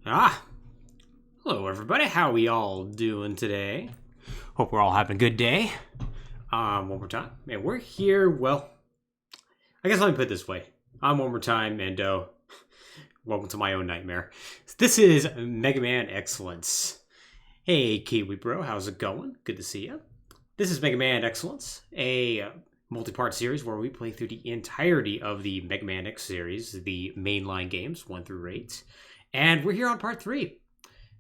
Ah, hello everybody. How we all doing today? Hope we're all having a good day. One more time. And we're here, well, I guess let me put it this way. One more time, and welcome to my own nightmare. This is Mega Man X-Cellence. Hey, Kiwi bro, how's it going? Good to see you. This is Mega Man X-Cellence, a multi-part series where we play through the entirety of the Mega Man X series, the mainline games, 1 through 8. And we're here on part 3,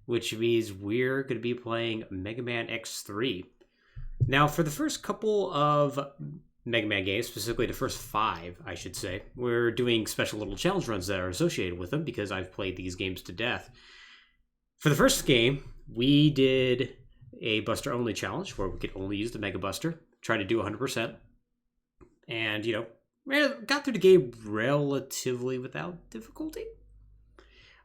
which means we're going to be playing Mega Man X3. Now, for the first couple of Mega Man games, specifically the first 5, I should say, we're doing special little challenge runs that are associated with them because I've played these games to death. For the first game, we did a Buster only challenge where we could only use the Mega Buster, try to do 100%. And, got through the game relatively without difficulty.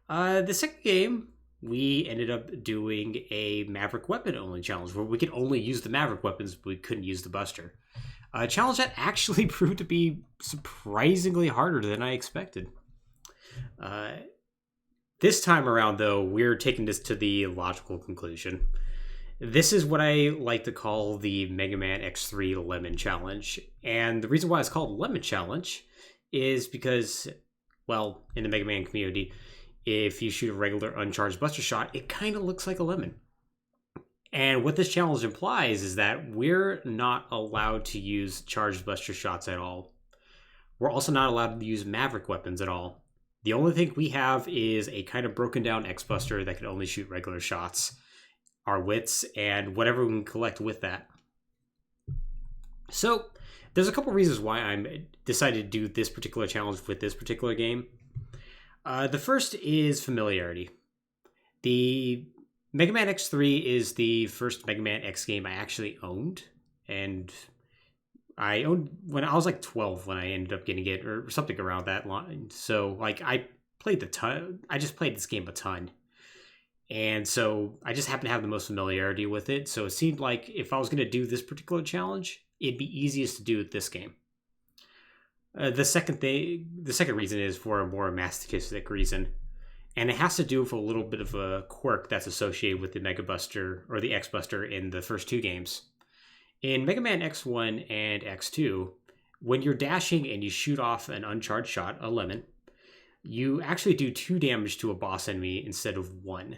The second game, we ended up doing a Maverick weapon only challenge where we could only use the Maverick weapons, but we couldn't use the Buster. A challenge that actually proved to be surprisingly harder than I expected. This time around, though, we're taking this to the logical conclusion. This is what I like to call the Mega Man X3 Lemon Challenge. And the reason why it's called Lemon Challenge is because, well, in the Mega Man community, if you shoot a regular uncharged Buster shot, it kind of looks like a lemon. And what this challenge implies is that we're not allowed to use charged Buster shots at all. We're also not allowed to use Maverick weapons at all. The only thing we have is a kind of broken down X-Buster that can only shoot regular shots, our wits, and whatever we can collect with that. So, there's a couple reasons why I'm decided to do this particular challenge with this particular game. The first is familiarity. The Mega Man X3 is the first Mega Man X game I actually owned, and I owned when I was like 12 when I ended up getting it, or something around that line. So I just played this game a ton, and so I just happened to have the most familiarity with it. So it seemed like if I was going to do this particular challenge, it'd be easiest to do with this game. The second reason is for a more masochistic reason, and it has to do with a little bit of a quirk that's associated with the Mega Buster or the X Buster in the first 2 games. In Mega Man X1 and X2, when you're dashing and you shoot off an uncharged shot, a lemon, you actually do 2 damage to a boss enemy instead of 1.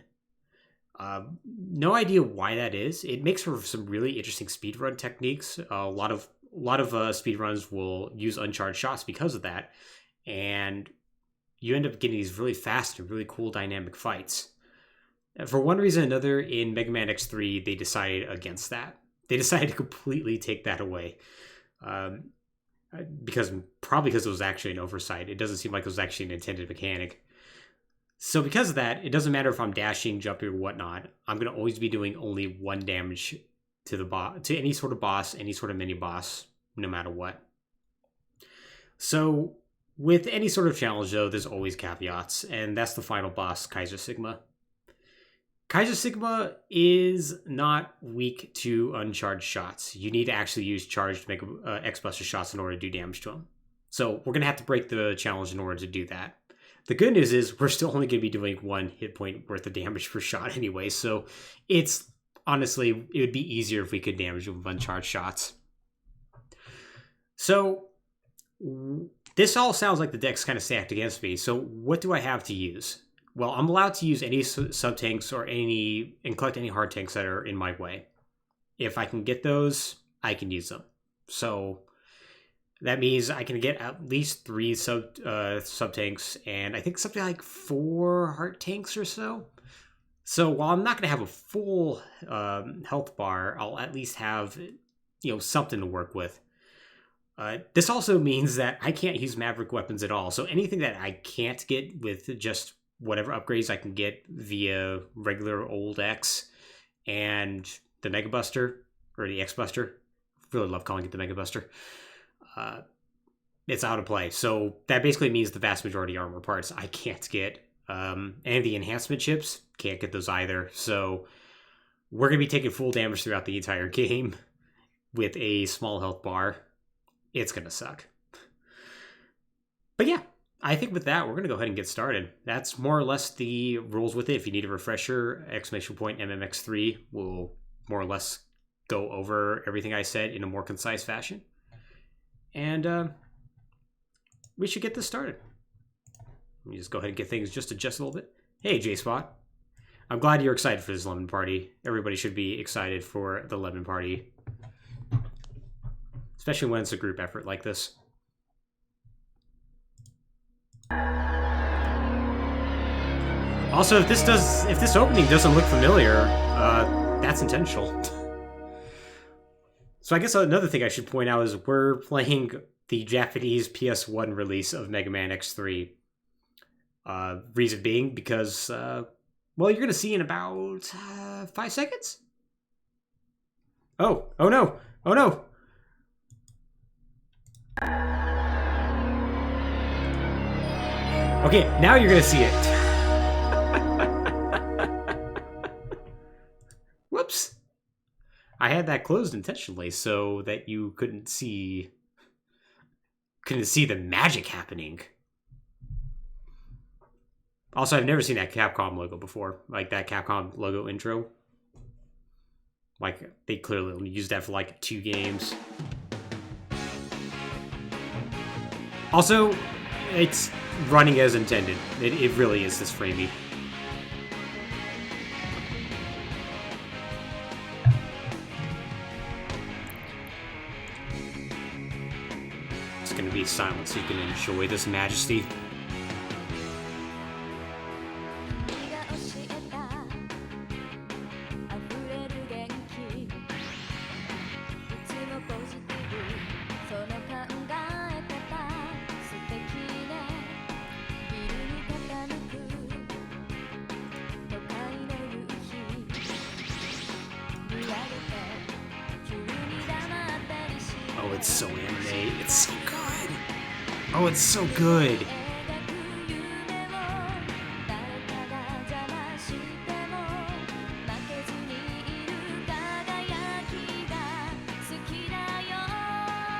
No idea why that is. It makes for some really interesting speedrun techniques. A lot of speedruns will use uncharged shots because of that, and you end up getting these really fast and really cool dynamic fights. For one reason or another, in Mega Man X3, they decided against that. They decided to completely take that away, because it was actually an oversight. It doesn't seem like it was actually an intended mechanic. So because of that, it doesn't matter if I'm dashing, jumping, or whatnot. I'm going to always be doing only 1 damage to any sort of boss, any sort of mini boss, no matter what. So with any sort of challenge, though, there's always caveats, and that's the final boss, Kaiser Sigma. Kaiser Sigma is not weak to uncharged shots. You need to actually use charged X-Buster shots in order to do damage to him. So we're going to have to break the challenge in order to do that. The good news is we're still only going to be doing 1 hit point worth of damage per shot anyway, so honestly, it would be easier if we could damage him with uncharged shots. So this all sounds like the deck's kind of stacked against me. So what do I have to use? Well, I'm allowed to use any sub-tanks and collect any hard tanks that are in my way. If I can get those, I can use them. So that means I can get at least 3 sub-tanks and I think something like 4 heart tanks or so. So while I'm not going to have a full health bar, I'll at least have something to work with. This also means that I can't use Maverick weapons at all. So anything that I can't get with just whatever upgrades I can get via regular old X and the Mega Buster or the X Buster, really love calling it the Mega Buster, it's out of play. So that basically means the vast majority of armor parts I can't get. And the enhancement chips, can't get those either. So we're going to be taking full damage throughout the entire game with a small health bar. It's going to suck. But yeah, I think with that, we're going to go ahead and get started. That's more or less the rules with it. If you need a refresher, exclamation point MMX3 will more or less go over everything I said in a more concise fashion. And we should get this started. Let me just go ahead and get things just adjust a little bit. Hey, J-Spot. I'm glad you're excited for this lemon party. Everybody should be excited for the lemon party. Especially when it's a group effort like this. Also, if this opening doesn't look familiar, that's intentional. So I guess another thing I should point out is we're playing the Japanese PS1 release of Mega Man X3. Reason being because, well, you're going to see in about 5 seconds. Oh no! Oh no! Okay, now you're going to see it. Whoops. I had that closed intentionally so that you couldn't see the magic happening. Also, I've never seen that Capcom logo before. Like that Capcom logo intro. Like, they clearly only used that for like 2 games. Also, it's running as intended. It really is this framey. It's gonna be silent so you can enjoy this majesty. Oh, it's so anime. It's so good. Oh, it's so good.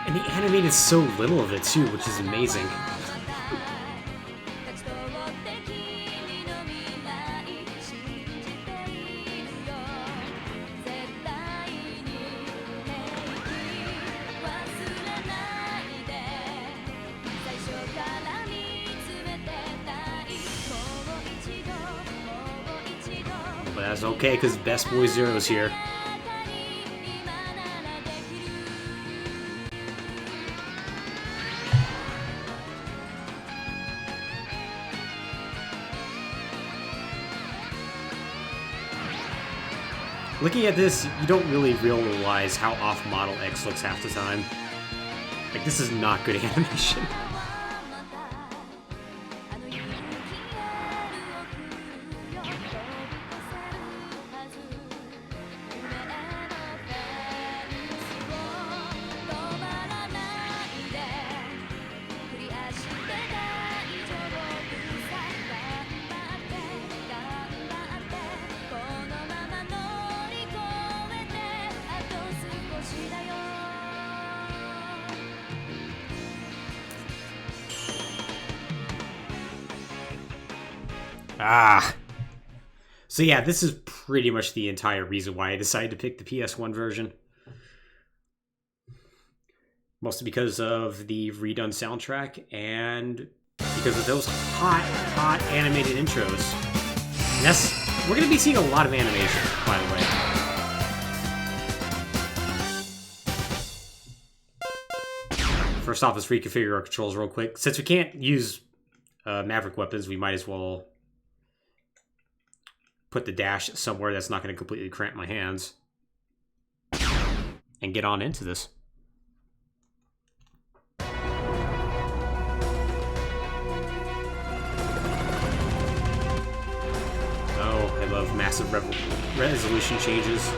And they animated so little of it too, which is amazing. But that's okay, because Best Boy Zero's here. Looking at this, you don't really realize how off Model X looks half the time. Like, this is not good animation. So yeah, this is pretty much the entire reason why I decided to pick the PS1 version. Mostly because of the redone soundtrack and because of those hot animated intros. And we're going to be seeing a lot of animation, by the way. First off, let's reconfigure our controls real quick. Since we can't use Maverick weapons, we might as well put the dash somewhere that's not going to completely cramp my hands. And get on into this. Oh, I love massive resolution changes.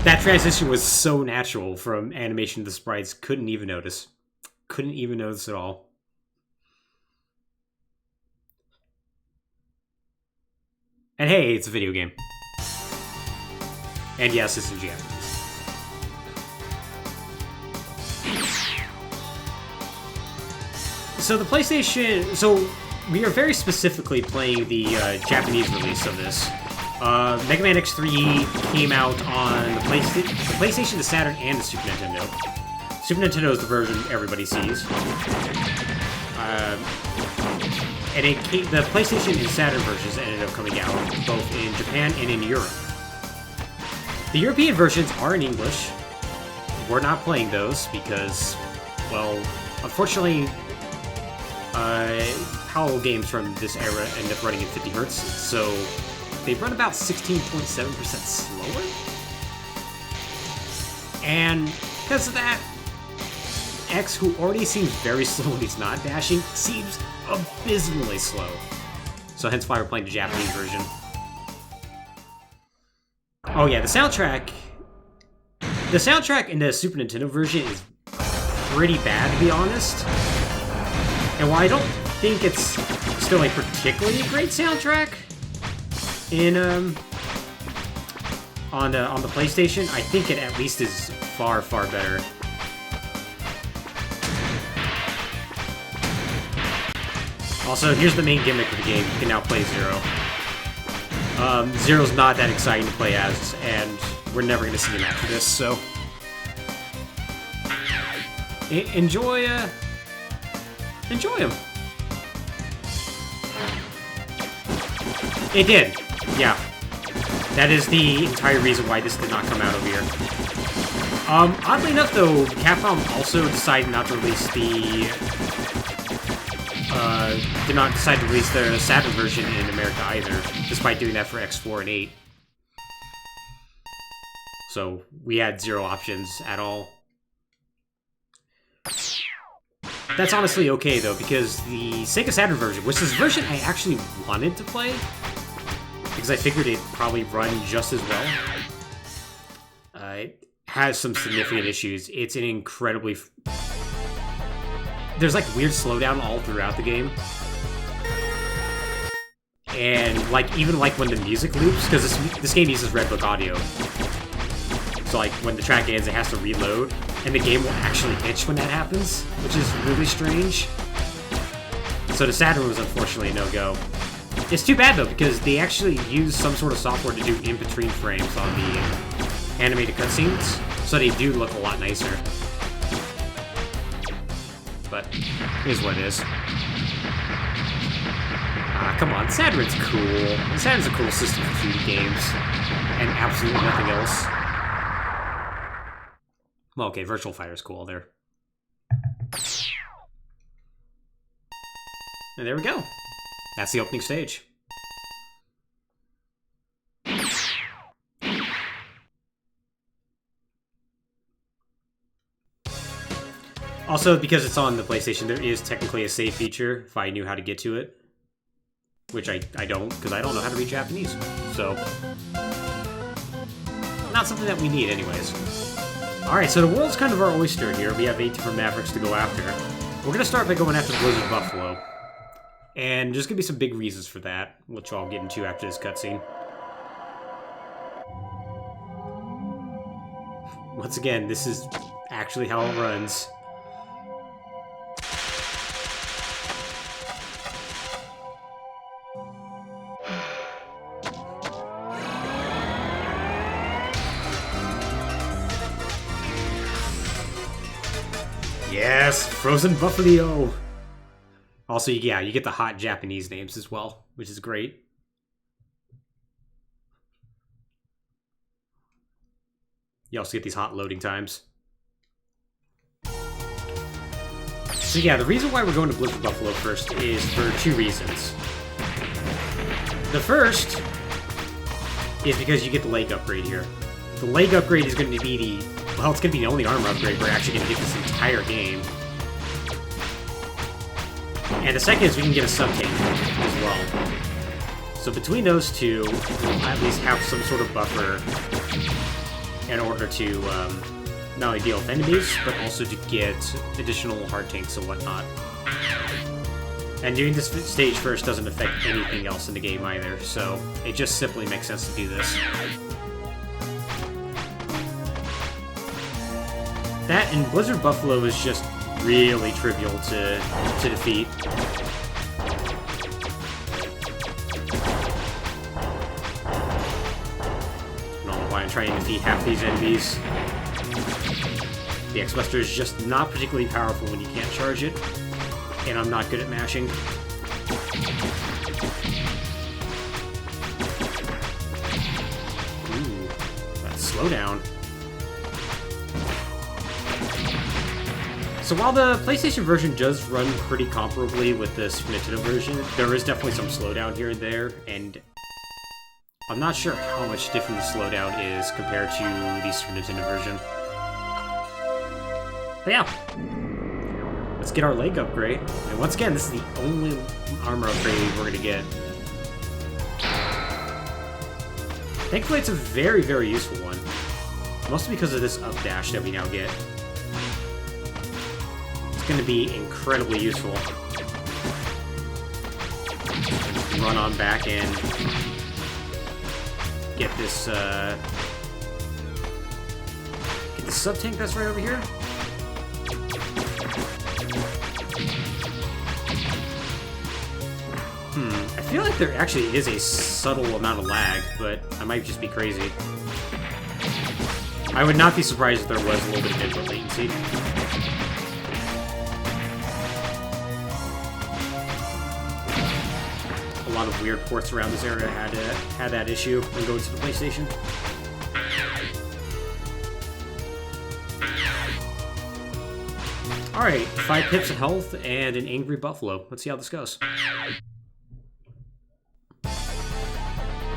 That transition was so natural from animation to the sprites, couldn't even notice. Couldn't even notice at all. And hey, it's a video game. And yes, it's in Japanese. So the PlayStation... So we are very specifically playing the Japanese release of this. Mega Man X3 came out on the PlayStation, the Saturn, and the Super Nintendo. Super Nintendo is the version everybody sees. And the PlayStation and Saturn versions ended up coming out both in Japan and in Europe. The European versions are in English. We're not playing those because, well, unfortunately, PAL games from this era end up running at 50 Hz, so they run about 16.7% slower. And because of that, X, who already seems very slow when he's not dashing, seems abysmally slow. So hence why we're playing the Japanese version. Oh yeah, the soundtrack in the Super Nintendo version is pretty bad, to be honest. And while I don't think it's still a particularly great soundtrack in on the PlayStation, I think it at least is far, far better. Also, here's the main gimmick of the game. You can now play Zero. Zero's not that exciting to play as, and we're never going to see him after this, so... Enjoy him. It did. Yeah. That is the entire reason why this did not come out over here. Oddly enough, though, Capcom also decided not to release the... did not decide to release their Saturn version in America either, despite doing that for X4 and 8. So, we had zero options at all. That's honestly okay, though, because the Sega Saturn version, which is the version I actually wanted to play, because I figured it'd probably run just as well, it has some significant issues. It's an incredibly... There's, like, weird slowdown all throughout the game. And, like, even, like, when the music loops, because this game uses Red Book audio. So, like, when the track ends, it has to reload, and the game will actually hitch when that happens, which is really strange. So the Saturn was unfortunately a no-go. It's too bad, though, because they actually use some sort of software to do in-between frames on the animated cutscenes, so they do look a lot nicer. But it is what it is. Ah, come on, Saturn's cool. Saturn's a cool system for 2D games, and absolutely nothing else. Well, okay, Virtual Fighter's cool there. And there we go. That's the opening stage. Also, because it's on the PlayStation, there is technically a save feature if I knew how to get to it. Which I don't, because I don't know how to read Japanese. So, not something that we need anyways. Alright, so the world's kind of our oyster here. We have 8 different Mavericks to go after. We're going to start by going after Blizzard Buffalo. And there's going to be some big reasons for that, which I'll get into after this cutscene. Once again, this is actually how it runs. Yes, Frozen Buffalo. Also, yeah, you get the hot Japanese names as well, which is great. You also get these hot loading times. So yeah, the reason why we're going to Blizzard Buffalo first is for 2 reasons. The first is because you get the leg upgrade here. The leg upgrade is going to be the... Well, it's going to be the only armor upgrade we're actually going to get this entire game. And the second is we can get a sub-tank as well. So between those two, we'll at least have some sort of buffer in order to not only deal with enemies, but also to get additional hard tanks and whatnot. And doing this stage first doesn't affect anything else in the game either, so it just simply makes sense to do this. That and Blizzard Buffalo is just really trivial to defeat. I don't know why I'm trying to defeat half these enemies. The X-Buster is just not particularly powerful when you can't charge it, and I'm not good at mashing. Ooh, that slowdown. So while the PlayStation version does run pretty comparably with the Super Nintendo version, there is definitely some slowdown here and there, and I'm not sure how much different the slowdown is compared to the Super Nintendo version. But yeah, let's get our leg upgrade. And once again, this is the only armor upgrade we're going to get. Thankfully, it's a very, very useful one. Mostly because of this up dash that we now get. It's going to be incredibly useful. Run on back and get this sub-tank that's right over here. I feel like there actually is a subtle amount of lag, but I might just be crazy. I would not be surprised if there was a little bit of input latency. A lot of weird ports around this area had that issue when going to the PlayStation. Alright, 5 pips of health and an angry buffalo. Let's see how this goes.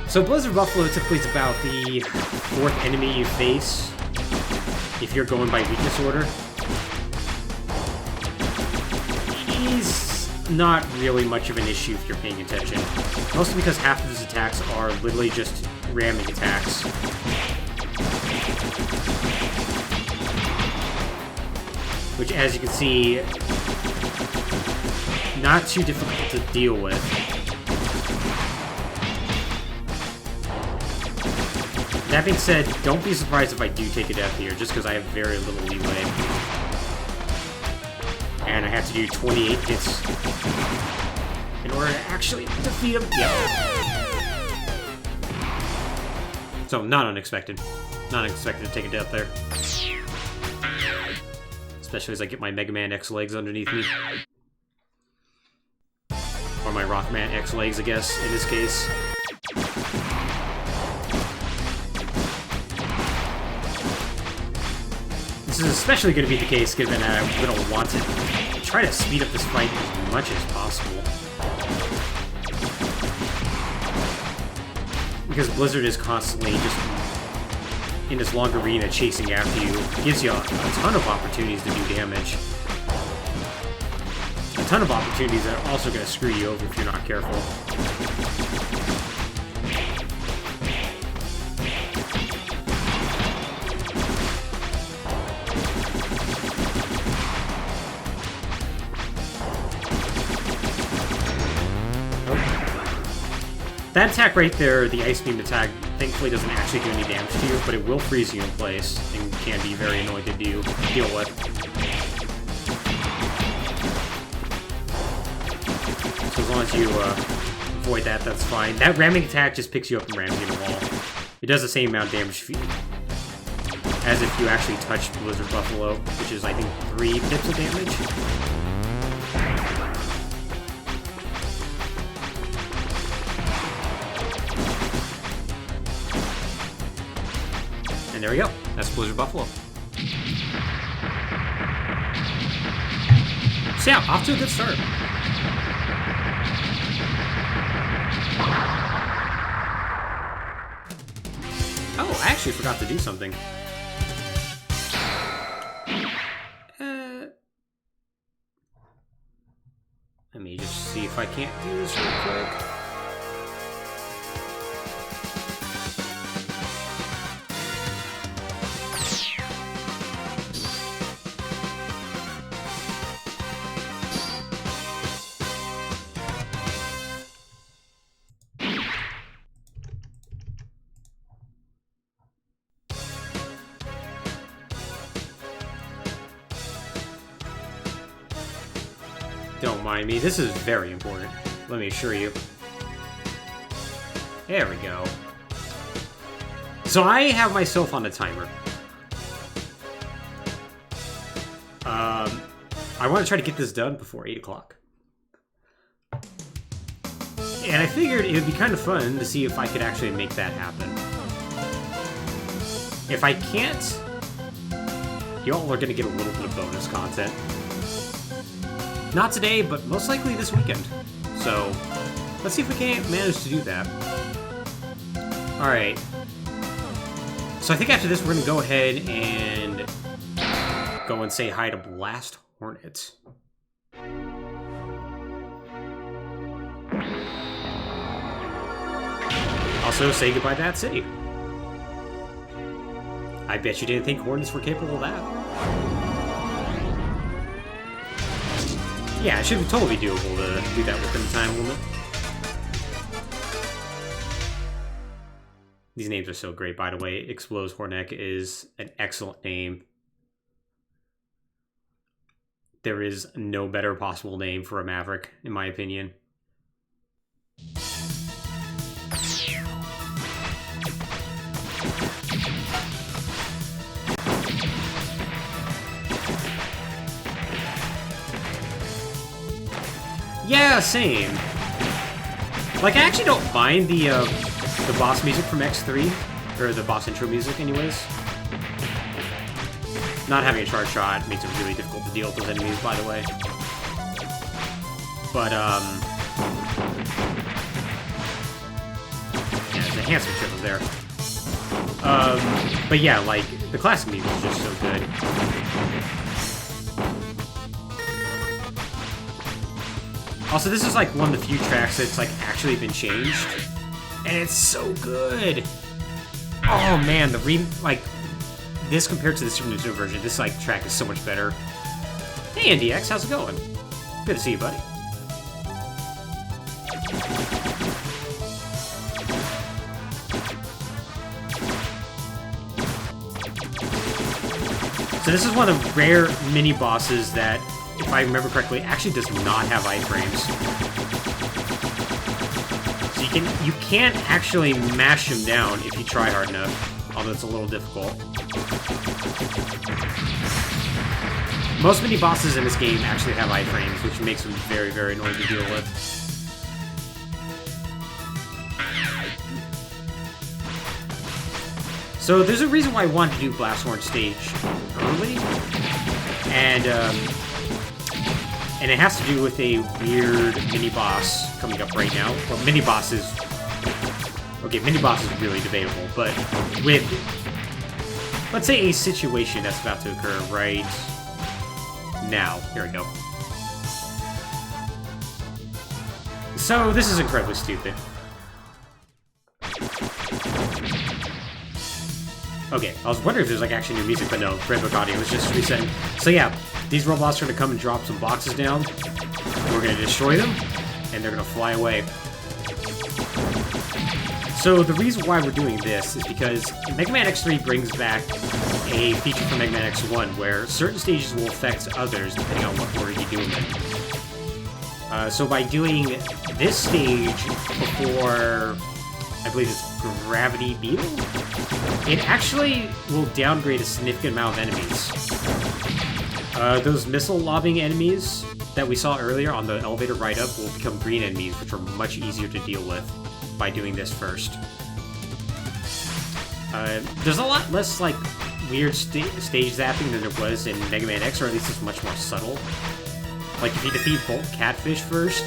So Blizzard Buffalo typically is about the 4th enemy you face if you're going by weakness order. He's not really much of an issue if you're paying attention. Mostly because half of his attacks are literally just ramming attacks. Which, as you can see, not too difficult to deal with. That being said, don't be surprised if I do take a death here, just because I have very little leeway. And I have to do 28 hits in order to actually defeat him. Yep. So, not unexpected. Not expected to take a death there. Especially as I get my Mega Man X legs underneath me. Or my Rockman X legs, I guess, in this case. This is especially going to be the case given that I'm going to want to try to speed up this fight as much as possible. Because Blizzard is constantly just in this long arena chasing after you. It gives you a ton of opportunities to do damage. A ton of opportunities that are also going to screw you over if you're not careful. That attack right there, the Ice Beam attack, thankfully doesn't actually do any damage to you, but it will freeze you in place and can be very annoying to deal with. So as long as you avoid that, that's fine. That ramming attack just picks you up and rams you in the wall. It does the same amount of damage as if you actually touched Blizzard Buffalo, which is, I think, 3 pips of damage. And there we go. That's Blizzard Buffalo. So yeah, off to a good start. Oh, I actually forgot to do something. Let me just see if I can't do this real quick. mind me. This is very important. Let me assure you. There we go. So I have myself on a timer. I want to try to get this done before 8 o'clock. And I figured it would be kind of fun to see if I could actually make that happen. If I can't, y'all are going to get a little bit of bonus content. Not today, but most likely this weekend. So, let's see if we can manage to do that. Alright. So I think after this we're going to go ahead and go and say hi to Blast Hornet. Also, say goodbye to that city. I bet you didn't think Hornets were capable of that. Yeah, it should totally be doable to do that within the time limit. These names are so great, by the way. Explodes Hornet is an excellent name. There is no better possible name for a Maverick, in my opinion. Yeah, same. Like, I actually don't mind the boss music from X3, or the boss intro music, anyways. Not having a charge shot makes it really difficult to deal with those enemies, by the way. But, yeah, the enhancement chip was there. But yeah, like, the classic music is just so good. Also, this is like one of the few tracks that's like actually been changed, and it's so good. Oh man, like this compared to the Super Nintendo version, this like track is so much better. Hey NDX, how's it going? Good to see you, buddy. So this is one of the rare mini bosses that, if I remember correctly, actually does not have iframes. So you can't actually mash him down if you try hard enough, although it's a little difficult. Most mini bosses in this game actually have iframes, which makes them very, very annoying to deal with. So there's a reason why I wanted to do Blast Horn stage early, and it has to do with a weird mini-boss coming up right now. Well, mini-boss is... Okay, mini-boss is really debatable, but with, let's say, a situation that's about to occur right now. Here we go. So, this is incredibly stupid. Okay, I was wondering if there's like actually new music, but no, Redbook audio was just resetting. So yeah, these robots are gonna come and drop some boxes down. We're gonna destroy them, and they're gonna fly away. So the reason why we're doing this is because Mega Man X3 brings back a feature from Mega Man X1 where certain stages will affect others depending on what order you do them in. So by doing this stage before, I believe it's Gravity Beetle, it actually will downgrade a significant amount of enemies. Those missile lobbing enemies that we saw earlier on the elevator ride up will become green enemies, which are much easier to deal with by doing this first. There's a lot less like weird stage zapping than there was in Mega Man X, or at least it's much more subtle. Like if you defeat Bolt Catfish first,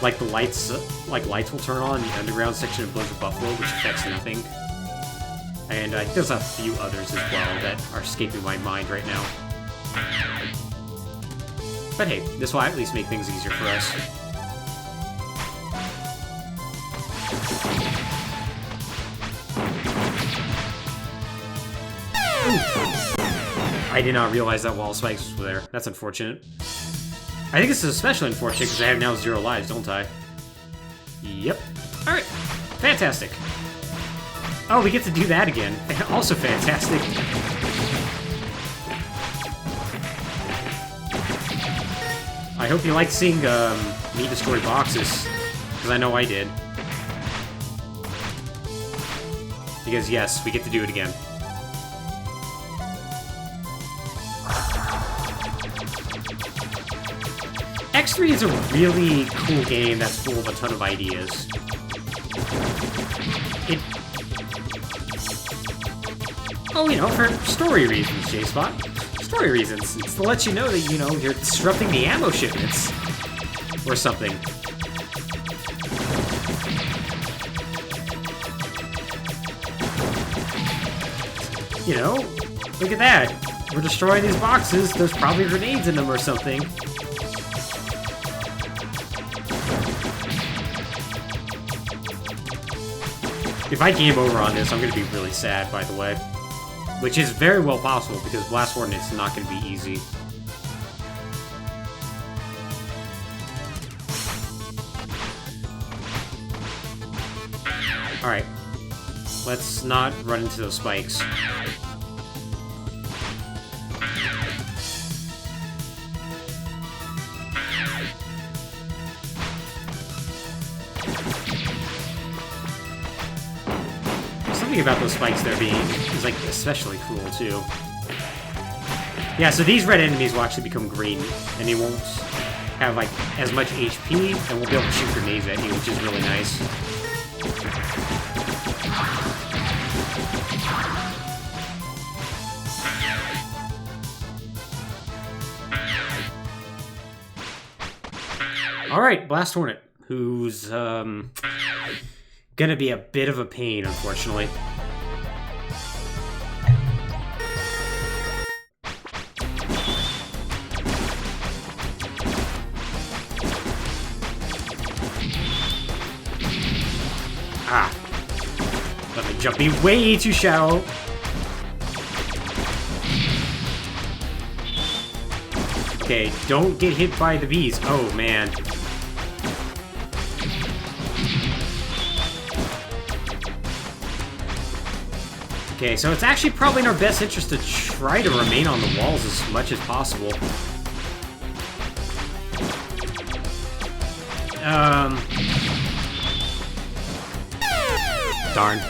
like the lights will turn on in the underground section of Blizzard Buffalo, which affects nothing. And I think there's a few others as well that are escaping my mind right now. But hey, this will at least make things easier for us. I did not realize that wall spikes were there. That's unfortunate. I think this is especially unfortunate because I have now 0 lives, don't I? Yep. Alright. Fantastic. Oh, we get to do that again. Also fantastic. I hope you liked seeing me destroy boxes, because I know I did. Because yes, we get to do it again. X3 is a really cool game that's full of a ton of ideas. Oh, you know, for story reasons, J-Spot. Story reasons. It's to let you know that, you know, you're disrupting the ammo shipments. Or something. You know, look at that. We're destroying these boxes. There's probably grenades in them or something. If I game over on this, I'm going to be really sad, by the way. Which is very well possible, because Blast Hornet's not going to be easy. Alright. Let's not run into those spikes. Something about those spikes there being is like especially cool too. Yeah, so these red enemies will actually become green, and they won't have like as much HP, and we'll be able to shoot grenades at you, which is really nice. Alright, Blast Hornet, who's gonna be a bit of a pain, unfortunately. Ah. Let me jump me way too shallow. Okay, don't get hit by the bees. Oh, man. Okay, so it's actually probably in our best interest to try to remain on the walls as much as possible. Darn.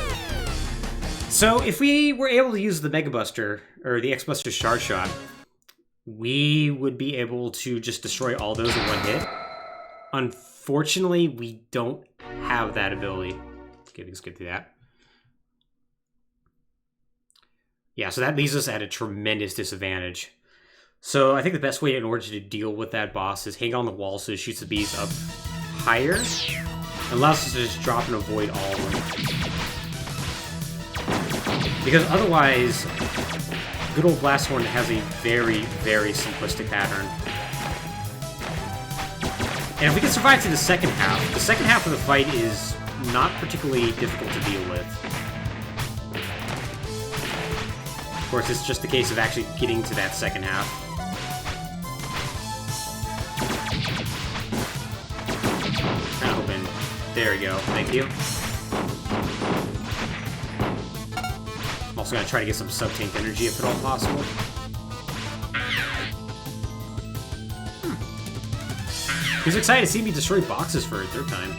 So, if we were able to use the Mega Buster, or the X-Buster's Shard Shot, we would be able to just destroy all those in one hit. Unfortunately, we don't have that ability. Okay, let's get through that. Yeah, so that leaves us at a tremendous disadvantage. So I think the best way in order to deal with that boss is hang on the wall so it shoots the bees up higher. And allows us to just drop and avoid all of them. Because otherwise, good old Blast Hornet has a very, very simplistic pattern. And if we can survive to the second half of the fight is not particularly difficult to deal with. Of course, it's just a case of actually getting to that second half. Kind of hoping. There we go. Thank you. I'm also going to try to get some sub-tank energy if at all possible. Who's excited to see me destroy boxes for a third time?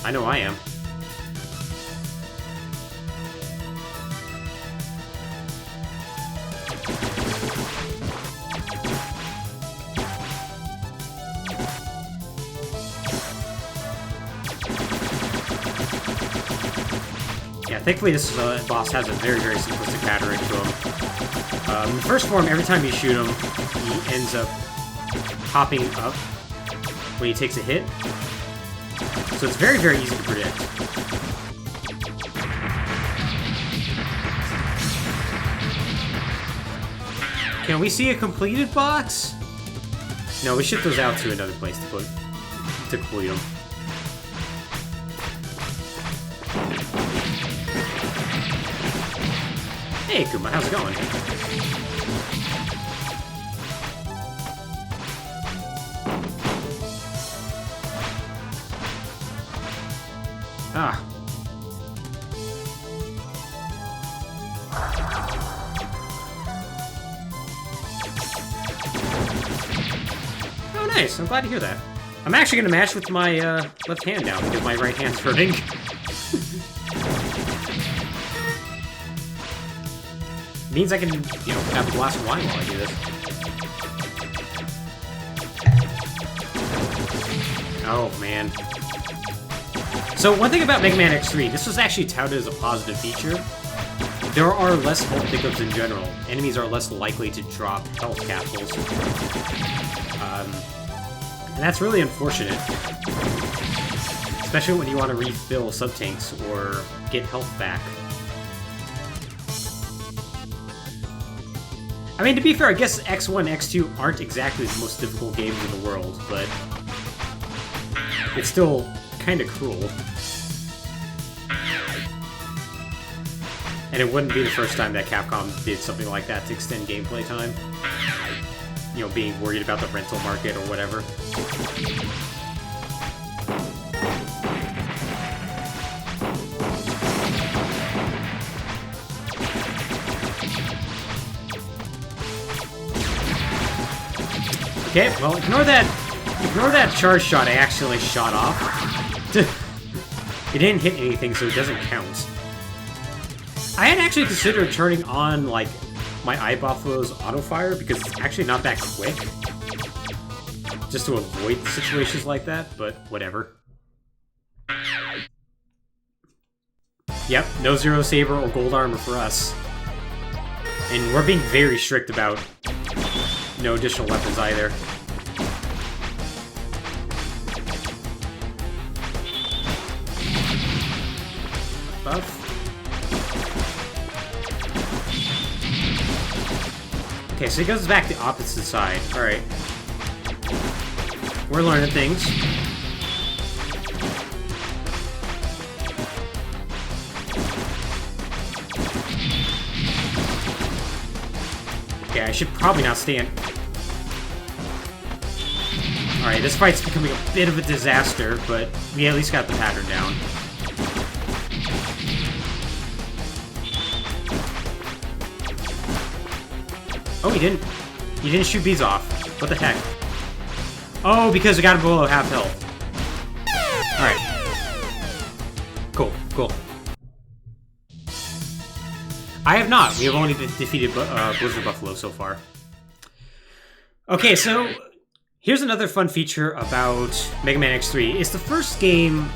I know I am. Yeah, thankfully this boss has a very, very simplistic pattern to him. In the first form, every time you shoot him, he ends up popping up when he takes a hit. So it's very, very easy to predict. Can we see a completed box? No, we ship those out to another place to complete them. Hey, Kuma, how's it going? Ah. Oh, Nice, I'm glad to hear that. I'm actually going to match with my left hand now because my right hand's hurting. Means I can, you know, have a glass of wine while I do this. Oh, man. So, one thing about Mega Man X3, this was actually touted as a positive feature. There are less health pickups in general. Enemies are less likely to drop health capsules. And that's really unfortunate. Especially when you want to refill sub-tanks or get health back. I mean, to be fair, I guess X1 and X2 aren't exactly the most difficult games in the world, but it's still kind of cruel. And it wouldn't be the first time that Capcom did something like that to extend gameplay time. You know, being worried about the rental market or whatever. Okay, well, ignore that charge shot I accidentally shot off. It didn't hit anything, so it doesn't count. I had actually considered turning on, like, my Eye Buffalo's auto-fire, because it's actually not that quick. Just to avoid situations like that, but whatever. Yep, no Zero Saber or Gold Armor for us. And we're being very strict about no additional weapons either. Buff. Okay, so it goes back the opposite side. Alright. We're learning things. Okay, I should probably not stand. Alright, this fight's becoming a bit of a disaster, but we at least got the pattern down. Oh, he didn't. He didn't shoot bees off. What the heck? Oh, because I got him below half health. Alright. Cool, cool. I have not. We have only defeated Blizzard Buffalo so far. Okay, so here's another fun feature about Mega Man X3. It's the first game...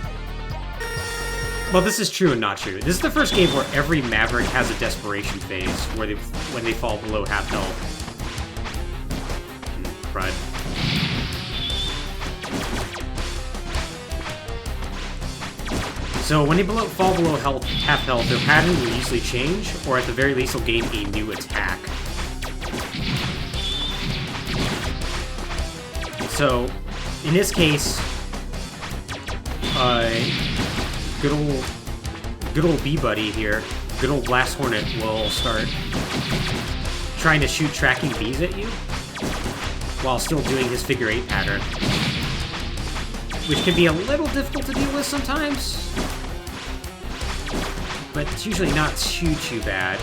Well, this is true and not true. This is the first game where every Maverick has a desperation phase, where when they fall below half health. Crud. So when they fall below half health, their pattern will usually change, or at the very least, they'll gain a new attack. So, in this case, good old B-Buddy here, good old Blast Hornet will start trying to shoot tracking bees at you while still doing his figure 8 pattern, which can be a little difficult to deal with sometimes, but it's usually not too bad.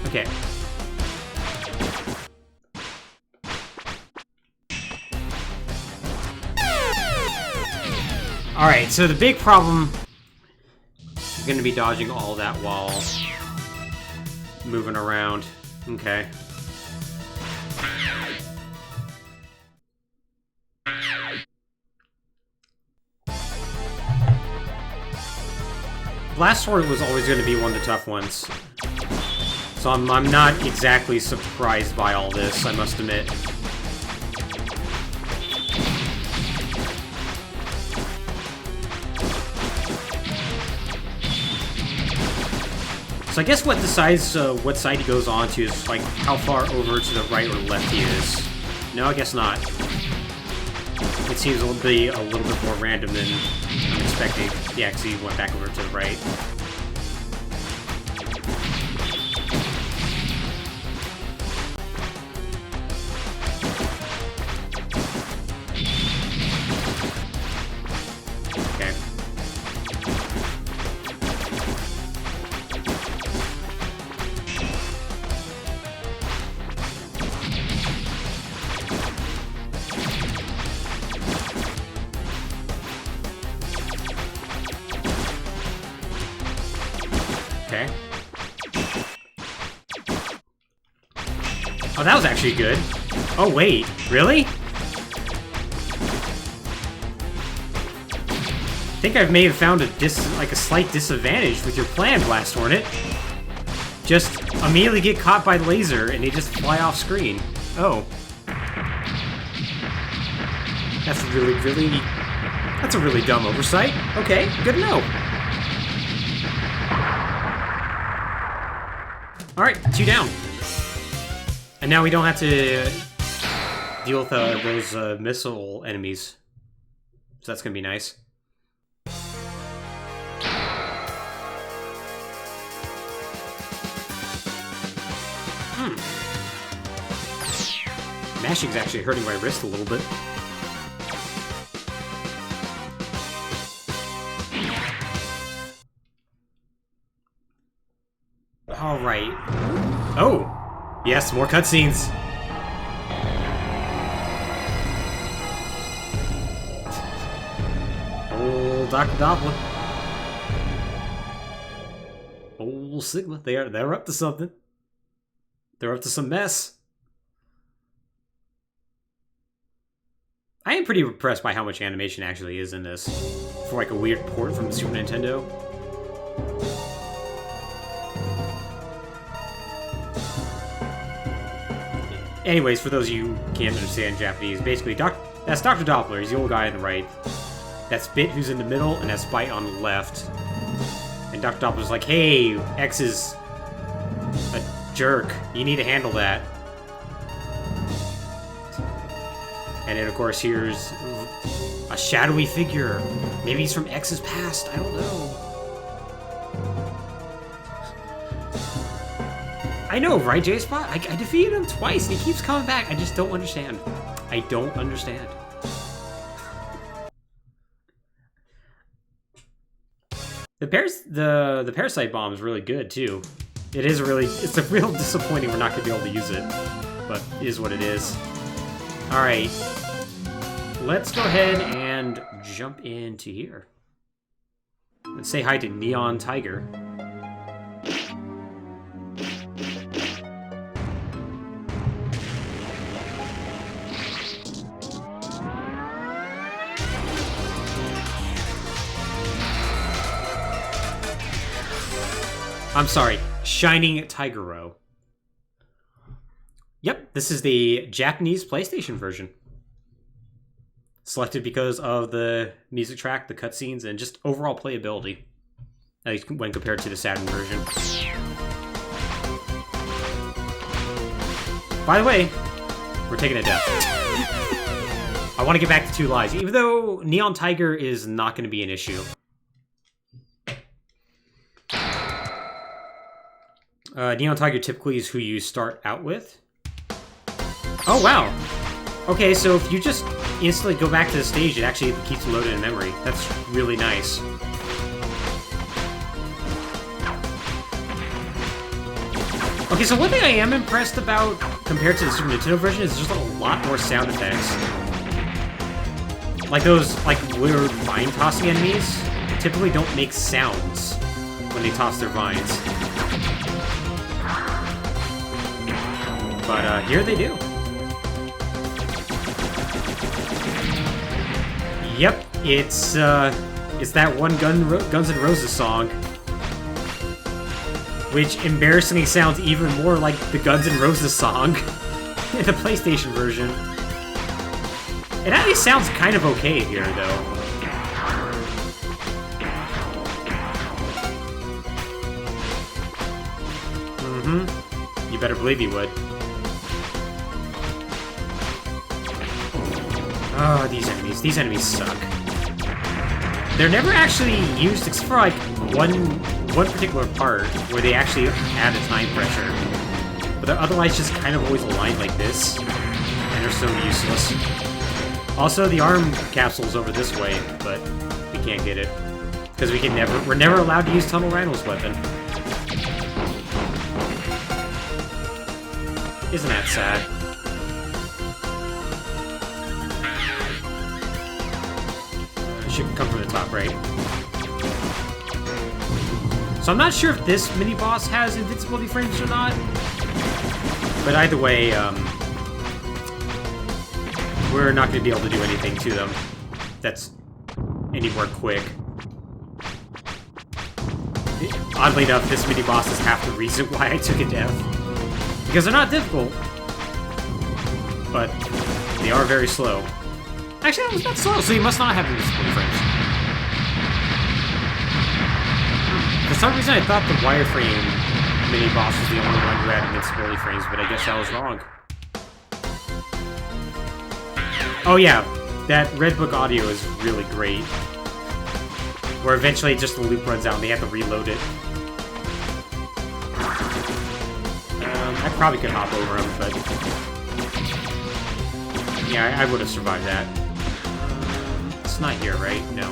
Okay. Alright, so the big problem is going to be dodging all that while moving around. Okay. Blast Hornet was always going to be one of the tough ones. So I'm not exactly surprised by all this, I must admit. So I guess what decides what side he goes on to is like how far over to the right or left he is. No, I guess not. It seems to be a little bit more random than I'm expecting. Yeah, because he went back over to the right. Oh, that was actually good. Oh, wait. Really? I think I may have found a slight disadvantage with your plan, Blast Hornet. Just immediately get caught by the laser and they just fly off screen. Oh. That's a really dumb oversight. Okay, good to know. Alright, 2 down. And now we don't have to deal with those missile enemies. So that's gonna be nice. Mashing's actually hurting my wrist a little bit. Alright. Oh! Yes, more cutscenes! Old Dr. Doppler. Old Sigma. They're up to something. They're up to some mess. I am pretty impressed by how much animation actually is in this. For like a weird port from the Super Nintendo. Anyways, for those of you who can't understand Japanese, basically, that's Dr. Doppler. He's the old guy on the right. That's Bit, who's in the middle, and that's Byte on the left. And Dr. Doppler's like, hey, X is a jerk. You need to handle that. And then, of course, here's a shadowy figure. Maybe he's from X's past. I don't know. I know, right, J-Spot? I defeated him twice, and he keeps coming back. I just don't understand. I don't understand. The parasite bomb is really good too. It's a real disappointing we're not gonna be able to use it, but it is what it is. All right, let's go ahead and jump into here. Let's say hi to Neon Tiger. I'm sorry, Shining Tigero. Yep, this is the Japanese PlayStation version. Selected because of the music track, the cutscenes, and just overall playability. At least when compared to the Saturn version. By the way, we're taking a death. I want to get back to 2 lives, even though Neon Tiger is not going to be an issue. Neon Tiger typically is who you start out with. Oh, wow. Okay, so if you just instantly go back to the stage, it actually keeps loaded in memory. That's really nice. Okay, so one thing I am impressed about, compared to the Super Nintendo version, is there's a lot more sound effects. Like those, weird vine-tossing enemies typically don't make sounds when they toss their vines. But here they do. Yep, it's that one Guns N' Roses song, which embarrassingly sounds even more like the Guns N' Roses song in the PlayStation version. It actually sounds kind of okay here, though. You better believe he would. Oh, these enemies suck. They're never actually used except for like one particular part where they actually add a time pressure. But they're otherwise just kind of always aligned like this, and they're so useless. Also, the arm capsule's over this way, but we can't get it because we're never allowed to use Tunnel Randall's weapon. Isn't that sad? Should come from the top right. So I'm not sure if this mini-boss has invincibility frames or not. But either way, we're not going to be able to do anything to them that's anywhere quick. Oddly enough, this mini-boss is half the reason why I took a death. Because they're not difficult, but they are very slow. Actually, that was not slow, so you must not have invincible frames. For some reason, I thought the wireframe mini-boss was the only one who had invincibility frames, but I guess I was wrong. Oh yeah, that Red Book audio is really great. Where eventually just the loop runs out and they have to reload it. I probably could hop over him, but... yeah, I would have survived that. It's not here, right? No.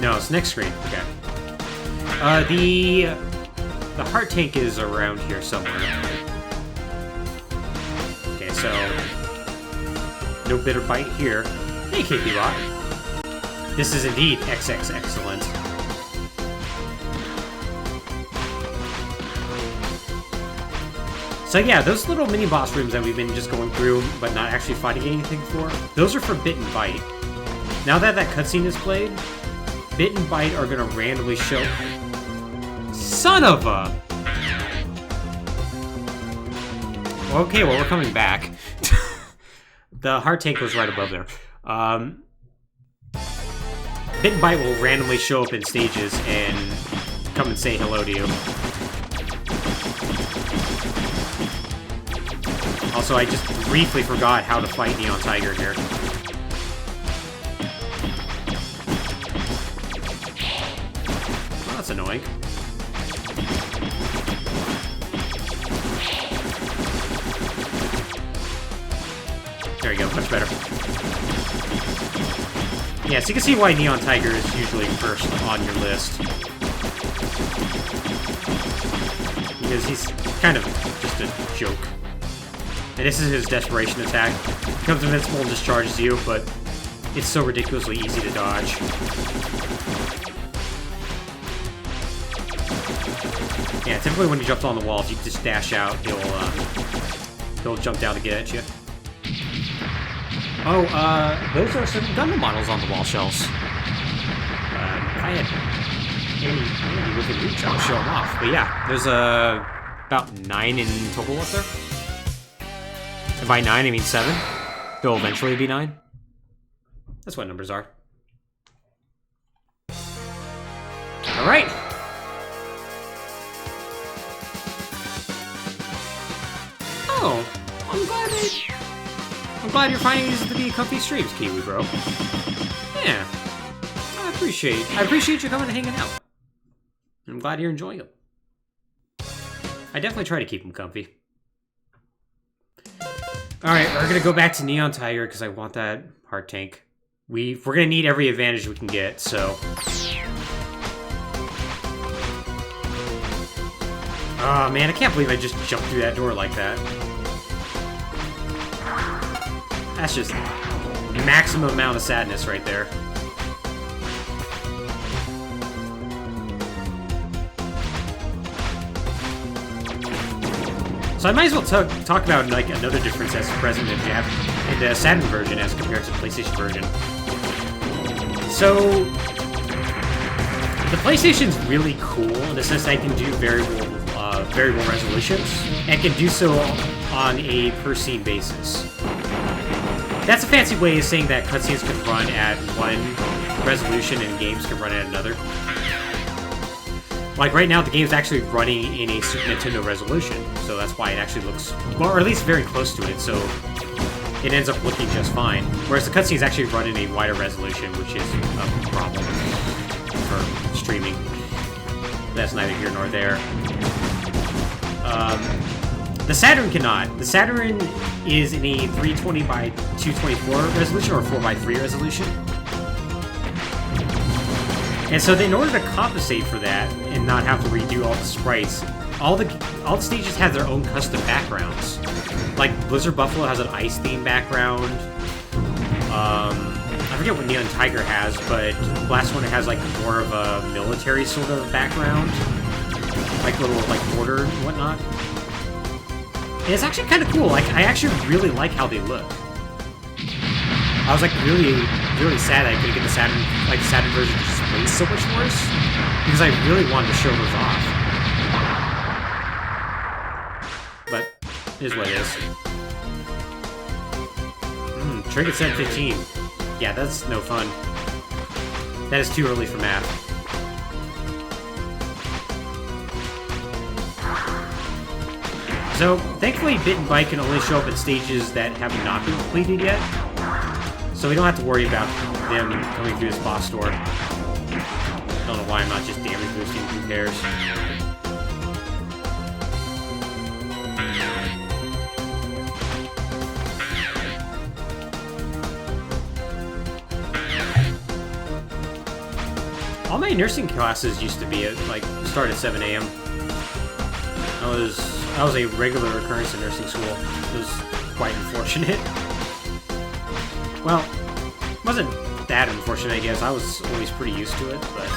No, it's next screen. Okay. The heart tank is around here somewhere. Okay, so no bitter bite here. Hey, KP Bot. This is indeed XX-Cellence. So yeah, those little mini boss rooms that we've been just going through, but not actually fighting anything for, those are for Bit and Bite. Now that that cutscene is played, Bit and Bite are gonna randomly show. Son of a! Okay, well, we're coming back. The heart tank was right above there. Bit and Bite will randomly show up in stages and come and say hello to you. Also, I just briefly forgot how to fight Neon Tiger here. Well, that's annoying. There we go, much better. Yeah, so you can see why Neon Tiger is usually first on your list. Because he's kind of just a joke. And this is his desperation attack. Becomes invincible and discharges you, but it's so ridiculously easy to dodge. Yeah, typically when he jumps on the wall, if you just dash out, he'll jump down to get at you. Oh, those are some Gundam models on the wall shelves. If I had any within reach, I'll show them off. But yeah, there's about 9 in total up there. And by 9, I mean 7. There'll eventually be 9. That's what numbers are. Alright! Oh, I'm glad you're finding these to be comfy streams, Kiwi Bro. Yeah, I appreciate you coming and hanging out. I'm glad you're enjoying them. I definitely try to keep them comfy. Alright, we're gonna go back to Neon Tiger because I want that heart tank. We're gonna need every advantage we can get, so... Oh man, I can't believe I just jumped through that door like that. That's just maximum amount of sadness right there. So I might as well talk about like another difference that's present in the Saturn version as compared to the PlayStation version. So the PlayStation's really cool in the sense that it can do variable resolutions and can do so on a per scene basis. That's a fancy way of saying that cutscenes can run at one resolution and games can run at another. Like right now, the game's actually running in a Super Nintendo resolution, so that's why it actually looks, well, or at least very close to it, so it ends up looking just fine. Whereas the cutscenes actually run in a wider resolution, which is a problem for streaming. That's neither here nor there. The Saturn cannot. The Saturn is in a 320 by 224 resolution or 4:3 resolution. And so in order to compensate for that and not have to redo all the sprites, all the stages have their own custom backgrounds. Like Blizzard Buffalo has an ice theme background. forget what Neon Tiger has, but Blast Hornet has like more of a military sort of background, like little like border and whatnot. And it's actually kind of cool. Like I actually really like how they look. I was like really sad I couldn't get the Saturn, like the Saturn version to just play so much worse, because I really wanted to show those off. But it is what it is. Trinket 715. Yeah, that's no fun. That is too early for math. So, thankfully, Bit and Bite can only show up at stages that have not been completed yet. So we don't have to worry about them coming through this boss door. I don't know why I'm not just damage boosting, who cares? All my nursing classes used to be at, like, start at 7 a.m. That was a regular occurrence in nursing school. It was quite unfortunate. Well, it wasn't that unfortunate, I guess. I was always pretty used to it, but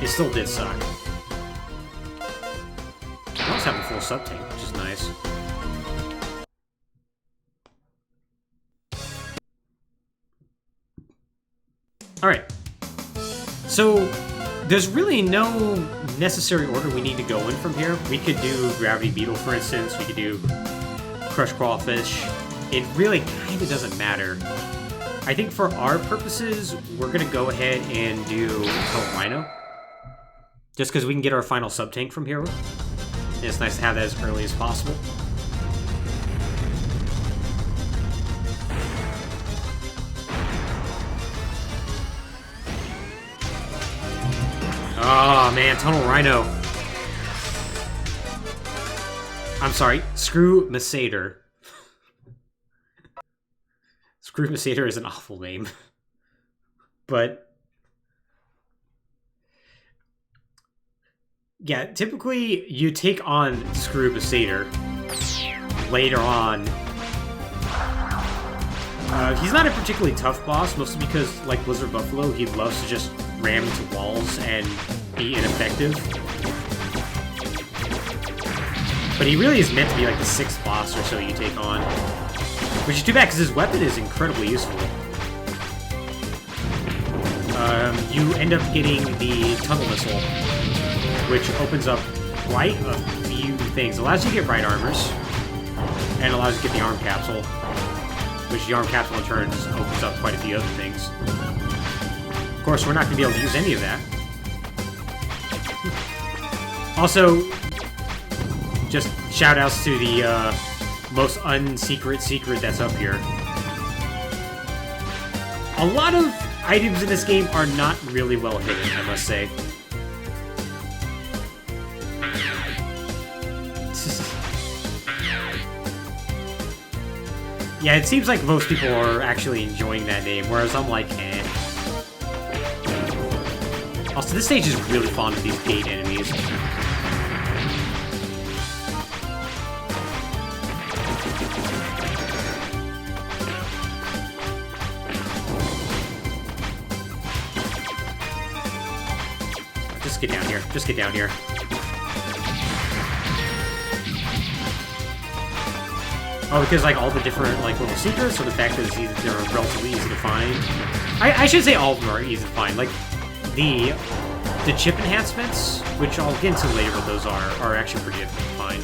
it still did suck. I always have a full sub-tank, which is nice. Alright. So, there's really no necessary order we need to go in from here. We could do Gravity Beetle, for instance. We could do Crush Crawfish. It really kind of doesn't matter. I think for our purposes, we're going to go ahead and do Tunnel Rhino. Just because we can get our final sub-tank from here. And it's nice to have that as early as possible. Oh man, Tunnel Rhino. I'm sorry, Screw Masader. Screw Masader is an awful name. But yeah, typically you take on Screw Masader later on. He's not a particularly tough boss, mostly because, like Blizzard Buffalo, he loves to just ram into walls and be ineffective. But he really is meant to be like the 6th boss or so you take on. Which is too bad, because his weapon is incredibly useful. You end up getting the Tunnel Missile, which opens up quite a few things. It allows you to get Bright Armors, and allows you to get the Arm Capsule, which the Arm Capsule in turn just opens up quite a few other things. Of course, we're not going to be able to use any of that. Also, just shout-outs to the most unsecret secret that's up here. A lot of items in this game are not really well hidden, I must say. Yeah, it seems like most people are actually enjoying that name, whereas I'm like, eh. Also, this stage is really fond of these gate enemies. Just get down here. Just get down here. Oh, because like all the different like little secrets, or the fact that they're relatively easy to find. I should say all of them are easy to find. Like the chip enhancements, which I'll get into later what those are actually pretty difficult to find.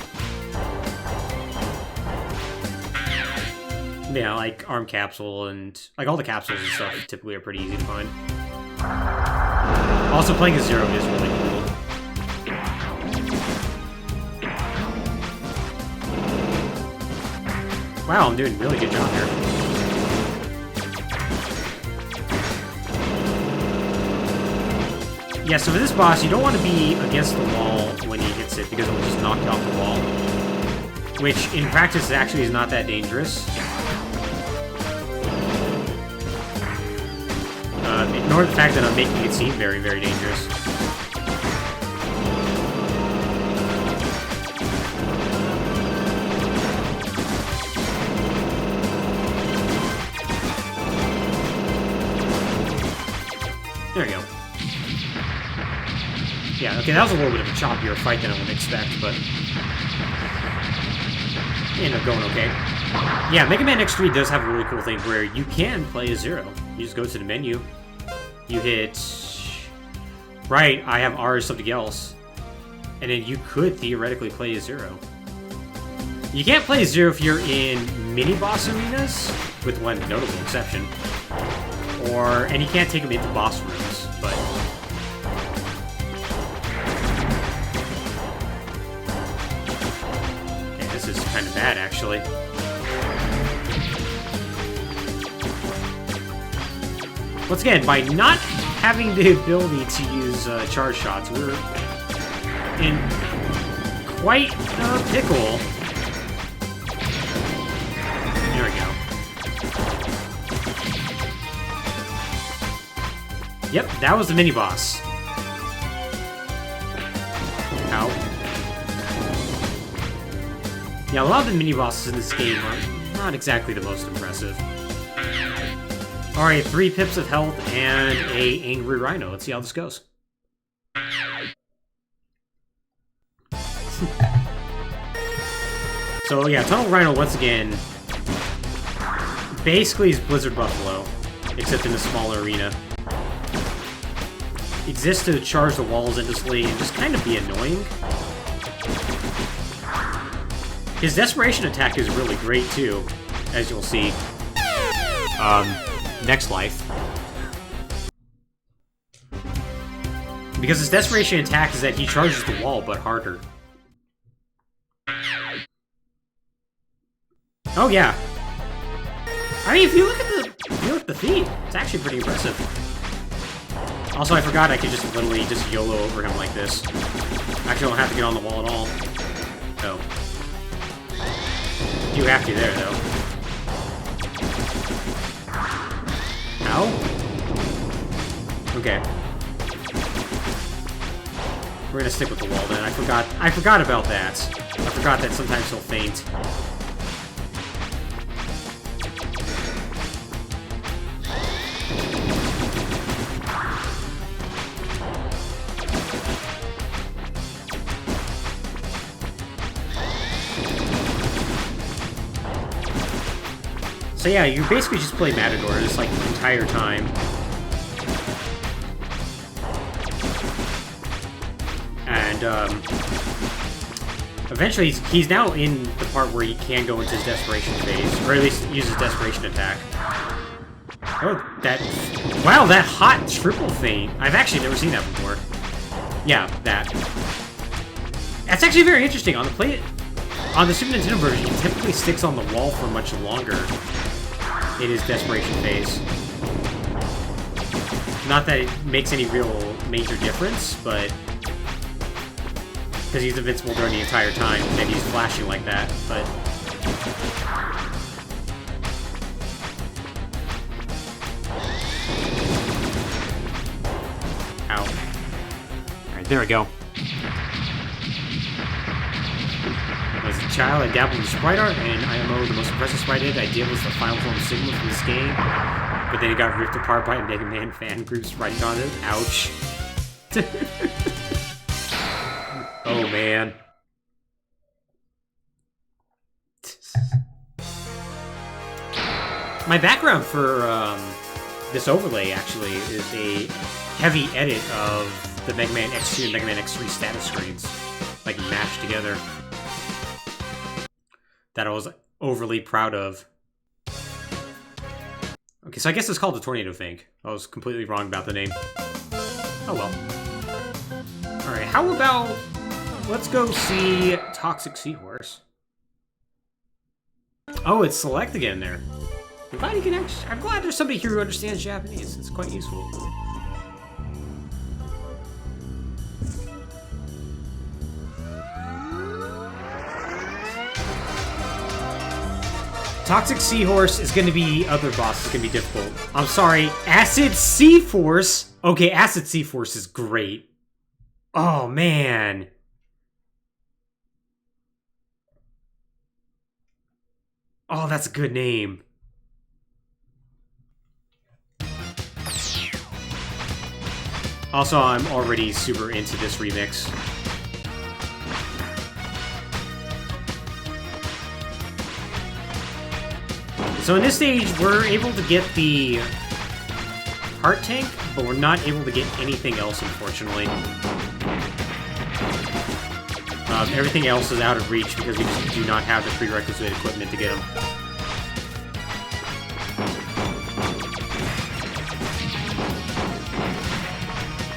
Yeah, like Arm Capsule and like all the capsules and stuff typically are pretty easy to find. Also, playing as Zero is really cool. Wow, I'm doing a really good job here. Yeah, so for this boss, you don't want to be against the wall when he hits it, because it will just knock you off the wall. Which, in practice, actually is not that dangerous. Ignore the fact that I'm making it seem very, very dangerous. There we go. Yeah, okay, that was a little bit of a choppier fight than I would expect, but it ended up going okay. Yeah, Mega Man X3 does have a really cool thing where you can play as Zero. You just go to the menu, you hit... Right, I have R as something else. And then you could theoretically play as Zero. You can't play as Zero if you're in mini-boss arenas, with one notable exception. And you can't take them into boss rooms, but... Okay, this is kind of bad, actually. Once again, by not having the ability to use charge shots, we're in quite a pickle. There we go. Yep, that was the mini-boss. Ow. Yeah, a lot of the mini-bosses in this game are not exactly the most impressive. Alright, 3 pips of health and a angry rhino. Let's see how this goes. So yeah, Tunnel Rhino once again basically is Blizzard Buffalo, except in a smaller arena. Exists to charge the walls endlessly and just kind of be annoying. His Desperation attack is really great too, as you'll see. Next life. Because his Desperation attack is that he charges the wall, but harder. Oh yeah. I mean, if you look at the feet, it's actually pretty impressive. Also, I forgot I could just literally just YOLO over him like this. Actually, don't have to get on the wall at all. Oh. You have to there, though. Ow? Okay. We're gonna stick with the wall then. I forgot about that. I forgot that sometimes he'll faint. So yeah, you basically just play Matador just like the entire time. And eventually he's now in the part where he can go into his Desperation phase, or at least use his Desperation attack. Oh, wow, that hot triple feint. I've actually never seen that before. Yeah, that. That's actually very interesting. On the Super Nintendo version, he typically sticks on the wall for much longer in his Desperation phase. Not that it makes any real major difference, but because he's invincible during the entire time, and he's flashing like that, but... Ow. Alright, there we go. As a child, I dabbled in sprite art, and IMO, the most impressive sprite I did was the final form of Sigma from this game, but then it got ripped apart by Mega Man fan groups writing on it. Ouch. Oh, man. My background for this overlay, actually, is a heavy edit of the Mega Man X2 and Mega Man X3 status screens, like mashed together, that I was overly proud of. Okay, so I guess it's called the Tornado Thing. I was completely wrong about the name. Oh well. Alright, how about... let's go see Toxic Seahorse. Oh, it's select again there. I'm glad there's somebody here who understands Japanese. It's quite useful. Toxic Seahorse is going to be... other boss is going to be difficult. I'm sorry. Acid Sea-Force? Okay, Acid Sea-Force is great. Oh, man. Oh, that's a good name. Also, I'm already super into this remix. So in this stage, we're able to get the heart tank, but we're not able to get anything else, unfortunately. Everything else is out of reach because we just do not have the prerequisite equipment to get them.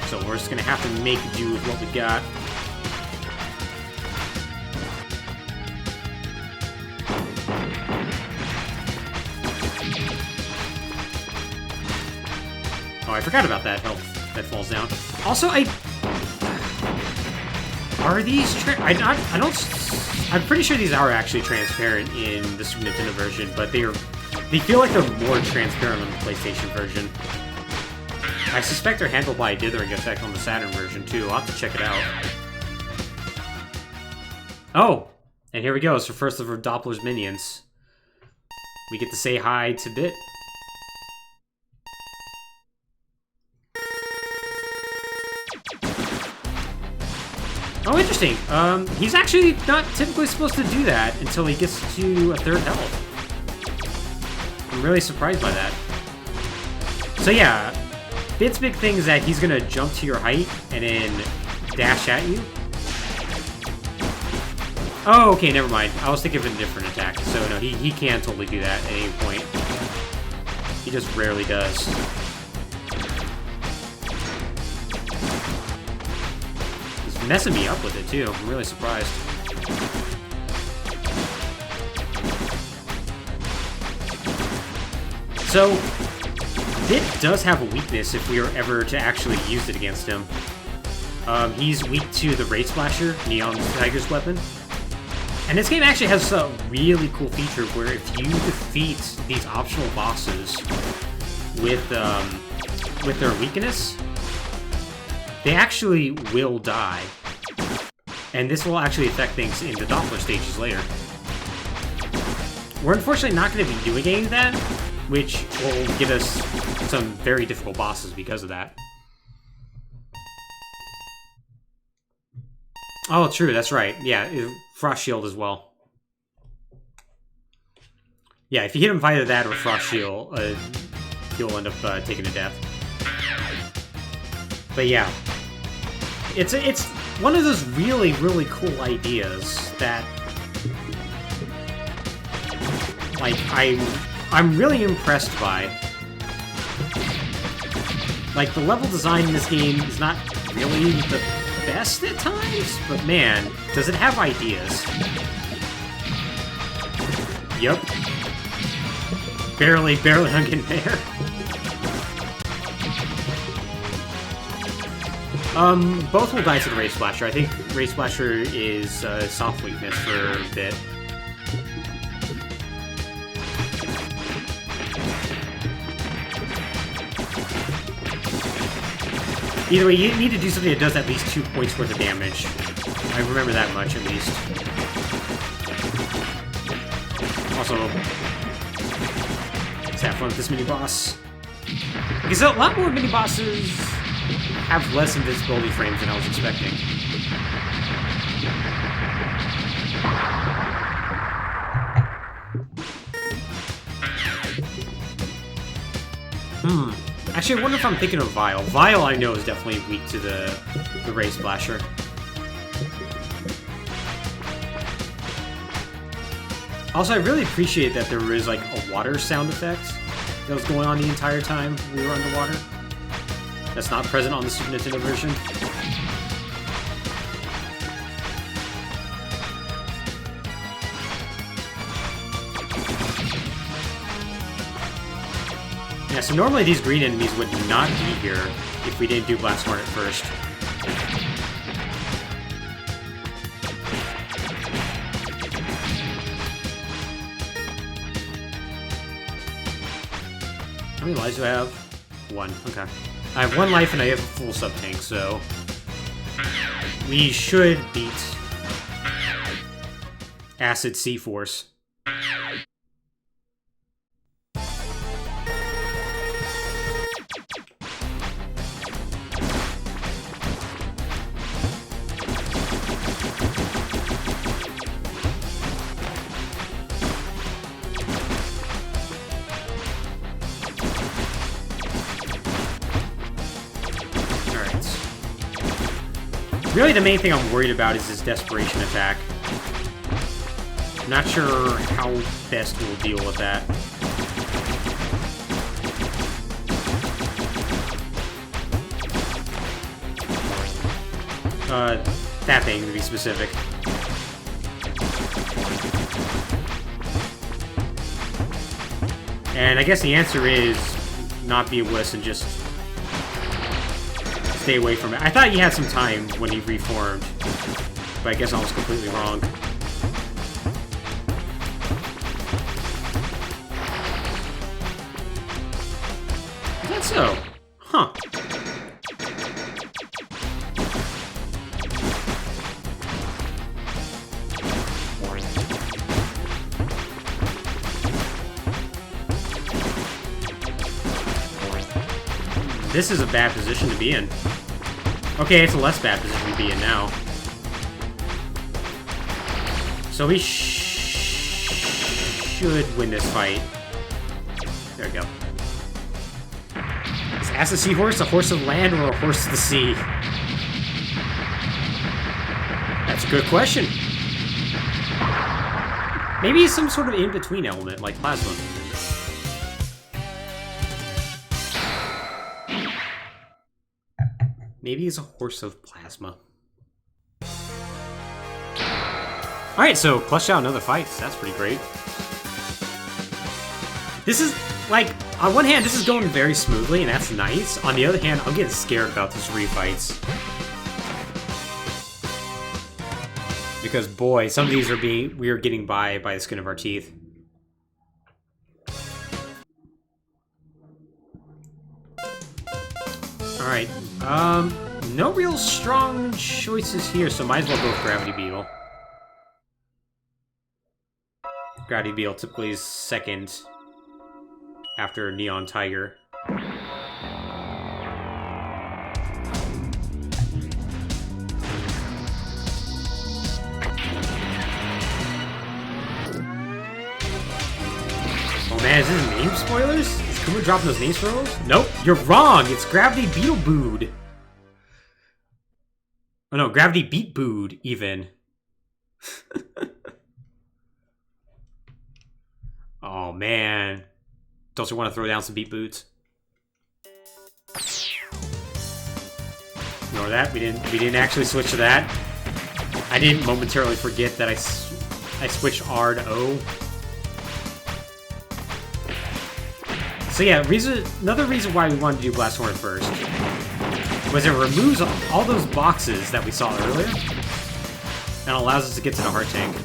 So we're just gonna have to make do with what we got. Oh, I forgot about that health that falls down. Also, are these I don't... I'm pretty sure these are actually transparent in the Super Nintendo version, but they feel like they're more transparent on the PlayStation version. I suspect they're handled by a dithering effect on the Saturn version, too. I'll have to check it out. Oh! And here we go. It's the first of our Doppler's minions. We get to say hi to Bit. Oh, interesting. He's actually not typically supposed to do that until he gets to a third health. I'm really surprised by that. So yeah, Bit's big thing is that he's gonna jump to your height and then dash at you. Oh, okay, never mind. I was thinking of a different attack. So no, he can totally do that at any point. He just rarely does. Messing me up with it, too. I'm really surprised. So, Bit does have a weakness if we were ever to actually use it against him. He's weak to the Ray Splasher, Neon Tiger's weapon. And this game actually has a really cool feature where if you defeat these optional bosses with their weakness, they actually will die. And this will actually affect things in the Doppler stages later. We're unfortunately not going to be doing any of that, which will give us some very difficult bosses because of that. Oh, true, that's right. Yeah, Frost Shield as well. Yeah, if you hit him with either that or Frost Shield, he'll end up taking a death. But yeah. It's one of those really, really cool ideas that, like, I'm really impressed by. Like, the level design in this game is not really the best at times, but man, does it have ideas. Yep. Barely hung in there. Both will die to the Ray Splasher. I think Ray Splasher is a soft weakness for a bit. Either way, you need to do something that does at least 2 points worth of damage. I remember that much, at least. Also, let's have fun with this mini-boss. Because a lot more mini-bosses have less invincibility frames than I was expecting. Actually, I wonder if I'm thinking of Vile. Vile, I know, is definitely weak to the Ray Splasher. Also, I really appreciate that there was, like, a water sound effect that was going on the entire time we were underwater. That's not present on the Super Nintendo version. Yeah, so normally these green enemies would not be here if we didn't do Blast Hornet first. How many lives do I have? 1. Okay. I have 1 life and I have a full sub-tank, so we should beat Acid Seahorse. Really, the main thing I'm worried about is his desperation attack. I'm not sure how best we'll deal with that. That thing, to be specific. And I guess the answer is not be a wuss and just stay away from it. I thought he had some time when he reformed, but I guess I was completely wrong. Is that so? Huh. This is a bad position to be in. Okay, it's a less bad position to be in now. So we should win this fight. There we go. Is Ass a Seahorse a horse of land or a horse of the sea? That's a good question. Maybe he's some sort of in-between element, like Plasma. Maybe he's a horse of plasma. Alright, so clutched out another fight. So that's pretty great. This is, like, on one hand, this is going very smoothly, and that's nice. On the other hand, I'm getting scared about these refights. Because, boy, some of these are we are getting by the skin of our teeth. Alright, no real strong choices here, so might as well go with Gravity Beetle. Gravity Beetle typically is second after Neon Tiger. Oh man, is this name spoilers? Is Kuma dropping those name spoilers? Nope, you're wrong! It's Gravity Beetle Booed! Oh no, Gravity Beat Booed, even. Oh man. Don't you want to throw down some beat boots? Ignore that, we didn't actually switch to that. I didn't momentarily forget that I switched R to O. So yeah, another reason why we wanted to do Blast Hornet first was it removes all those boxes that we saw earlier and allows us to get to the heart tank.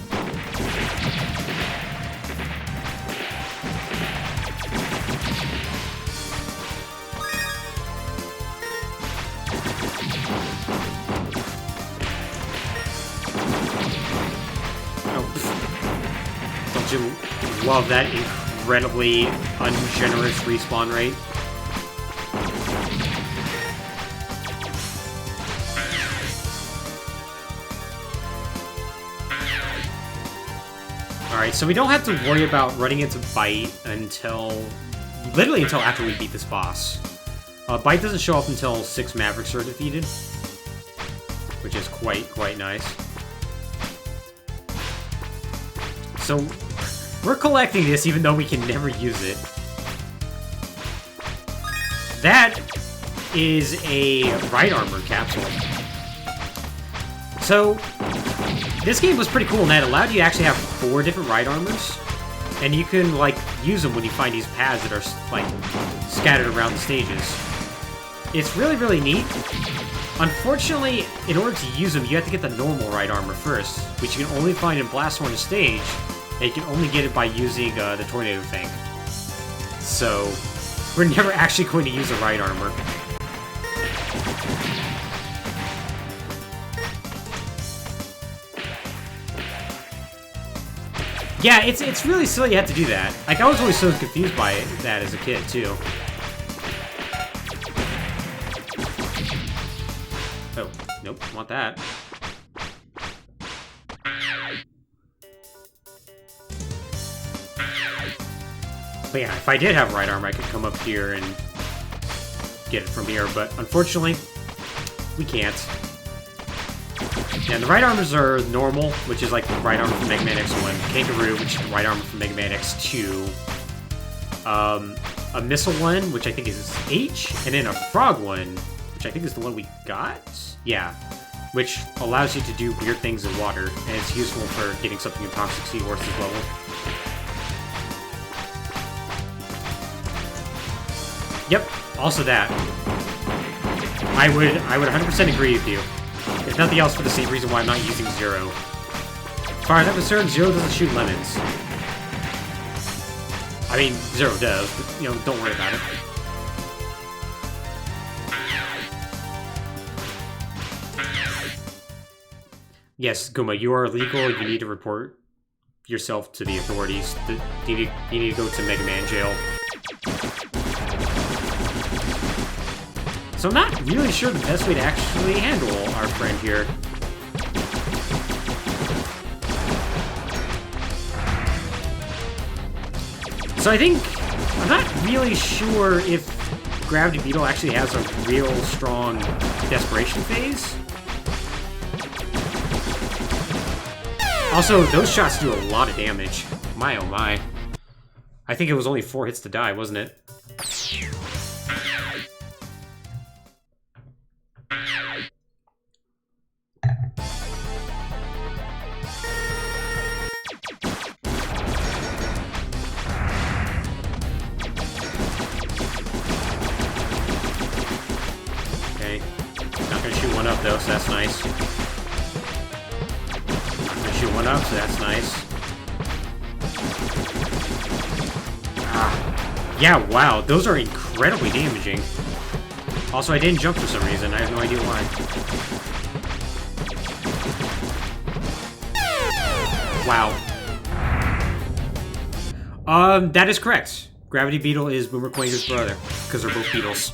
Oh, don't you love that incredibly ungenerous respawn rate? Alright, so we don't have to worry about running into Bite literally until after we beat this boss. Bite doesn't show up until 6 Mavericks are defeated, which is quite nice. So, we're collecting this even though we can never use it. That is a Ride Armor capsule. So, this game was pretty cool in that it allowed you to actually have 4 different Ride Armors. And you can, like, use them when you find these pads that are, like, scattered around the stages. It's really neat. Unfortunately, in order to use them, you have to get the normal Ride Armor first, which you can only find in Blast Hornet stage. And you can only get it by using the Tornado thing. So, we're never actually going to use a Ride Armor. Yeah, it's really silly you have to do that. Like, I was always so confused by that as a kid, too. Oh, nope, want that. But yeah, if I did have Ride Armor, I could come up here and get it from here, but unfortunately, we can't. Yeah, the right armors are normal, which is like the right armor from Mega Man X1. Kangaroo, which is the right armor from Mega Man X2. A missile one, which I think is H, and then a frog one, which I think is the one we got? Yeah. Which allows you to do weird things in water, and it's useful for getting something in Toxic Seahorse's level. Yep, also that. I would 100% agree with you. If nothing else, for the same reason why I'm not using Zero. As far as I'm concerned, Zero doesn't shoot lemons. I mean, Zero does, but, you know, don't worry about it. Yes, Guma, you are illegal. You need to report yourself to the authorities. You need to go to Mega Man jail. So I'm not really sure the best way to actually handle our friend here. So I think, I'm not really sure if Gravity Beetle actually has a real strong desperation phase. Also, those shots do a lot of damage. My oh my. I think it was only 4 hits to die, wasn't it? Okay. Not gonna shoot one up though, so that's nice. Shoot one up, so that's nice. Ah. Yeah, wow, those are incredibly damaging. Also, I didn't jump for some reason. I have no idea why. Wow. That is correct. Gravity Beetle is Boomer Quanger's brother, because they're both beetles.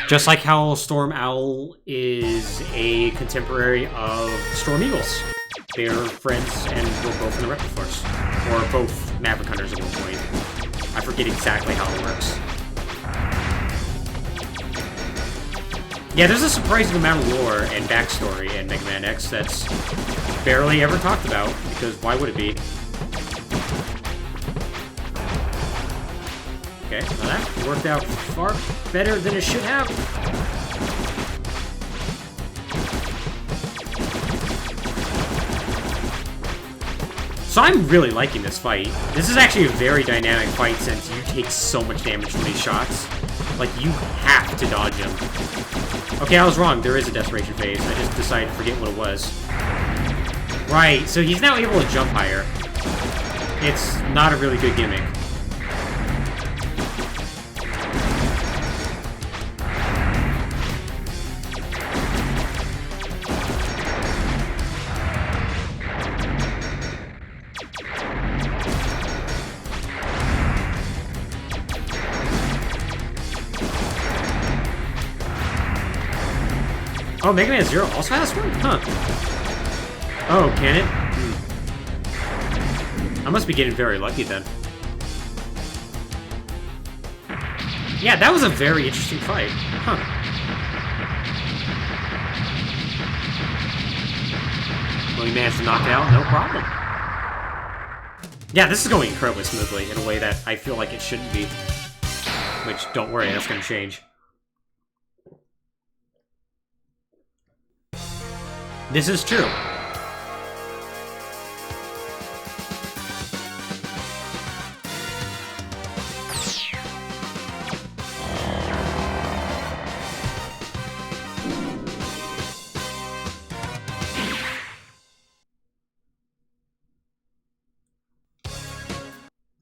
Just like how Storm Owl is a contemporary of Storm Eagles. They're friends and were both in the Reptile Force. Or both Maverick Hunters at one point. I forget exactly how it works. Yeah, there's a surprising amount of lore and backstory in Mega Man X that's barely ever talked about, because why would it be? Okay, well that worked out far better than it should have. So I'm really liking this fight. This is actually a very dynamic fight since you take so much damage from these shots. Like, you have to dodge them. Okay, I was wrong. There is a desperation phase. I just decided to forget what it was. Right, so he's now able to jump higher. It's not a really good gimmick. Oh, Mega Man Zero also has one? Huh. Oh, can it? I must be getting very lucky then. Yeah, that was a very interesting fight. Huh. Well, you managed to knock it out, no problem. Yeah, this is going incredibly smoothly in a way that I feel like it shouldn't be. Which, don't worry, that's going to change. This is true.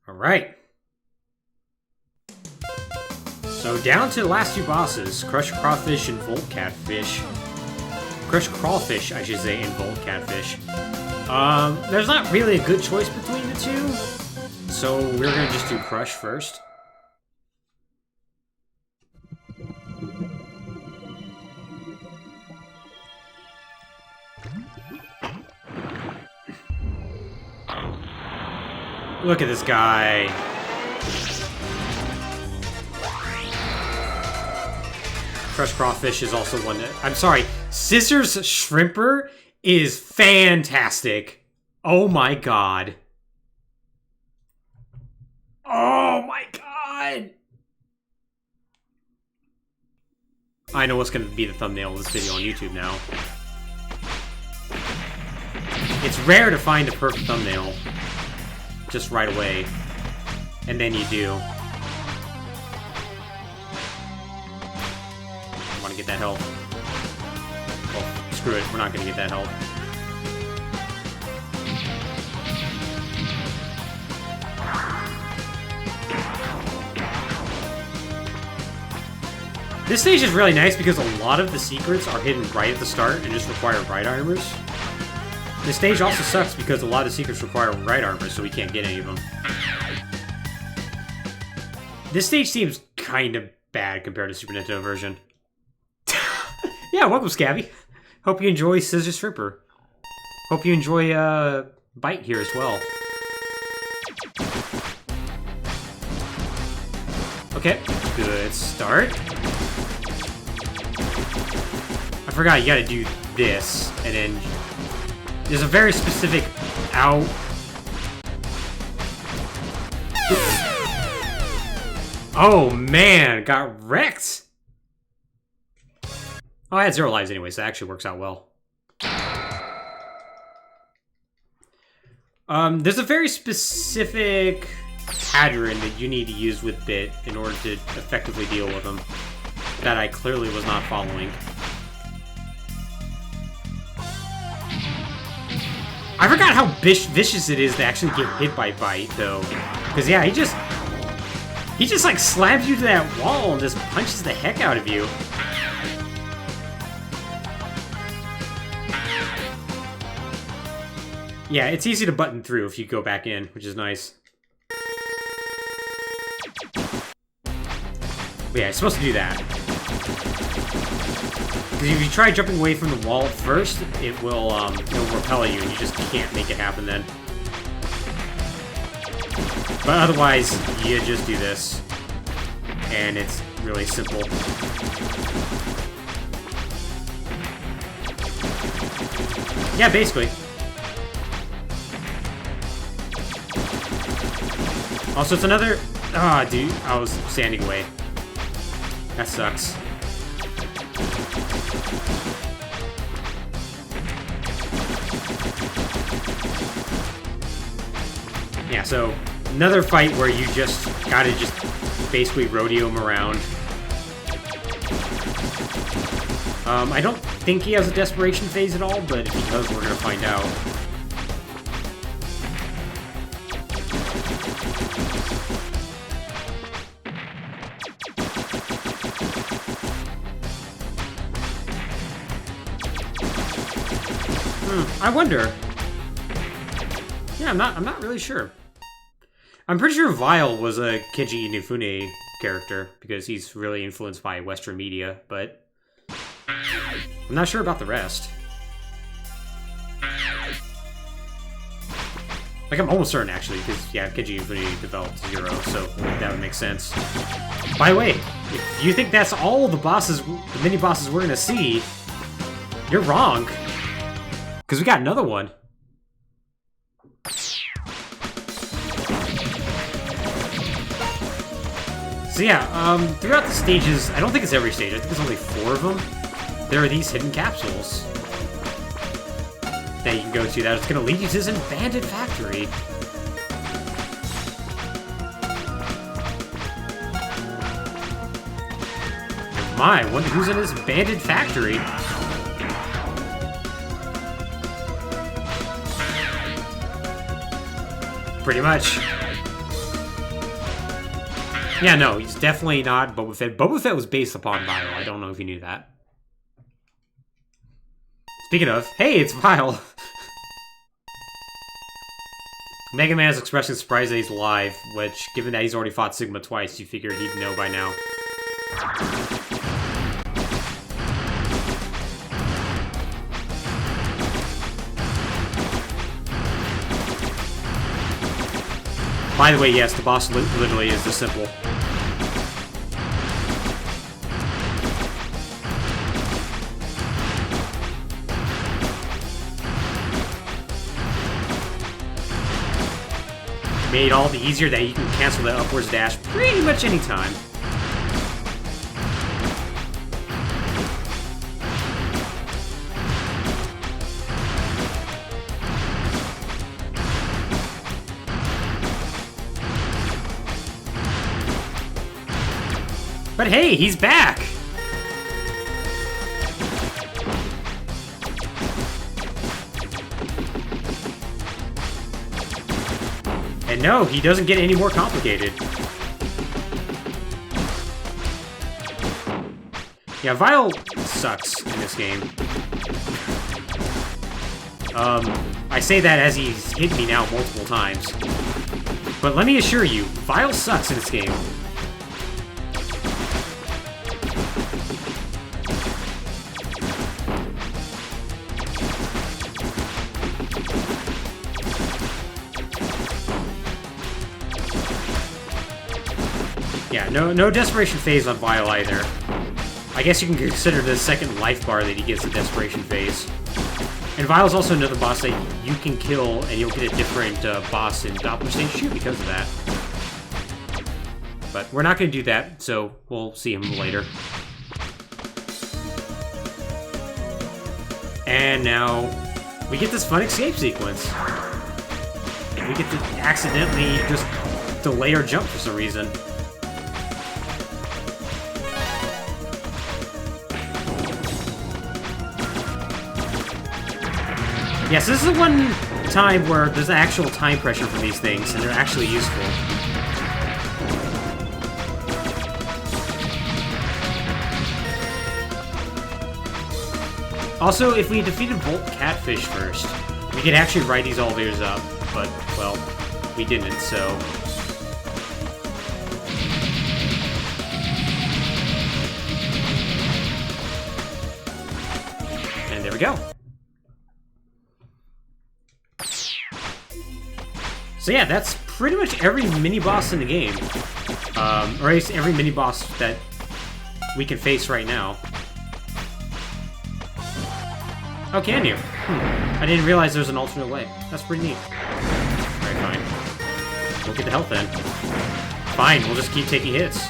All right. So down to the last two bosses, Crush Crawfish and Volt Catfish. Crush Crawfish, I should say, and Volt Catfish. There's not really a good choice between the two, so we're gonna just do Crush first. Look at this guy. Fresh Crawfish is also one that... I'm sorry. Scissors Shrimper is fantastic. Oh my god. Oh my god. I know what's going to be the thumbnail of this video on YouTube now. It's rare to find a perfect thumbnail just right away. And then you do. I want to get that health. Well, screw it. We're not going to get that health. This stage is really nice because a lot of the secrets are hidden right at the start and just require right armors. This stage also sucks because a lot of secrets require right armors, so we can't get any of them. This stage seems kind of bad compared to Super Nintendo version. Yeah, welcome, Scabby. Hope you enjoy Scissor Shrimper. Hope you enjoy Bite here as well. Okay, good start. I forgot you gotta do this, and then there's a very specific ow. Oh man, got wrecked! Oh, I had 0 lives anyway, so that actually works out well. There's a very specific pattern that you need to use with Bit in order to effectively deal with them that I clearly was not following. I forgot how vicious it is to actually get hit by Bite, though. Because, yeah, he just like slams you to that wall and just punches the heck out of you. Yeah, it's easy to button through if you go back in, which is nice. But yeah, it's supposed to do that. Because if you try jumping away from the wall first, it'll repel you, and you just can't make it happen then. But otherwise, you just do this. And it's really simple. Yeah, basically. Also, it's another... Ah, dude, I was standing away. That sucks. Yeah, so another fight where you just gotta just basically rodeo him around. I don't think he has a desperation phase at all, but if he does, we're gonna find out. I wonder. Yeah, I'm not really sure. I'm pretty sure Vile was a Kenji Inafune character, because he's really influenced by Western media, but I'm not sure about the rest. Like, I'm almost certain, actually, because, yeah, Kenji Inafune developed Zero, so that would make sense. By the way, if you think that's all the bosses, the mini-bosses we're gonna see, you're wrong. Because we got another one. So yeah, throughout the stages, I don't think it's every stage, I think there's only 4 of them. There are these hidden capsules that you can go to that is going to lead you to this abandoned factory. And my, I wonder who's in this abandoned factory. Pretty much. Yeah, no, he's definitely not Boba Fett. Boba Fett was based upon Vile. I don't know if you knew that. Speaking of, hey, it's Vile. Mega Man is expressing surprise that he's alive, which, given that he's already fought Sigma twice, you figured he'd know by now. By the way, yes, the boss literally is this simple. made all the easier that you can cancel the upwards dash pretty much any time. But hey, he's back! And no, he doesn't get any more complicated. Yeah, Vile sucks in this game. I say that as he's hit me now multiple times. But let me assure you, Vile sucks in this game. Yeah, no desperation phase on Vile either. I guess you can consider the second life bar that he gets a desperation phase. And Vile's also another boss that you can kill and you'll get a different boss in Doppler Stage 2 because of that. But we're not going to do that, so we'll see him later. And now we get this fun escape sequence. We get to accidentally just delay our jump for some reason. Yes, this is the one time where there's actual time pressure for these things, and they're actually useful. Also, if we defeated Volt Catfish first, we could actually write these elevators up, but, well, we didn't, so... And there we go. So yeah, that's pretty much every mini-boss in the game. Or at least every mini-boss that we can face right now. Oh, can you? I didn't realize there's an alternate way. That's pretty neat. Alright, fine. We'll get the health then. Fine, we'll just keep taking hits.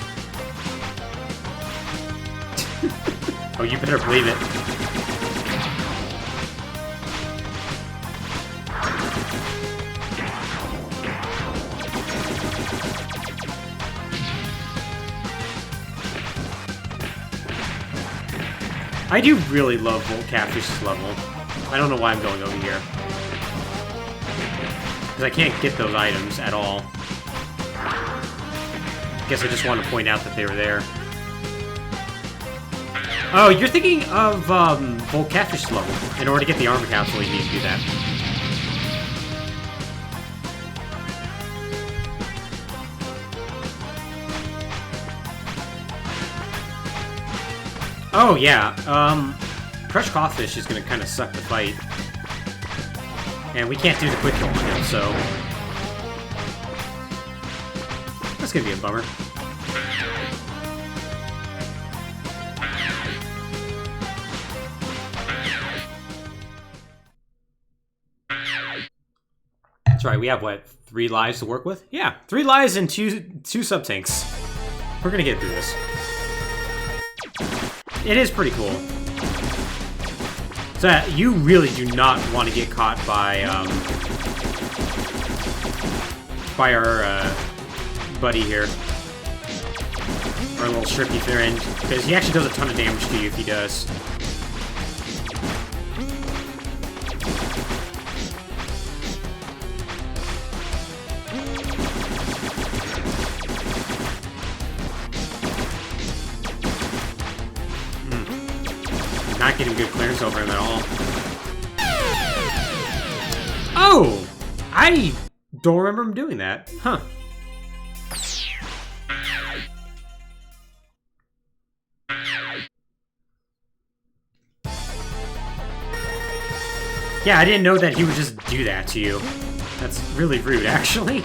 Oh, you better believe it. I do really love Volt Catfish's level. I don't know why I'm going over here. Because I can't get those items at all. Guess I just want to point out that they were there. Oh, you're thinking of Volt Catfish's level. In order to get the armor capsule, you need to do that. Oh, yeah. Crush Crawfish is going to kind of suck the fight. And we can't do the quick kill on him, so... That's going to be a bummer. That's right, we have, what, 3 lives to work with? Yeah, 3 lives and 2 sub-tanks. We're going to get through this. It is pretty cool. So you really do not want to get caught by our buddy here, our little shrimpy friend, because he actually does a ton of damage to you if he does. Not getting good clearance over him at all. Oh! I don't remember him doing that. Huh. Yeah, I didn't know that he would just do that to you. That's really rude, actually.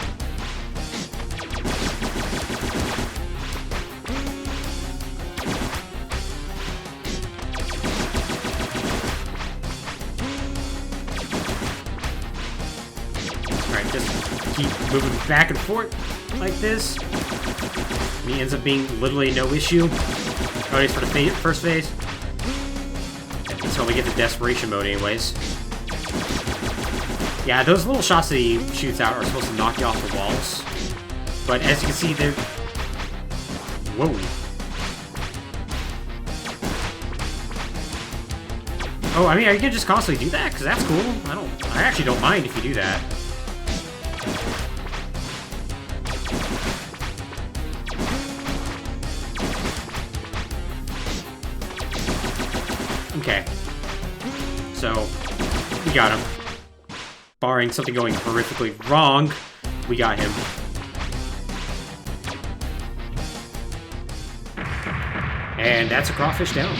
keep moving back and forth like this. And he ends up being literally no issue. Oh, he's for the first phase. Until we get to desperation mode anyways. Yeah, those little shots that he shoots out are supposed to knock you off the walls. But as you can see, they're... Whoa. Oh, I mean, are you gonna just constantly do that? Because that's cool. I actually don't mind if you do that. Okay. So, we got him. Barring something going horrifically wrong, we got him. And that's a crawfish down.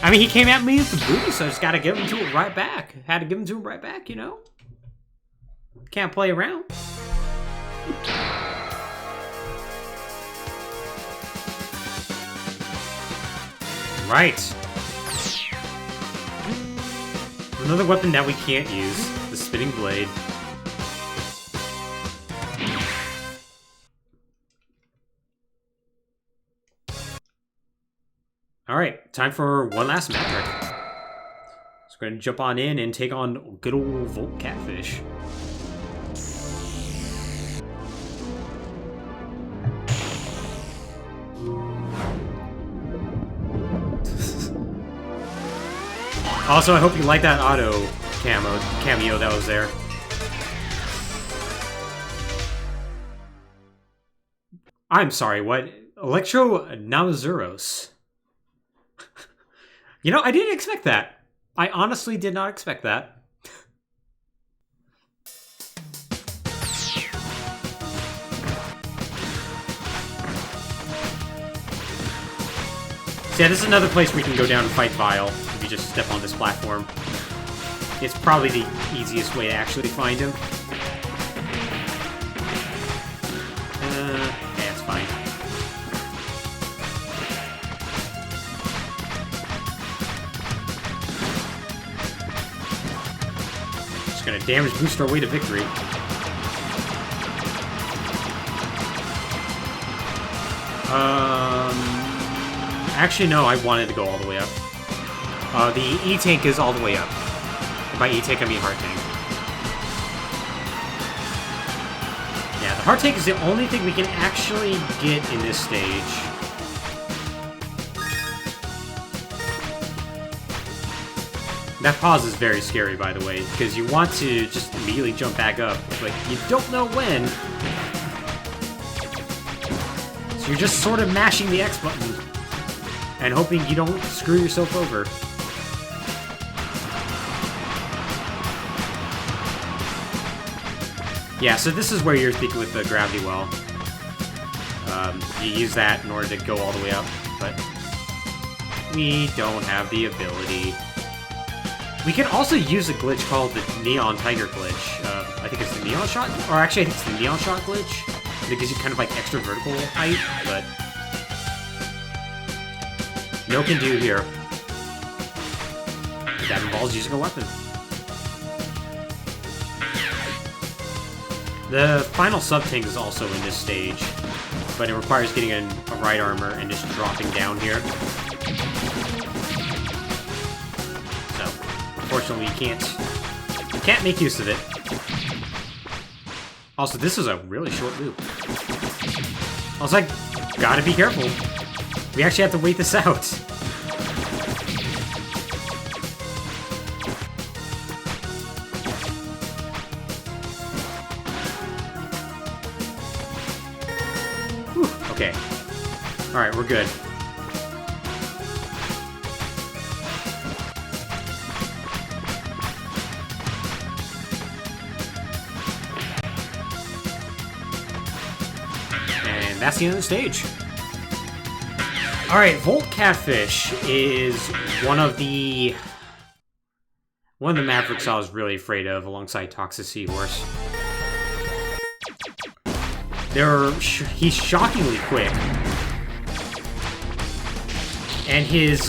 I mean, he came at me with the booty, so I just gotta give him to him right back. Had to give him to him right back, you know? Can't play around. Right. Another weapon that we can't use, the spinning blade. Alright, time for one last Maverick. So we're gonna jump on in and take on good old Volt Catfish. Also, I hope you like that auto cameo that was there. I'm sorry, what? Electro Namazuros. You know, I didn't expect that. I honestly did not expect that. So yeah, this is another place where you can go down and fight Vile if you just step on this platform. It's probably the easiest way to actually find him. Yeah, it's fine. Just gonna damage boost our way to victory. Actually, no, I wanted to go all the way up. The E-Tank is all the way up. By E-Tank, I mean Heart Tank. Yeah, the Heart Tank is the only thing we can actually get in this stage. That pause is very scary, by the way, because you want to just immediately jump back up, but you don't know when. So you're just sort of mashing the X button and hoping you don't screw yourself over. Yeah, so this is where you're thinking with the gravity well. You use that in order to go all the way up, but we don't have the ability. We can also use a glitch called the Neon Tiger glitch. I think it's the Neon Shot, or actually I think it's the Neon Shot glitch. It gives you kind of like extra vertical height, but no can do here. That involves using a weapon. The final sub-tank is also in this stage, but it requires getting a right armor and just dropping down here. So, unfortunately, you can't make use of it. Also, this is a really short loop. I was like, gotta be careful. We actually have to wait this out. Whew, okay. Alright, we're good. And that's the end of the stage. Alright, Volt Catfish is one of the Mavericks I was really afraid of alongside Toxic Seahorse. He's shockingly quick. And his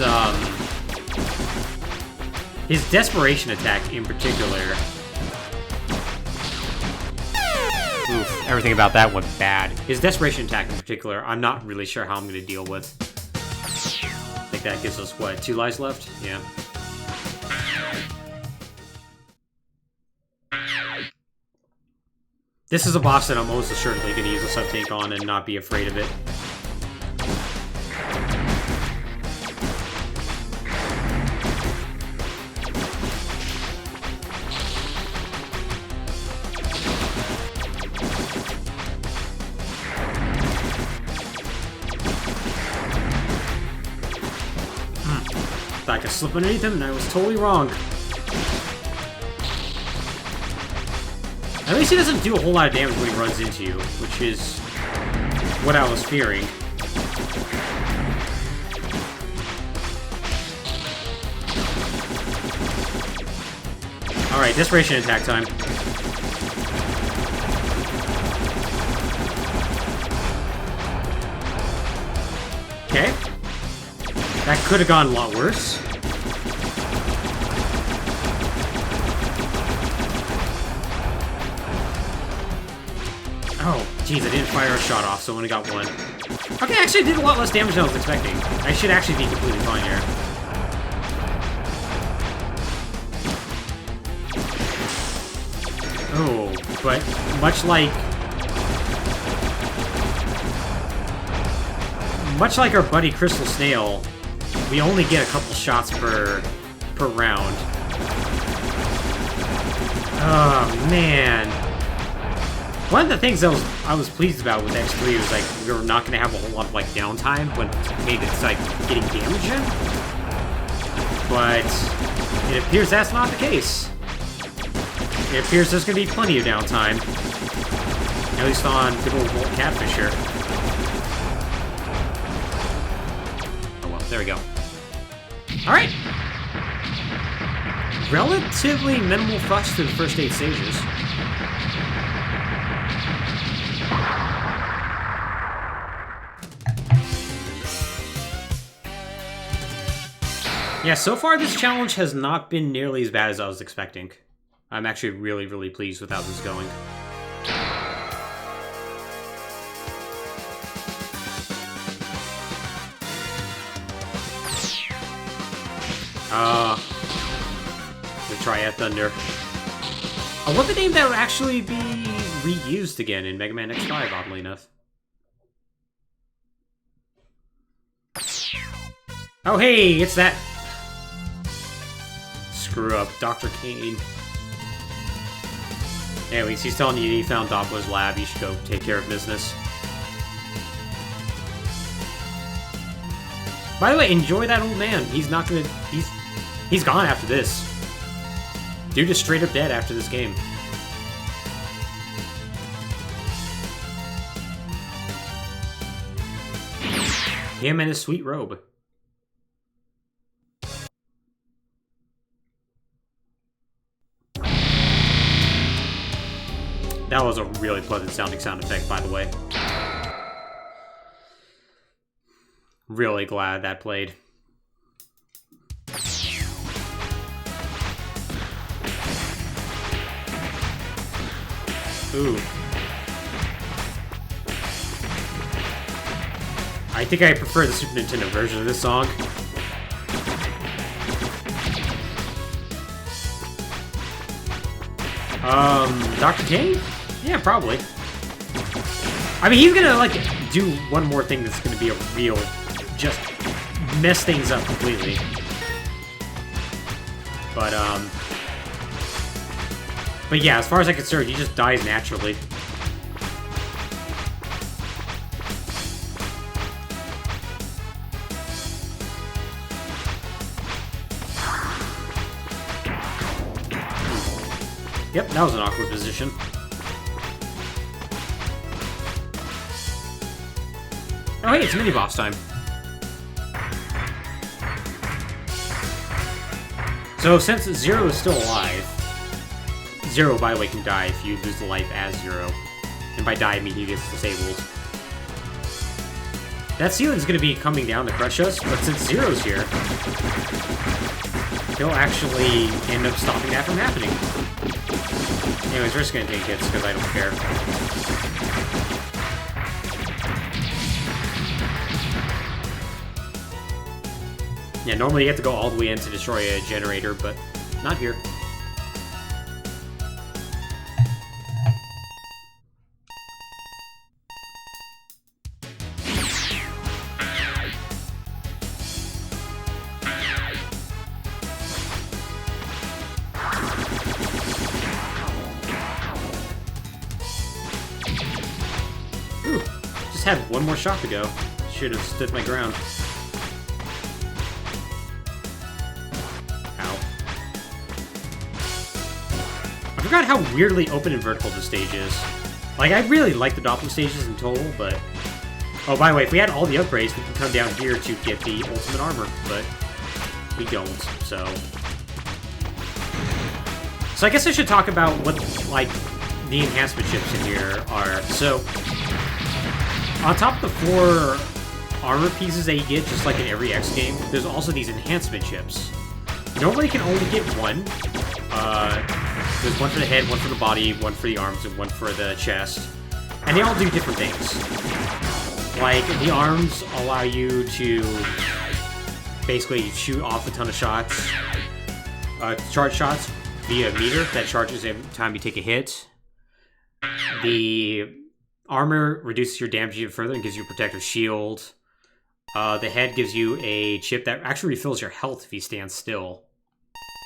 desperation attack in particular. Oof, everything about that went bad. His desperation attack in particular, I'm not really sure how I'm going to deal with. I think that gives us, what, 2 lives left? Yeah. This is a boss that I'm almost assuredly going to use a sub-tank on and not be afraid of it. I could slip underneath him, and I was totally wrong. At least he doesn't do a whole lot of damage when he runs into you, which is what I was fearing. Alright, desperation attack time. Okay. That could have gone a lot worse. Oh, jeez, I didn't fire a shot off, so I only got 1. Okay, actually I did a lot less damage than I was expecting. I should actually be completely fine here. Oh, but much like our buddy Crystal Snail, we only get a couple shots per round. Oh, man. One of the things I was pleased about with X3 was, like, we were not going to have a whole lot of, like, downtime when maybe it's, like, getting damage in. But it appears that's not the case. It appears there's going to be plenty of downtime. At least on good old Catfisher. Oh well, there we go. Alright! Relatively minimal fuss through the first 8 stages. Yeah, so far this challenge has not been nearly as bad as I was expecting. I'm actually really, really pleased with how this is going. The Triad Thunder. I want the name that would actually be reused again in Mega Man X-5, oddly enough. Oh hey, it's that... Screw up, Dr. Kane. Anyways, he's telling you he found Doppler's lab, you should go take care of business. By the way, enjoy that old man. He's not gonna... He's gone after this. Dude is straight up dead after this game. Him and his sweet robe. That was a really pleasant sounding sound effect, by the way. Really glad that played. Ooh. I think I prefer the Super Nintendo version of this song. Dr. Kane? Yeah, probably. I mean, he's gonna, like, do one more thing that's gonna be a real... just mess things up completely. But yeah, as far as I'm concerned, he just dies naturally. Yep, that was an awkward position. Oh hey, it's mini-boss time. So since Zero is still alive, Zero, by the way, can die if you lose the life as Zero. And by die, I mean he gets disabled. That ceiling's going to be coming down to crush us, but since Zero's here, he'll actually end up stopping that from happening. Anyways, we're just going to take hits because I don't care. Yeah, normally you have to go all the way in to destroy a generator, but not here. Had one more shot to go. Should have stood my ground. Ow. I forgot how weirdly open and vertical the stage is. Like, I really like the Doppler stages in total, but... Oh, by the way, if we had all the upgrades, we can come down here to get the ultimate armor, but we don't, so... So I guess I should talk about what, like, the enhancement chips in here are. So... On top of the 4 armor pieces that you get, just like in every X game, there's also these enhancement chips. Normally you can only get one. There's one for the head, one for the body, one for the arms, and one for the chest. And they all do different things. Like, the arms allow you to basically shoot off a ton of shots. Charge shots via a meter that charges every time you take a hit. The armor reduces your damage even further and gives you a protective shield. The head gives you a chip that actually refills your health if you stand still.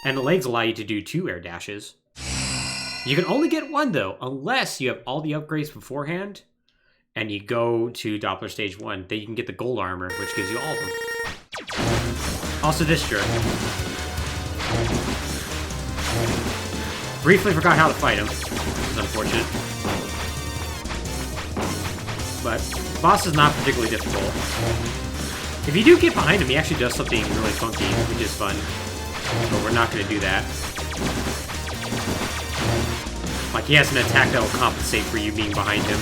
And the legs allow you to do 2 air dashes. You can only get one, though, unless you have all the upgrades beforehand and you go to Doppler Stage 1. Then you can get the gold armor, which gives you all of them. Also this jerk. Briefly forgot how to fight him, which is unfortunate. But the boss is not particularly difficult. If you do get behind him, he actually does something really funky, which is fun. But we're not going to do that. Like, he has an attack that will compensate for you being behind him.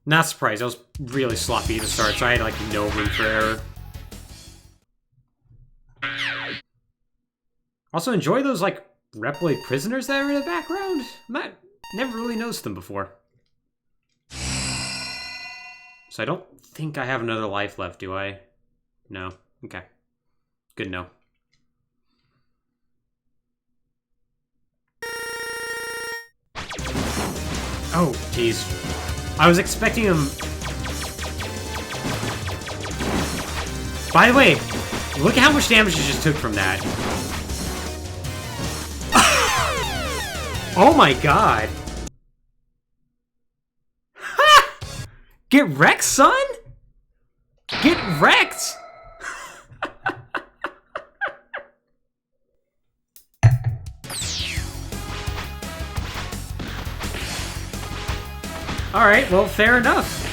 Not surprised, I was really sloppy to start, so I had like no room for error. Also, enjoy those, like, Reploid prisoners that are in the background. Never really noticed them before. So I don't think I have another life left, do I? No. Okay. Good to know. Oh, jeez. I was expecting him... By the way, look at how much damage you just took from that. Oh my god! Ha! Get wrecked, son? Get wrecked! Alright, well, fair enough.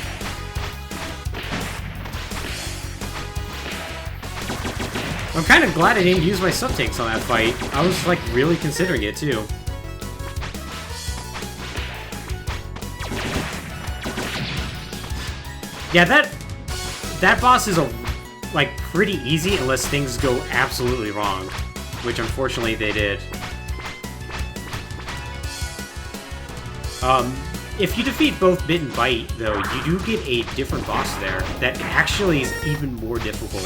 I'm kind of glad I didn't use my sub-tanks on that fight. I was, like, really considering it, too. Yeah, that boss is like pretty easy unless things go absolutely wrong, which unfortunately they did. If you defeat both Bit and Bite, though, you do get a different boss there that actually is even more difficult,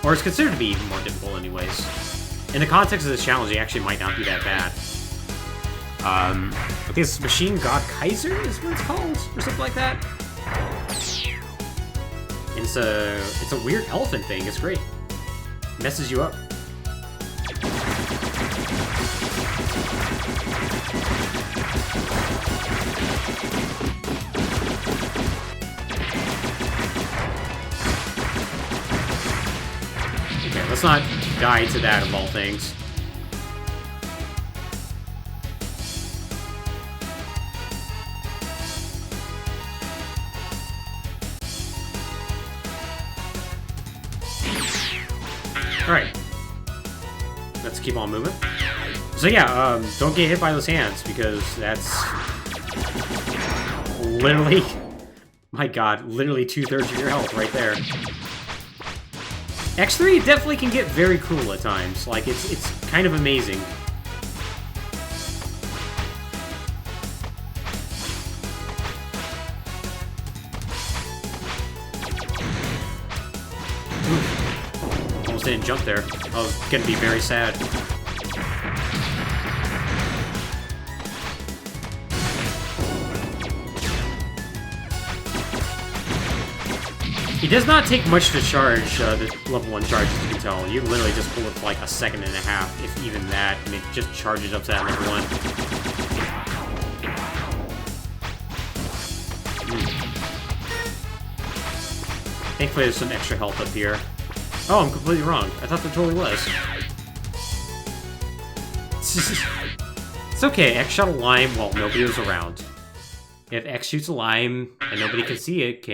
or is considered to be even more difficult, anyways. In the context of this challenge, it actually might not be that bad. I think it's Machine God Kaiser is what it's called, or something like that. It's a weird elephant thing. It's great. It messes you up. Okay, let's not die to that of all things. Alright. keep on moving. So yeah, don't get hit by those hands, because that's literally, my god, literally 2/3 of your health right there. X3 definitely can get very cool at times. Like, it's kind of amazing. Almost didn't jump there. I was gonna be very sad. It does not take much to charge the level 1 charge, as you can tell. You literally just pull it for like a second and a half, if even that, and it just charges up to that level 1. Thankfully there's some extra health up here. Oh, I'm completely wrong. I thought there totally was. It's okay, X shot a lime while nobody was around. If X shoots a lime and nobody can see it,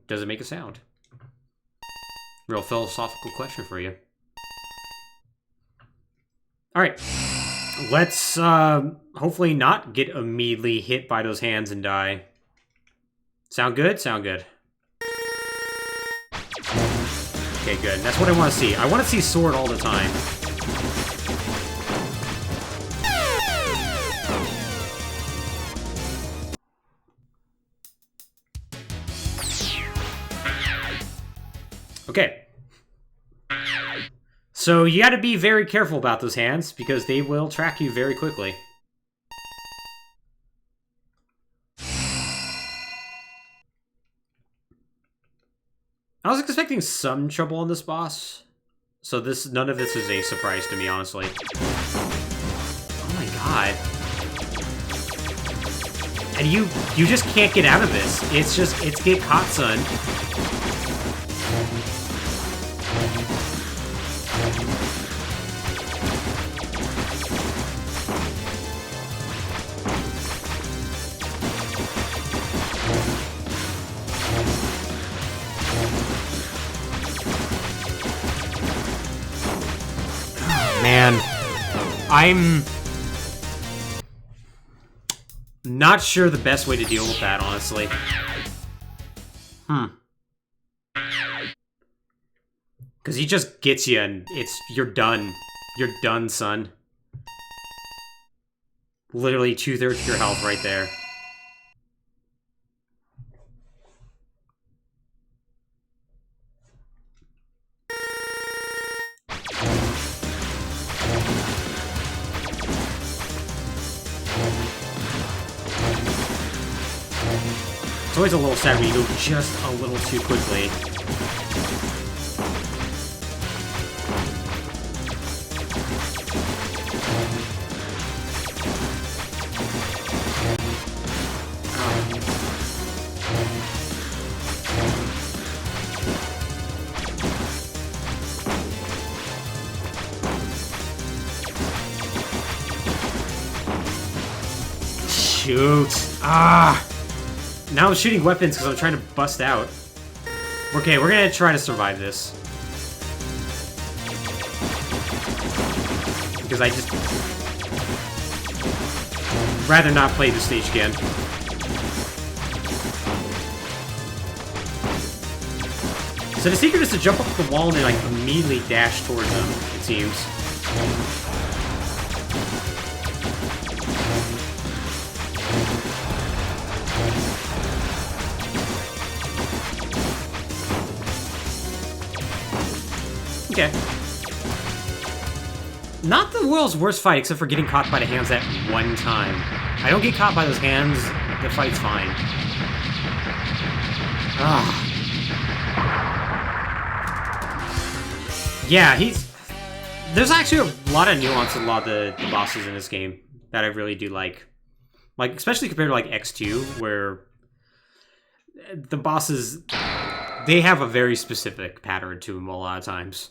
does it make a sound? Real philosophical question for you. Alright. Let's hopefully not get immediately hit by those hands and die. Sound good? Sound good. Okay, good. That's what I want to see. I want to see sword all the time. Okay. So you gotta be very careful about those hands, because they will track you very quickly. I was expecting some trouble on this boss, so none of this is a surprise to me, honestly. Oh my god. And you just can't get out of this. It's get caught, son. Man, I'm not sure the best way to deal with that, honestly. Because he just gets you and you're done. You're done, son. Literally 2/3 of your health right there. It's always a little sad when you go just a little too quickly. Shoot! Ah! Now I'm shooting weapons because I'm trying to bust out. Okay, we're gonna try to survive this. Because I just... rather not play this stage again. So the secret is to jump up the wall and then, like, immediately dash towards them, it seems. Okay. Not the world's worst fight, except for getting caught by the hands that one time. I don't get caught by those hands, the fight's fine. Ah. Yeah, there's actually a lot of nuance in a lot of the bosses in this game that I really do like. Like, especially compared to, like, X2, where the bosses, they have a very specific pattern to them a lot of times.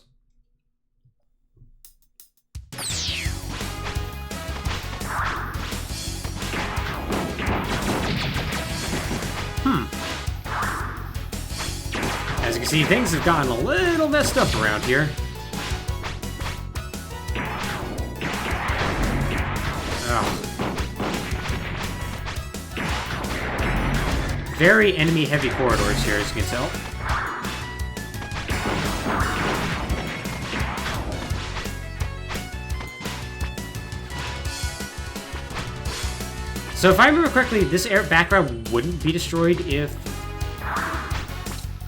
As you can see, things have gotten a little messed up around here. very enemy-heavy corridors here, as you can tell. So if I remember correctly, this background wouldn't be destroyed if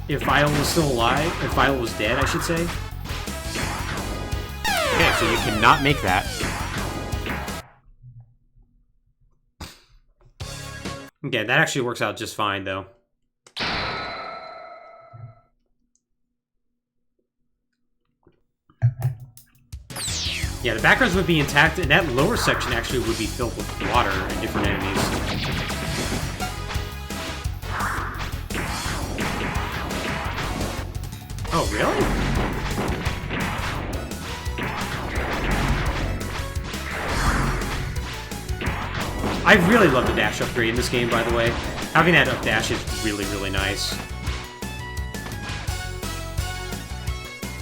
Vital was still alive. If Vital was dead, I should say. Okay, so you cannot make that. Okay, that actually works out just fine, though. Yeah, the backgrounds would be intact, and that lower section actually would be filled with water and different enemies. Oh, really? I really love the dash upgrade in this game, by the way. Having that up dash is really, really nice.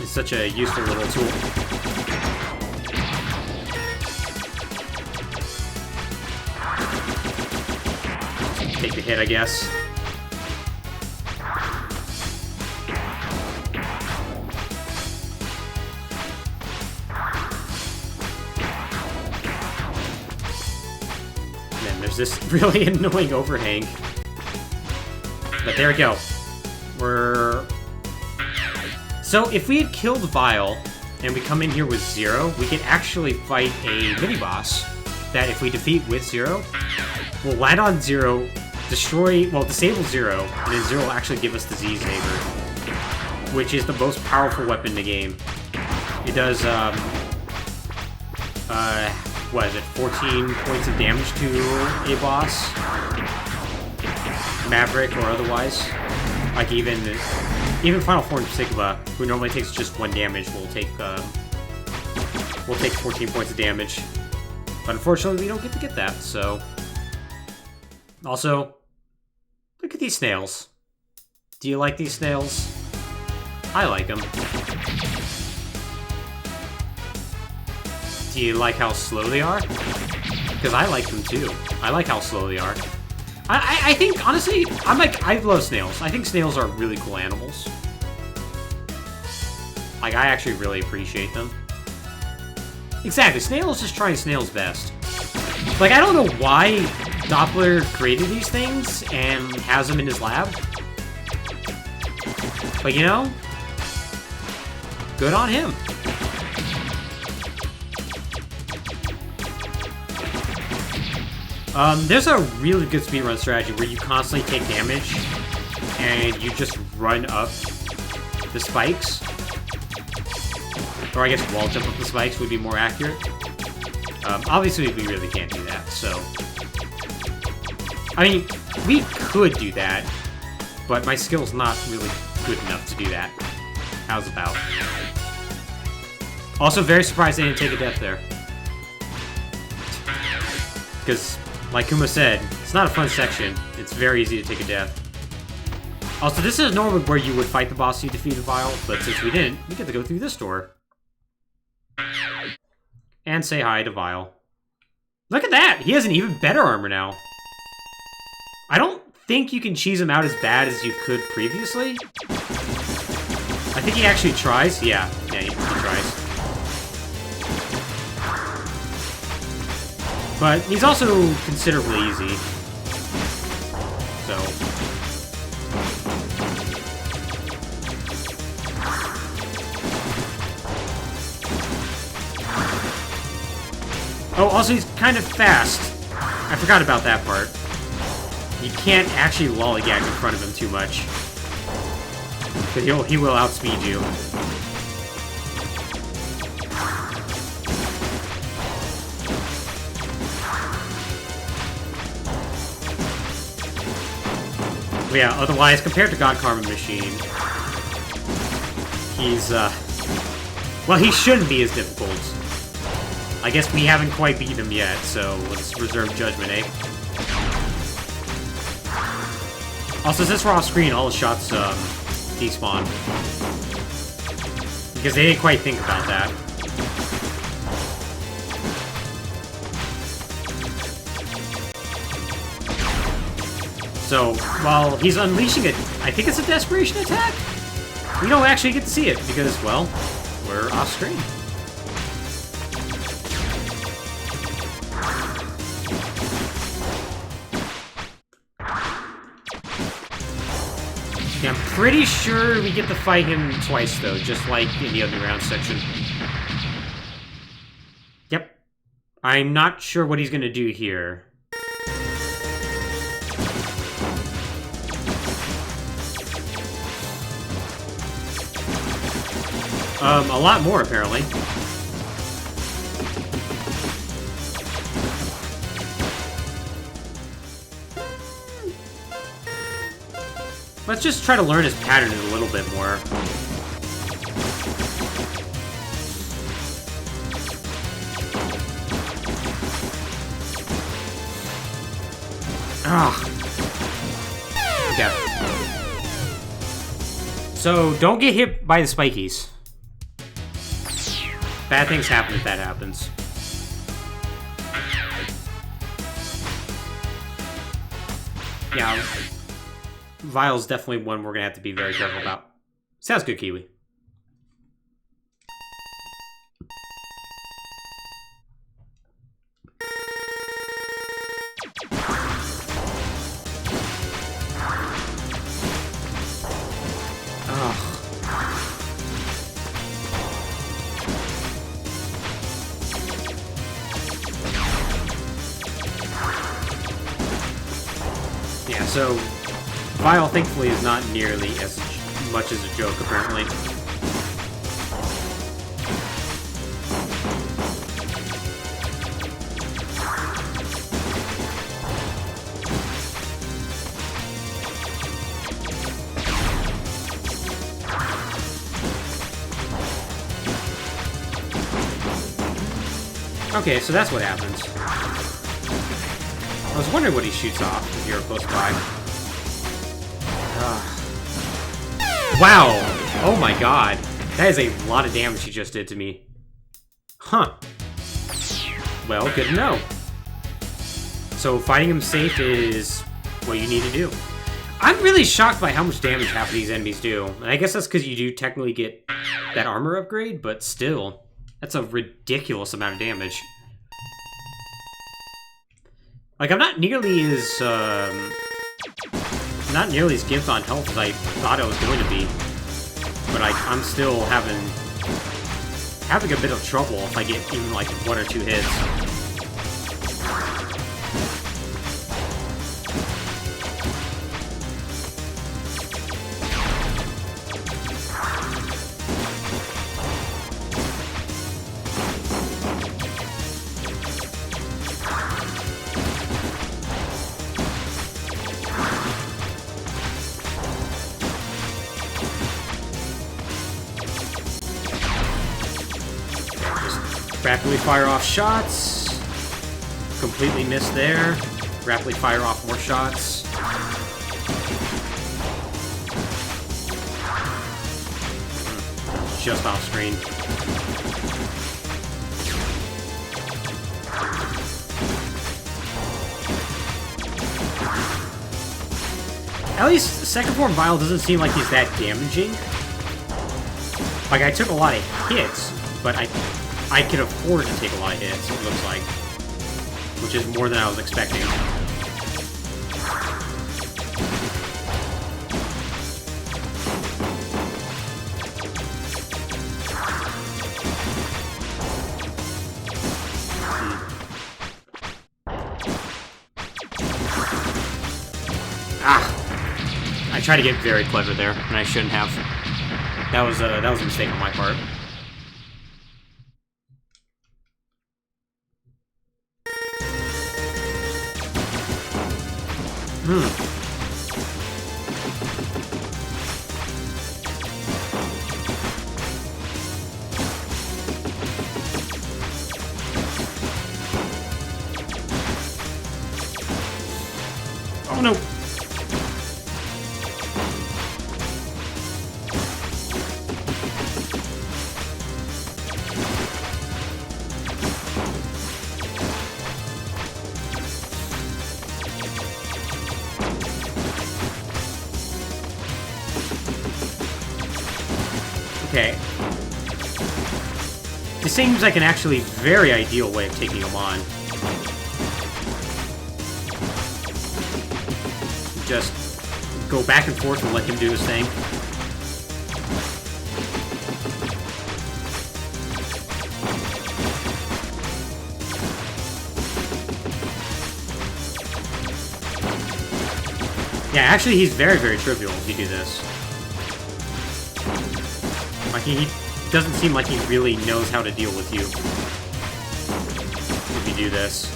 It's such a useful little tool. Take the hit, I guess. And then there's this really annoying overhang. But there we go. So if we had killed Vile, and we come in here with Zero, we could actually fight a mini-boss that if we defeat with Zero, we'll land on Zero, disable Zero, and then Zero will actually give us the Z-Saber, which is the most powerful weapon in the game. It does, what is it, 14 points of damage to a boss? Maverick or otherwise. Like even Final Form Sigma, who normally takes just 1 damage, will take 14 points of damage. But unfortunately, we don't get to get that, so... Also, look at these snails. Do you like these snails? I like them. Do you like how slow they are? Because I like them too. I like how slow they are. I think, honestly, I love snails. I think snails are really cool animals. Like, I actually really appreciate them. Exactly, snails just trying snails best. Like, I don't know why Doppler created these things and has them in his lab. But, you know, good on him. There's a really good speedrun strategy where you constantly take damage and you just run up the spikes. Or I guess wall jump up the spikes would be more accurate. Obviously, we really can't do that, so... I mean, we could do that, but my skill's not really good enough to do that. How's about? Also, very surprised they didn't take a death there. Because, like Kuma said, it's not a fun section. It's very easy to take a death. Also, this is normally where you would fight the boss you defeated Vile, but since we didn't, we get to go through this door. And say hi to Vile. Look at that! He has an even better armor now. I don't think you can cheese him out as bad as you could previously. I think he actually tries. Yeah, he tries. But he's also considerably easy. So... Oh, also he's kind of fast. I forgot about that part. You can't actually lollygag in front of him too much. But he will outspeed you. But yeah, otherwise, compared to God Karma Machine, he's, well, he shouldn't be as difficult. I guess we haven't quite beaten him yet, so let's reserve judgment, eh? Also, since we're off screen, all the shots, despawn. Because they didn't quite think about that. So, while he's unleashing it, I think it's a desperation attack? We don't actually get to see it because, well, we're off screen. Yeah, I'm pretty sure we get to fight him twice, though, just like in the underground section. Yep. I'm not sure what he's going to do here. A lot more, apparently. Let's just try to learn his pattern a little bit more. Ugh. Okay. So, don't get hit by the spikies. Bad things happen if that happens. Yeah, Vile's definitely one we're gonna have to be very careful about. Sounds good, Kiwi. Yeah, so Vile, thankfully, is not nearly as much as a joke, apparently. Okay, so that's what happens. I was wondering what he shoots off if you're close by. Wow! Oh my god. That is a lot of damage he just did to me. Huh. Well, good to know. So fighting him safe is what you need to do. I'm really shocked by how much damage half of these enemies do. And I guess that's because you do technically get that armor upgrade, but still. That's a ridiculous amount of damage. Like, I'm not nearly as gimped on health as I thought I was going to be. But I'm still having a bit of trouble if I get even, like, 1 or 2 hits. Rapidly fire off shots. Completely missed there. Rapidly fire off more shots. Just off screen. At least second form Vile doesn't seem like he's that damaging. Like, I took a lot of hits, but I can afford to take a lot of hits, it looks like. Which is more than I was expecting. I tried to get very clever there, and I shouldn't have. That was a mistake on my part. Oh no! Okay. This seems like an actually very ideal way of taking him on. Just go back and forth and let him do his thing. Yeah, actually, he's very, very trivial if you do this. Like, he doesn't seem like he really knows how to deal with you if you do this.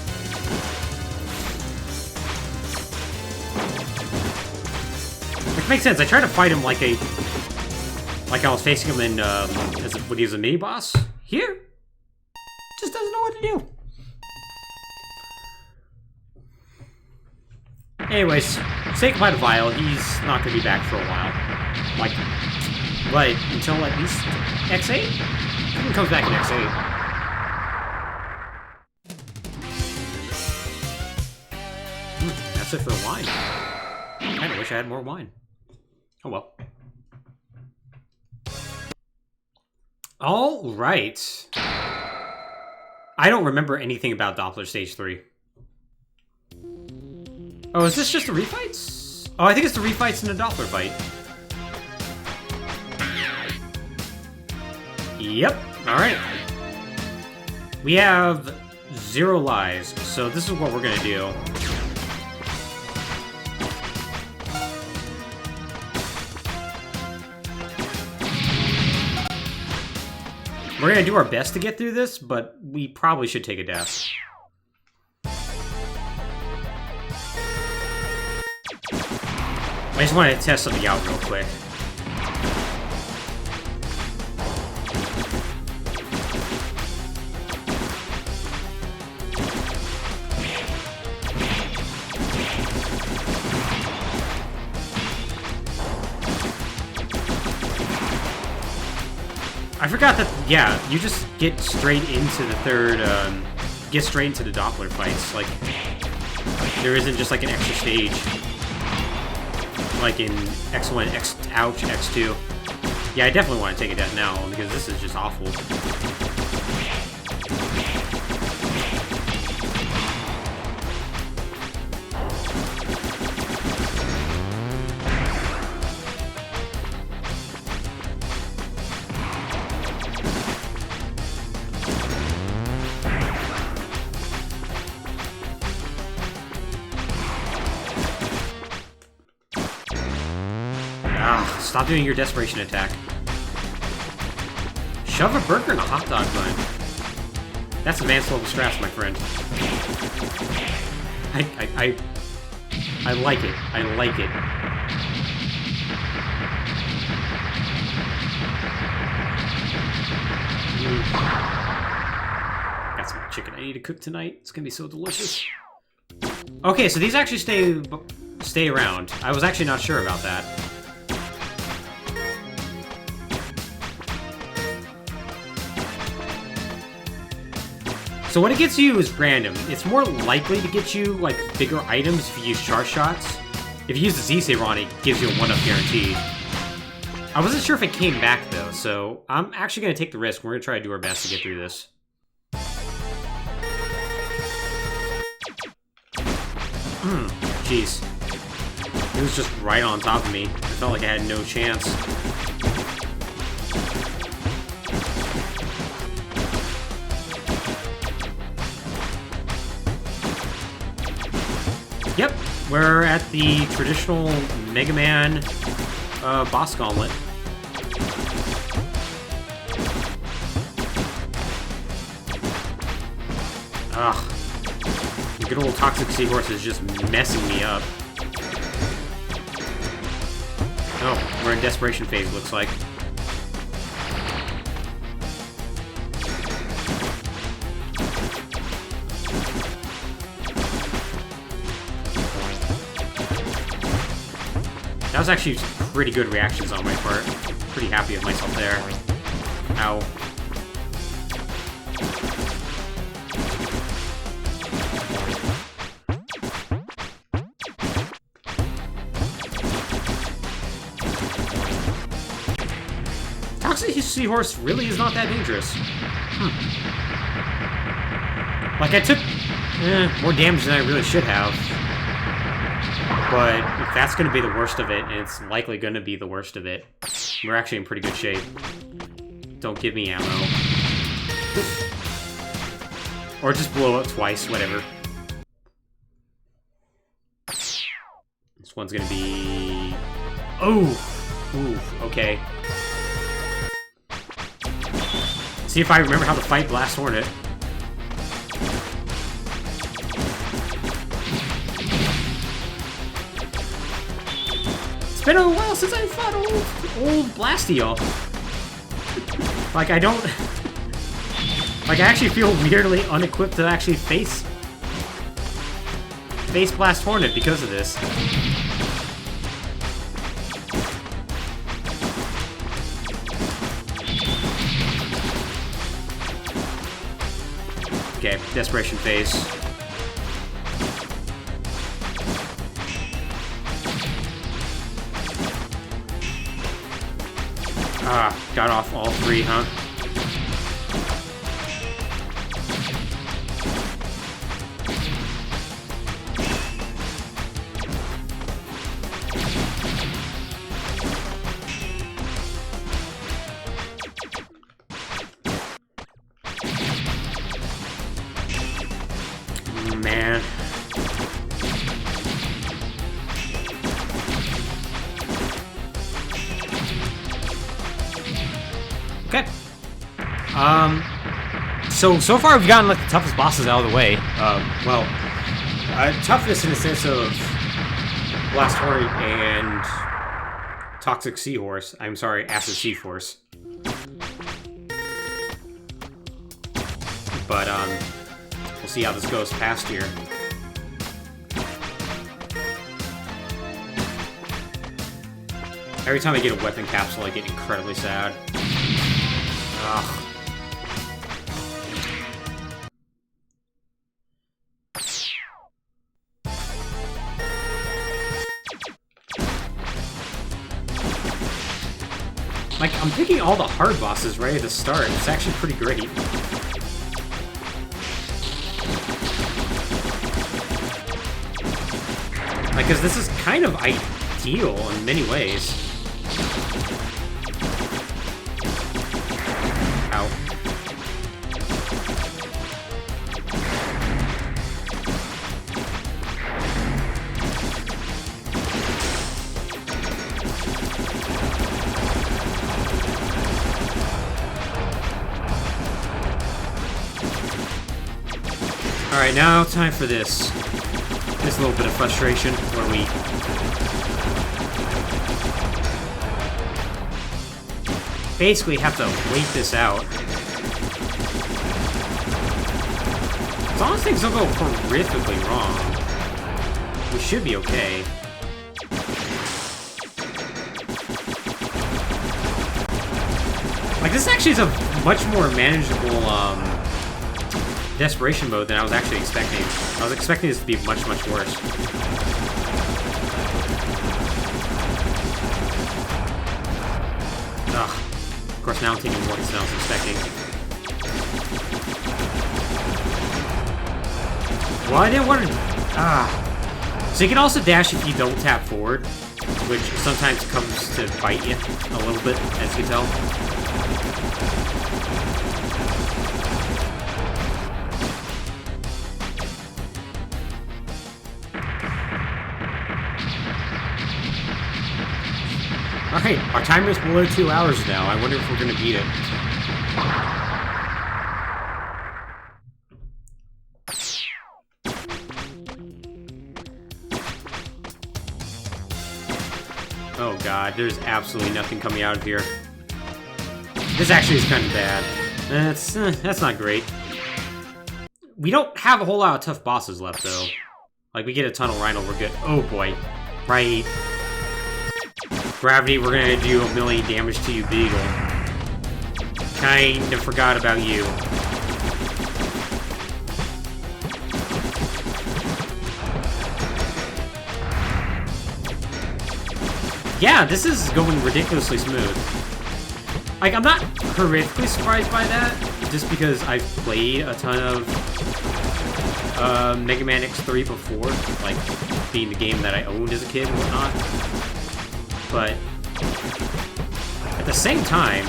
Which makes sense. I tried to fight him like I was facing him in when he was a mini boss. Here, just doesn't know what to do. Anyways, say goodbye to Vile. He's not going to be back for a while. Like, but until at least X8? He comes back in X8. That's it for the wine. I kinda wish I had more wine. Oh well. Alright. I don't remember anything about Doppler Stage 3. Oh, is this just the refights? Oh, I think it's the refights and the Doppler fight. Yep. Alright. We have 0 lives, so this is what we're gonna do. We're gonna do our best to get through this, but we probably should take a death. I just wanted to test something out real quick. I forgot that, yeah, you just get straight into the third, get straight into the Doppler fights. Like, there isn't just like an extra stage. Like in X1, Ouch, X2. Yeah, I definitely want to take a death now, because this is just awful. Stop doing your desperation attack. Shove a burger in a hot dog bun. That's advanced level strats, my friend. I like it. I like it. Got some chicken I need to cook tonight. It's gonna be so delicious. Okay, so these actually stay around. I was actually not sure about that. So what it gets you is random. It's more likely to get you, like, bigger items if you use charge shots. If you use the Z-Saver on it, it gives you a 1-up guaranteed. I wasn't sure if it came back, though, so I'm actually going to take the risk. We're going to try to do our best to get through this. Jeez. It was just right on top of me. I felt like I had no chance. Yep, we're at the traditional Mega Man boss gauntlet. Ugh. The good old Toxic Seahorse is just messing me up. Oh, we're in desperation phase, looks like. That was actually pretty good reactions on my part. Pretty happy with myself there. Ow. Toxic Seahorse really is not that dangerous. Like, I took more damage than I really should have. But if that's going to be the worst of it, and it's likely going to be the worst of it, we're actually in pretty good shape. Don't give me ammo. Or just blow up twice, whatever. This one's going to be... Oh! Ooh, okay. See if I remember how to fight Blast Hornet. It's been a while since I fought old Blastial. Like, I don't... Like, I actually feel weirdly unequipped to actually face Blast Hornet because of this. Okay, desperation phase. Ah, got off all three, huh? Man. Okay. So far we've gotten like the toughest bosses out of the way. Toughness in the sense of Blast Hornet and Toxic Seahorse. I'm sorry, Acid Seahorse. But we'll see how this goes past here. Every time I get a weapon capsule, I get incredibly sad. Ugh. Like, I'm picking all the hard bosses right at the start. It's actually pretty great. Like, because this is kind of ideal in many ways. Ow. Alright, now time for this. Just a little bit of frustration where we basically have to wait this out. As long as things don't go horrifically wrong, we should be okay. Like, this actually is a much more manageable desperation mode than I was actually expecting. I was expecting this to be much, much worse. Ugh. Of course, now I'm taking more hits than I was expecting. Well, I didn't want to... So you can also dash if you don't tap forward, which sometimes comes to bite you a little bit, as you can tell. Alright, our timer is below 2 hours now. I wonder if we're going to beat it. Oh god, there's absolutely nothing coming out of here. This actually is kind of bad. That's not great. We don't have a whole lot of tough bosses left, though. Like, we get a Tunnel Rhino, we're good. Oh boy. Right. Gravity, we're gonna do 1 million damage to you, Beagle. Kinda forgot about you. Yeah, this is going ridiculously smooth. Like, I'm not horrifically surprised by that, just because I've played a ton of Mega Man X3 before, like, being the game that I owned as a kid and whatnot. But at the same time,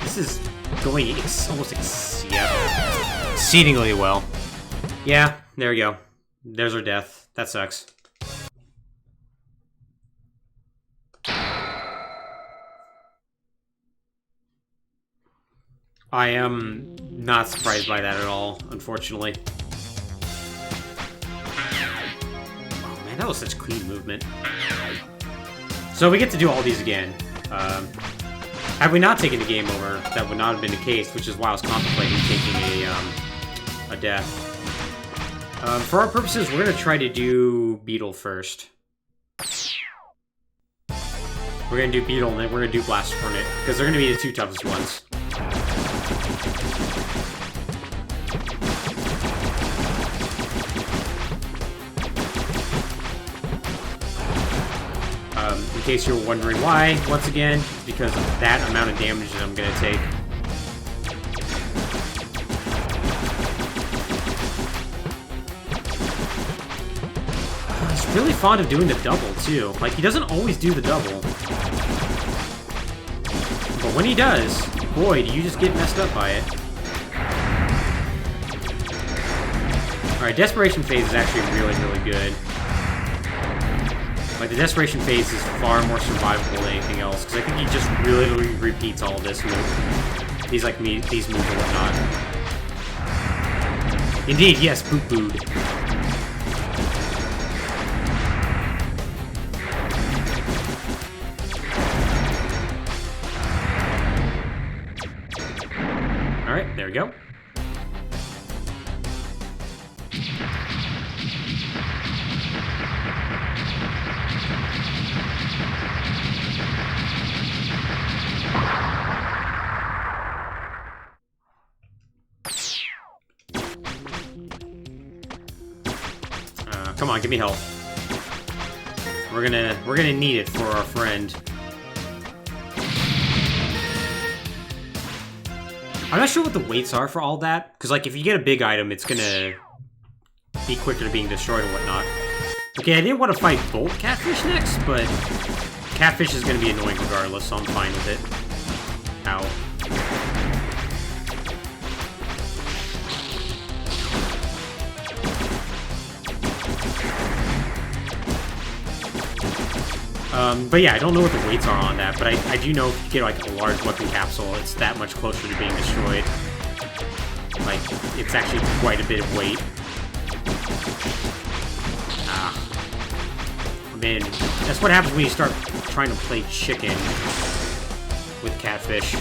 this is going almost exceedingly well. Yeah, there we go. There's our death. That sucks. I am not surprised by that at all, unfortunately. Oh man, that was such clean movement. So we get to do all these again. Had we not taken the game over, that would not have been the case, which is why I was contemplating taking a death. For our purposes, we're going to try to do Beetle first. We're going to do Beetle, and then we're going to do Blast Hornet, because they're going to be the two toughest ones. In case you're wondering why, once again, it's because of that amount of damage that I'm going to take. He's really fond of doing the double, too. Like, he doesn't always do the double. But when he does, boy, do you just get messed up by it. Alright, Desperation Phase is actually really, really good. Like, the Desperation Phase is far more survivable than anything else, because I think he just really repeats all of this move. These moves and whatnot. Indeed, yes, poo-pooed. Alright, there we go. Come on, give me health. We're gonna need it for our friend. I'm not sure what the weights are for all that, because like if you get a big item, it's gonna be quicker to being destroyed and whatnot. Okay, I didn't want to fight Bolt Catfish next, but Catfish is gonna be annoying regardless, so I'm fine with it. Ow. But yeah, I don't know what the weights are on that, but I do know if you get like a large weapon capsule, it's that much closer to being destroyed. Like, it's actually quite a bit of weight. Ah. Man, that's what happens when you start trying to play chicken with Catfish.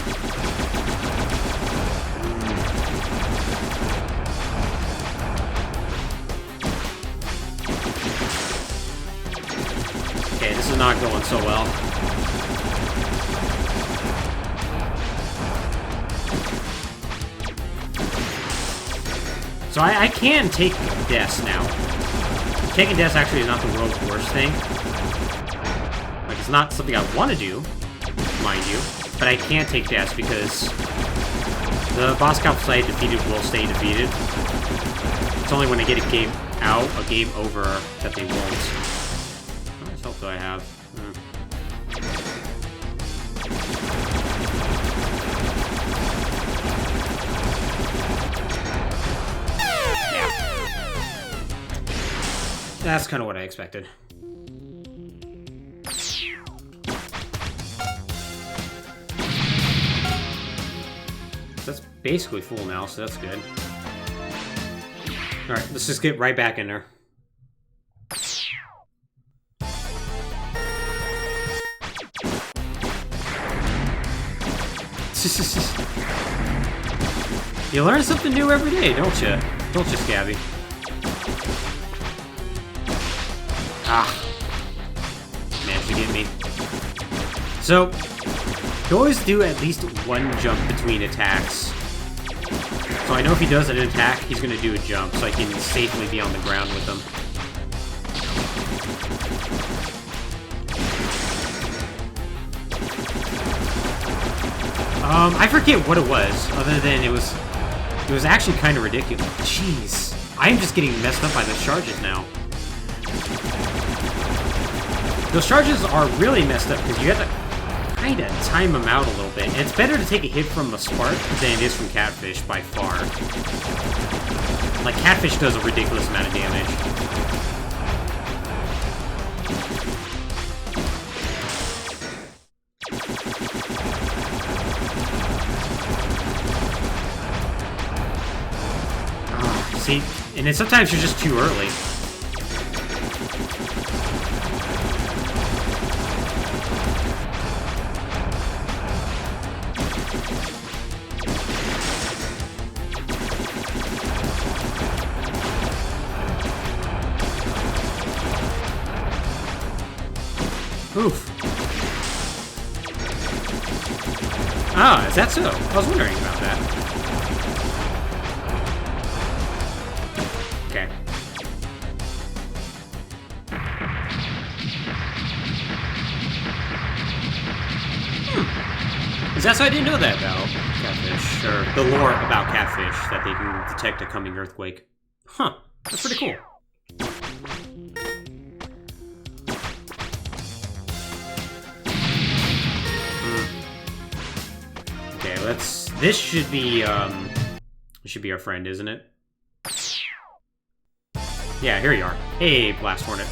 Okay, this is not going so well. So I can take deaths now. Taking deaths actually is not the world's worst thing. Like, it's not something I want to do, mind you, but I can take deaths because the boss capsules I defeated will stay defeated. It's only when I get a game over, that they won't. How much health do I have? Yeah. That's kind of what I expected. That's basically full now, so that's good. Alright, let's just get right back in there. You learn something new every day, don't you? Don't you, Scabby? Ah. Managed to get me. So, you always do at least one jump between attacks. So I know if he does an attack, he's going to do a jump, so I can safely be on the ground with him. I forget what it was, other than it was actually kind of ridiculous. Jeez. I am just getting messed up by those charges now. Those charges are really messed up because you have to kind of time them out a little bit. And it's better to take a hit from a spark than it is from Catfish by far. Like, Catfish does a ridiculous amount of damage. See? And then sometimes you're just too early. Oof. Ah, is that so? I was wondering about that. Okay. Is that so? I didn't know that about Catfish, or the lore about Catfish, that they can detect a coming earthquake. Huh. That's pretty cool. Okay, let's... This should be our friend, isn't it? Yeah, here you are. Hey, Blast Hornet.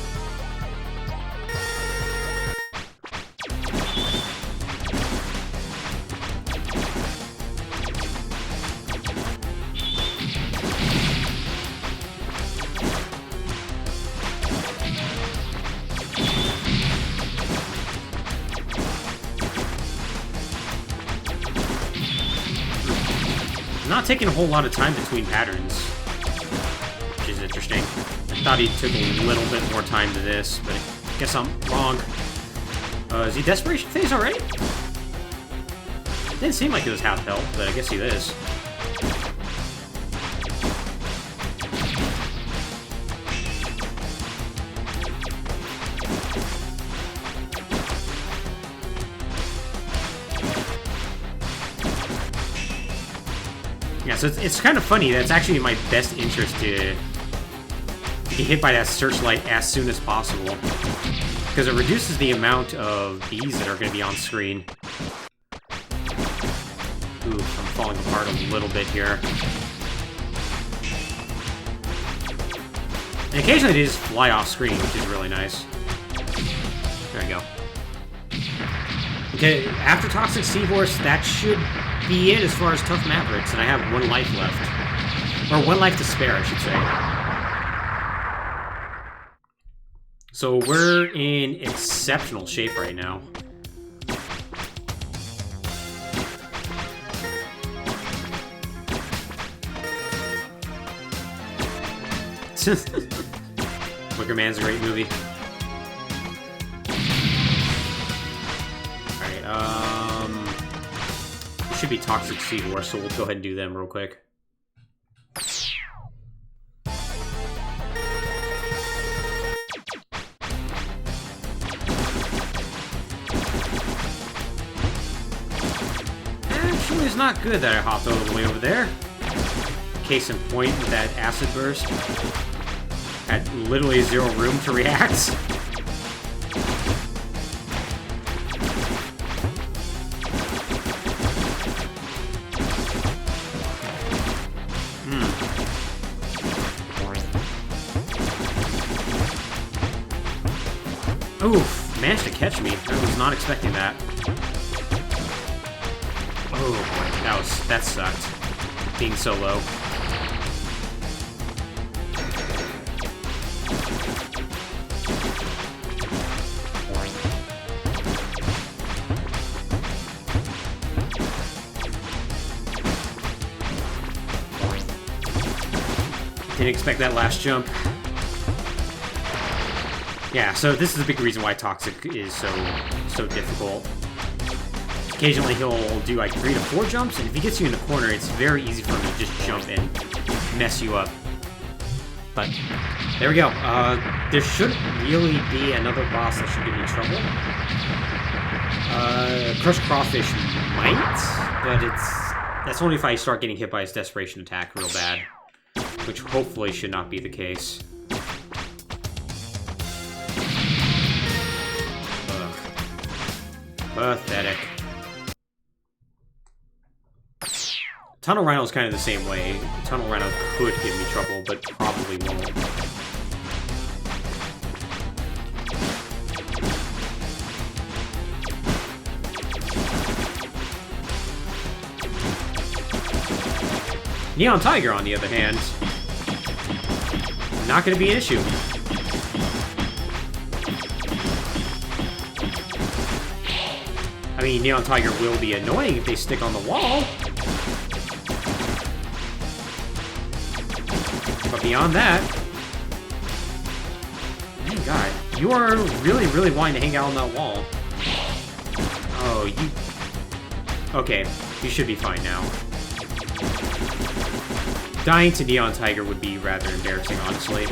Not taking a whole lot of time between patterns, which is interesting. I thought he took a little bit more time to this, but I guess I'm wrong. Is he Desperation Phase already? Didn't seem like it was half health, but I guess he is. Yeah, so it's kind of funny that it's actually in my best interest to get hit by that searchlight as soon as possible, because it reduces the amount of bees that are going to be on screen. Ooh, I'm falling apart a little bit here. And occasionally they just fly off screen, which is really nice. There we go. Okay, after Toxic Seahorse, that should be it as far as Tough Mavericks, and I have 1 life left. Or 1 life to spare, I should say. So we're in exceptional shape right now. Wicker Man's a great movie. Alright, it should be Toxic Seahorse, so we'll go ahead and do them real quick. Actually, it's not good that I hopped all the way over there. Case in point with that acid burst. Had literally 0 room to react. Oof, managed to catch me. I was not expecting that. Oh boy, that sucked. Being so low. Didn't expect that last jump. Yeah, so this is a big reason why Toxic is so difficult. Occasionally he'll do like 3 to 4 jumps, and if he gets you in the corner, it's very easy for him to just jump and mess you up. But there we go. There shouldn't really be another boss that should give me trouble. Crushed Crawfish might, but that's only if I start getting hit by his Desperation attack real bad, which hopefully should not be the case. Ugh. Pathetic. Tunnel Rhino is kind of the same way. Tunnel Rhino could give me trouble, but probably won't. Neon Tiger, on the other hand, not going to be an issue. I mean, Neon Tiger will be annoying if they stick on the wall. But beyond that... Man, God, you are really, really wanting to hang out on that wall. Oh, you... Okay, you should be fine now. Dying to Neon Tiger would be rather embarrassing, honestly.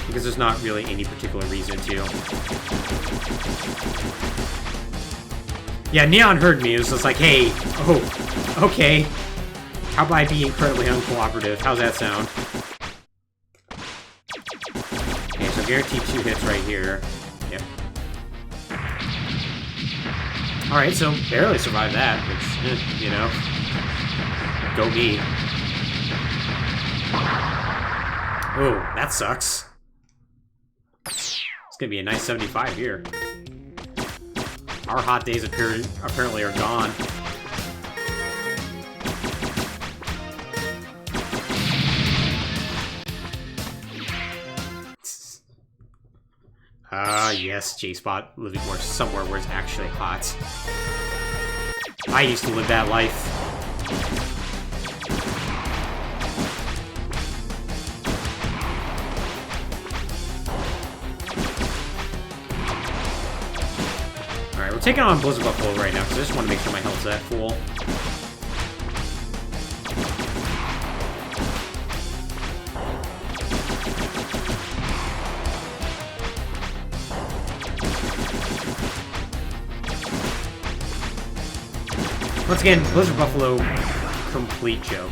Because there's not really any particular reason to. Yeah, Neon heard me. It was just like, hey, oh, okay. How about I be incredibly uncooperative? How's that sound? Okay, so guaranteed 2 hits right here. Yep. Alright, so barely survived that, which, you know. Go me. Oh, that sucks. It's gonna be a nice 75 here. Our hot days apparently are gone. Ah, yes, J-Spot living somewhere where it's actually hot. I used to live that life. Alright, we're taking on Blizzard Buffalo right now, because I just want to make sure my health's at full. Once again, Blizzard Buffalo, complete joke.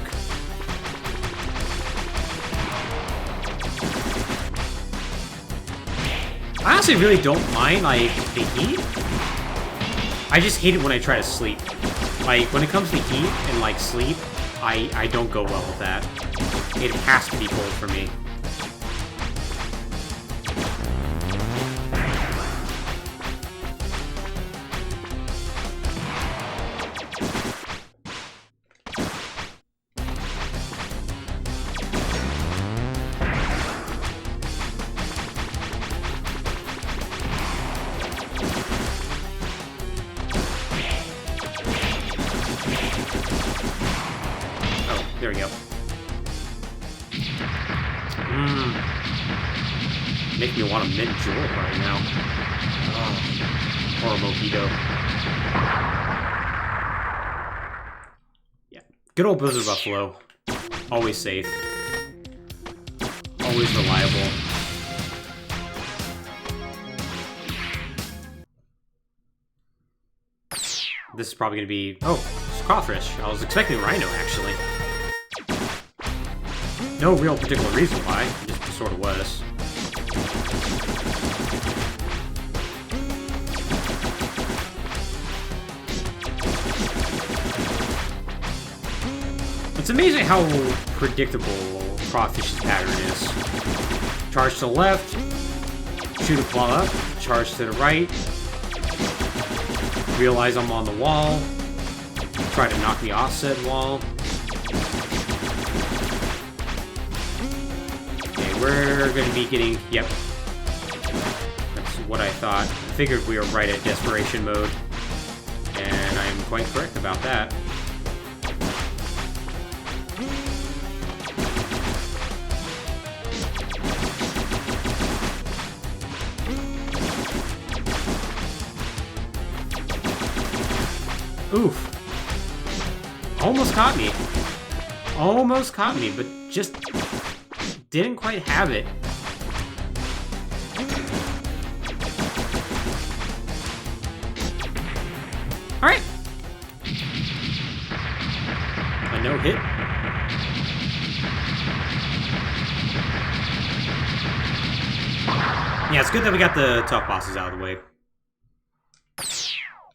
I honestly really don't mind, like, the heat. I just hate it when I try to sleep. Like, when it comes to heat and, like, sleep, I don't go well with that. It has to be cold for me. There we go. Make me want a mint julep right now. Oh. Or a mojito. Yeah. Good old Blizzard Buffalo. Always safe. Always reliable. This is probably going to be... Oh, it's Crawfish. I was expecting Rhino, actually. No real particular reason why, it just sort of was. It's amazing how predictable Crawfish's pattern is. Charge to the left, shoot a claw up, charge to the right, realize I'm on the wall, try to knock me off said wall. We're going to be getting... Yep. That's what I thought. I figured we were right at desperation mode. And I'm quite correct about that. Oof. Almost caught me. Almost caught me, but just... didn't quite have it. Alright. A no hit. Yeah, it's good that we got the tough bosses out of the way.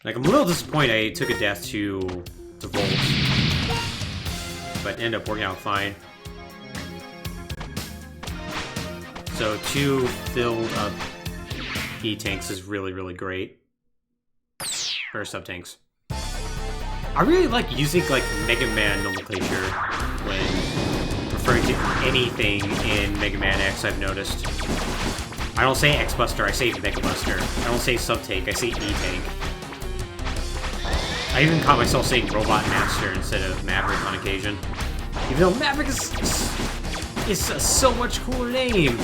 Like, I'm a little disappointed I took a death to Volt. But ended up working out fine. So 2 filled up E-tanks is really, really great. Or sub-tanks. I really like using, like, Mega Man nomenclature when referring to anything in Mega Man X, I've noticed. I don't say X-Buster, I say Mega Buster. I don't say sub-tank, I say E-tank. I even caught myself saying Robot Master instead of Maverick on occasion. Even though Maverick is a so much cooler name.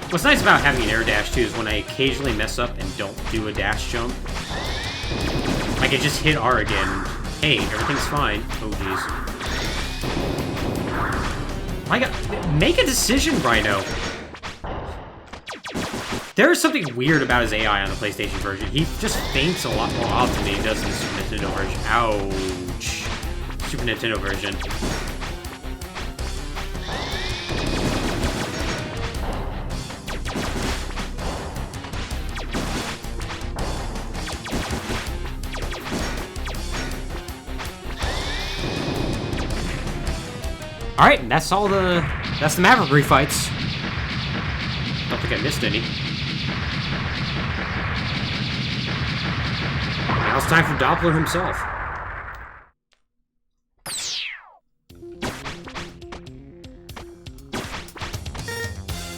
What's nice about having an air dash too is when I occasionally mess up and don't do a dash jump, I can just hit R again. Hey, everything's fine. Oh jeez. My god, make a decision, Rhino. There is something weird about his AI on the PlayStation version. He just faints a lot more often than he does in the Super Nintendo version. Ouch. Super Nintendo version. Alright, that's the Maverick refights. Don't think I missed any. Now it's time for Doppler himself.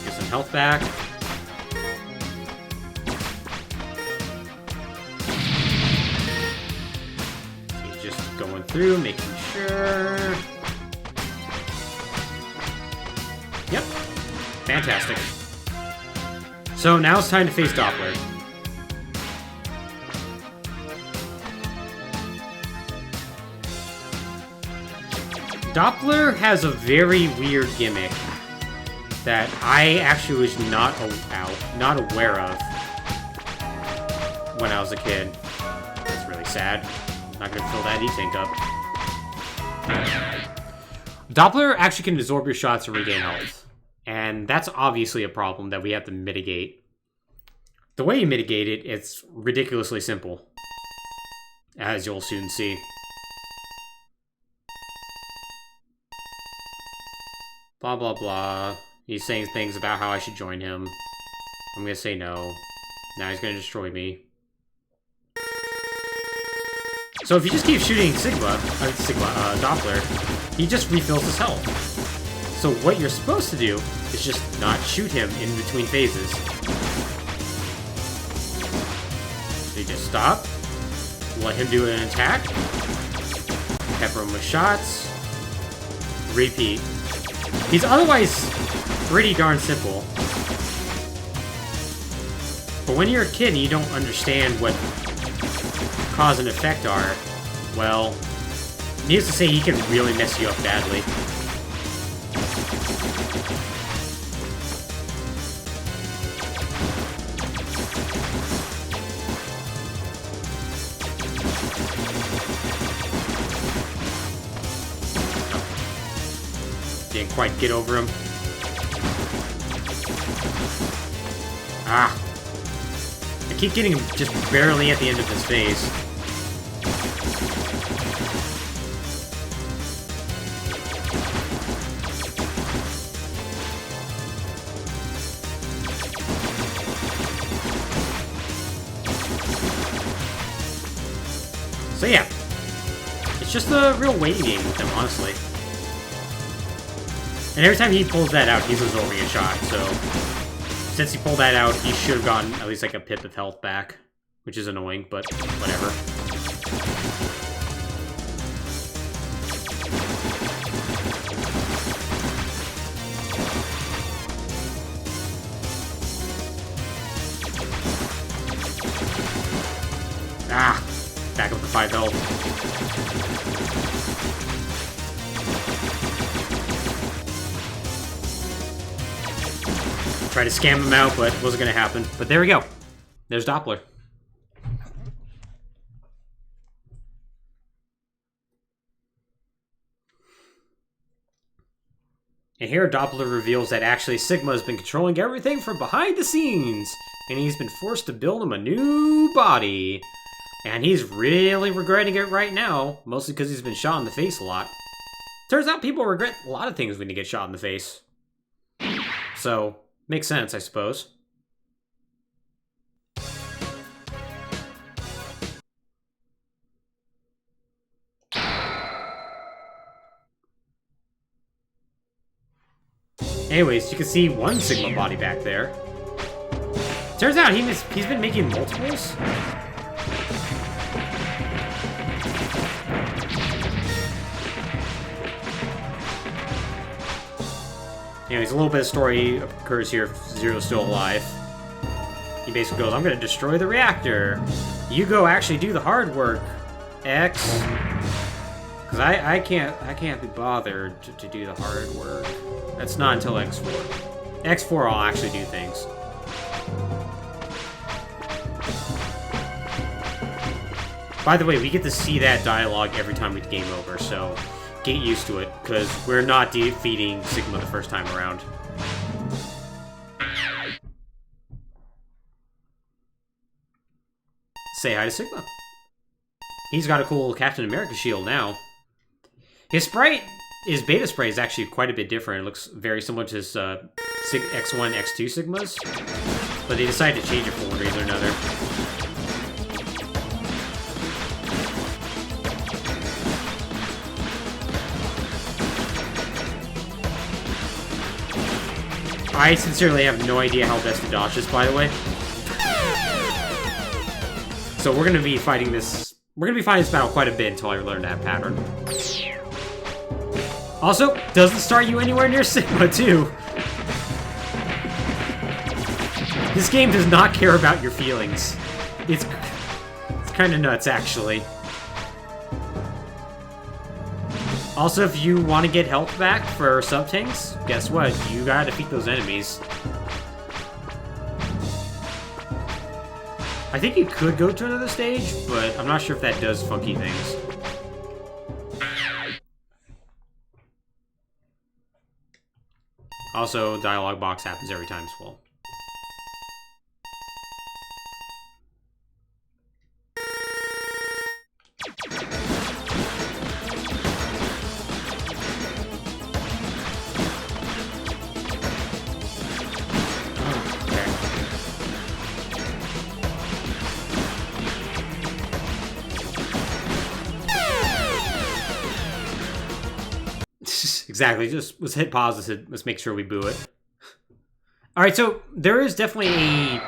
Get some health back. He's just going through, making sure. Yep. Fantastic. So now it's time to face Doppler. Doppler has a very weird gimmick that I actually was not aware of when I was a kid. That's really sad. I'm not gonna fill that E-tank up. Doppler actually can absorb your shots and regain health. And that's obviously a problem that we have to mitigate. The way you mitigate it, it's ridiculously simple. As you'll soon see. Blah, blah, blah. He's saying things about how I should join him. I'm gonna say no. Now he's gonna destroy me. So if you just keep shooting Doppler, he just refills his health. So what you're supposed to do is just not shoot him in between phases. So you just stop, let him do an attack, pepper him with shots, repeat. He's otherwise pretty darn simple. But when you're a kid and you don't understand what cause and effect are, well, needless to say, he can really mess you up badly. Didn't quite get over him. Ah. I keep getting him just barely at the end of his phase. So yeah, it's just a real waiting game with him, honestly. And every time he pulls that out, he's absorbing a shot, so since he pulled that out, he should have gotten at least like a pip of health back, which is annoying, but whatever. 5 health. Try to scam him out, but it wasn't going to happen. But there we go. There's Doppler. And here Doppler reveals that actually Sigma has been controlling everything from behind the scenes, and he's been forced to build him a new body. And he's really regretting it right now, mostly because he's been shot in the face a lot. Turns out people regret a lot of things when you get shot in the face. So, makes sense, I suppose. Anyways, you can see one Sigma body back there. Turns out he's been making multiples. Anyways, a little bit of story occurs here if Zero's still alive. He basically goes, I'm gonna destroy the reactor. You go actually do the hard work, X. Because I can't be bothered to do the hard work. That's not until X4. X4 I'll actually do things. By the way, we get to see that dialogue every time we game over, so get used to it, because we're not defeating Sigma the first time around. Say hi to Sigma. He's got a cool Captain America shield now. His sprite, his beta spray is actually quite a bit different. It looks very similar to his X1, X2 Sigmas, but they decided to change it for one reason or another. I sincerely have no idea how best to dodge this, by the way. So we're gonna be fighting this. We're gonna be fighting this battle quite a bit until I learn that pattern. Also, doesn't start you anywhere near Sigma, too. This game does not care about your feelings. It's kind of nuts, actually. Also, if you want to get health back for sub-tanks, guess what? You gotta defeat those enemies. I think you could go to another stage, but I'm not sure if that does funky things. Also, dialogue box happens every time as well. Exactly, just let's hit pause, let's make sure we boo it. Alright, so there is definitely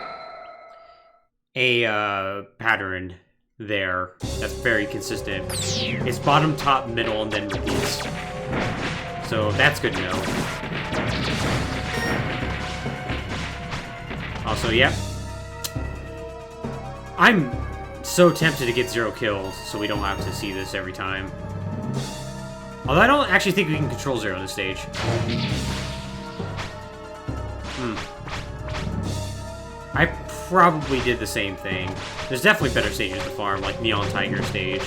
a pattern there that's very consistent. It's bottom, top, middle, and then repeats. So that's good to know. Also, yeah. I'm so tempted to get 0 kills so we don't have to see this every time. Although I don't actually think we can control Zero on this stage. I probably did the same thing. There's definitely better stages to farm, like Neon Tiger stage.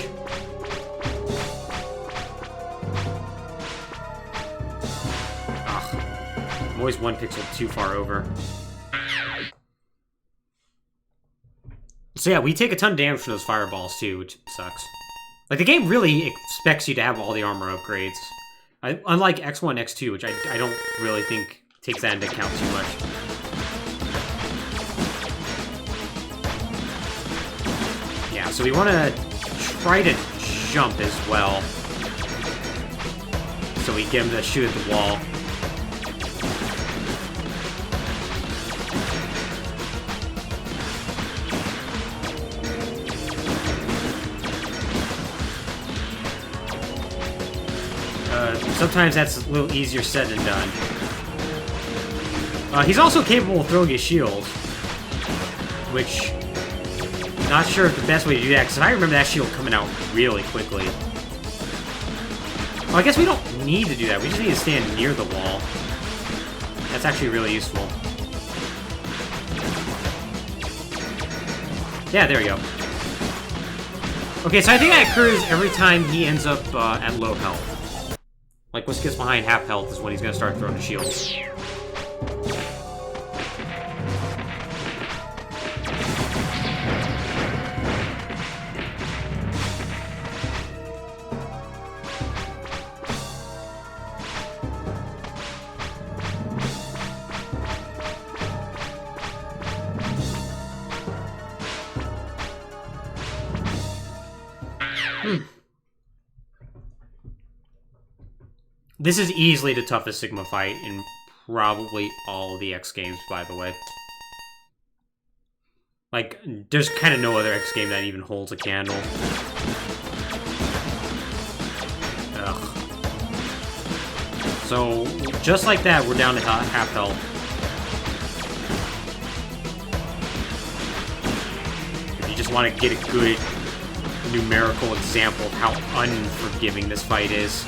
Ugh. I'm always 1 pixel too far over. So yeah, we take a ton of damage from those fireballs too, which sucks. Like, the game really expects you to have all the armor upgrades. Unlike X1, X2, which I don't really think takes that into account too much. Yeah, so we want to try to jump as well. So we get him to shoot at the wall. Sometimes that's a little easier said than done. He's also capable of throwing his shield, which Not sure if the best way to do that, because I remember that shield coming out really quickly. Well, I guess we don't need to do that. We just need to stand near the wall. That's actually really useful. Yeah, there we go. Okay, so I think that occurs every time he ends up at low health. Like, once he gets behind half health is when he's gonna start throwing the shields. This is easily the toughest Sigma fight in probably all of the X games, by the way. Like, there's kind of no other X game that even holds a candle. Ugh. So, just like that, we're down to half health. If you just want to get a good numerical example of how unforgiving this fight is.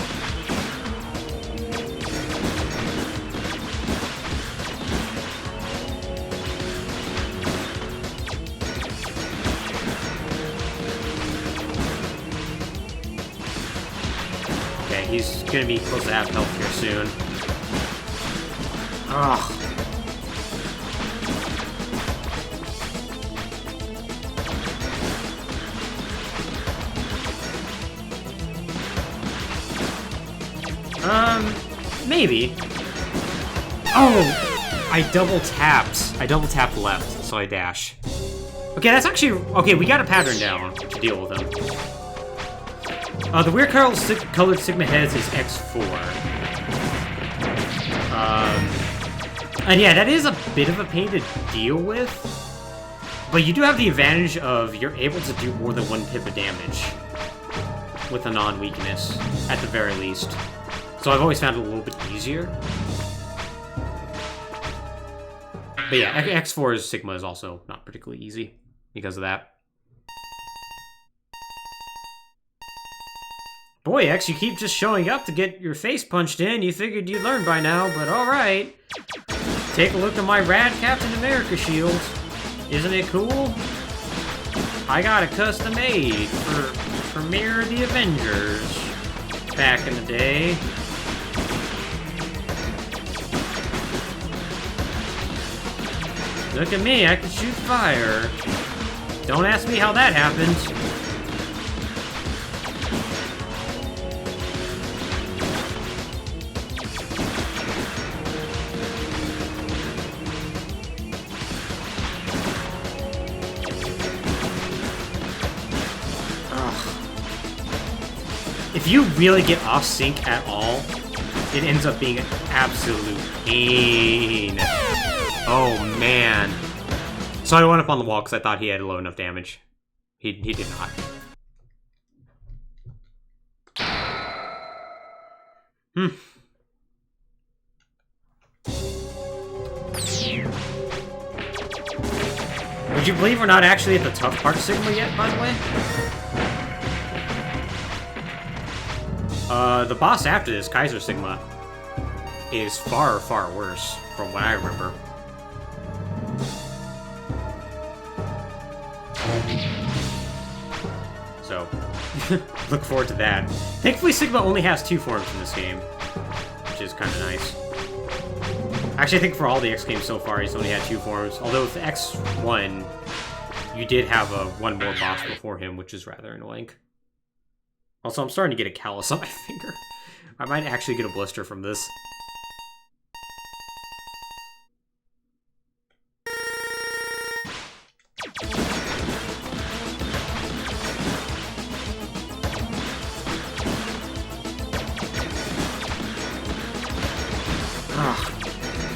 He's gonna be close to half health here soon. Ugh. Maybe. Oh! I double tapped left, so I dash. Okay, that's actually... Okay, we got a pattern down to deal with him. The weird colored Sigma heads is X4. And yeah, that is a bit of a pain to deal with. But you do have the advantage of you're able to do more than 1 pip of damage with a non-weakness, at the very least. So I've always found it a little bit easier. But yeah, X4's Sigma is also not particularly easy because of that. Boy, X, you keep just showing up to get your face punched in. You figured you'd learn by now, but alright. Take a look at my rad Captain America shield. Isn't it cool? I got it custom made for Premiere the Avengers back in the day. Look at me, I can shoot fire. Don't ask me how that happened. If you really get off sync at all, it ends up being an absolute pain. Oh, man. So I went up on the wall because I thought he had low enough damage. He did not. Would you believe we're not actually at the tough part of Sigma yet, by the way? The boss after this, Kaiser Sigma, is far, far worse, from what I remember. So, look forward to that. Thankfully, Sigma only has 2 forms in this game, which is kind of nice. Actually, I think for all the X games so far, he's only had 2 forms. Although with X1, you did have one more boss before him, which is rather annoying. Also, I'm starting to get a callus on my finger. I might actually get a blister from this. Ugh.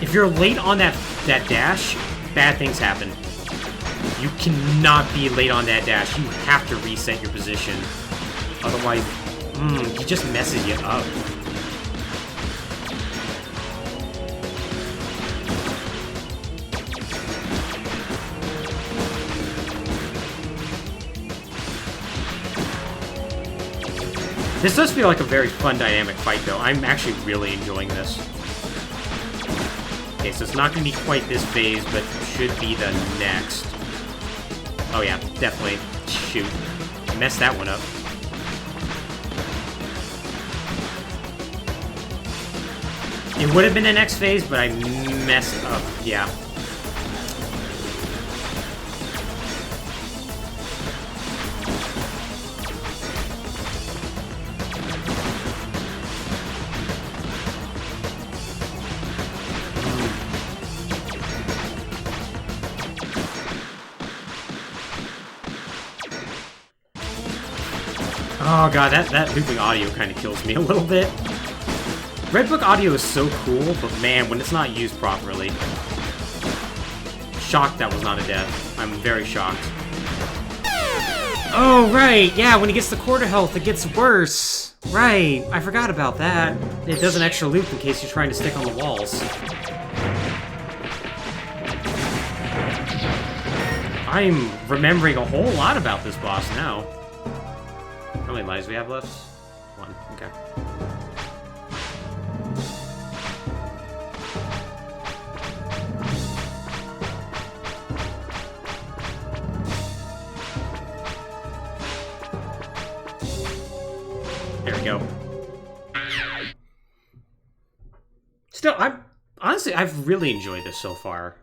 If you're late on that dash, bad things happen. You cannot be late on that dash. You have to reset your position. Otherwise, he just messes you up. This does feel like a very fun, dynamic fight, though. I'm actually really enjoying this. Okay, so it's not going to be quite this phase, but should be the next. Oh yeah, definitely. Shoot. Messed that one up. It would have been the next phase, but I messed up. Yeah. Oh god, that looping audio kind of kills me a little bit. Red Book audio is so cool, but man, when it's not used properly. Shocked that was not a death. I'm very shocked. Oh, right! Yeah, when he gets the quarter health, it gets worse. Right, I forgot about that. It does an extra loop in case you're trying to stick on the walls. I'm remembering a whole lot about this boss now. How many lives do we have left? 1, okay. There we go. Still, I've really enjoyed this so far.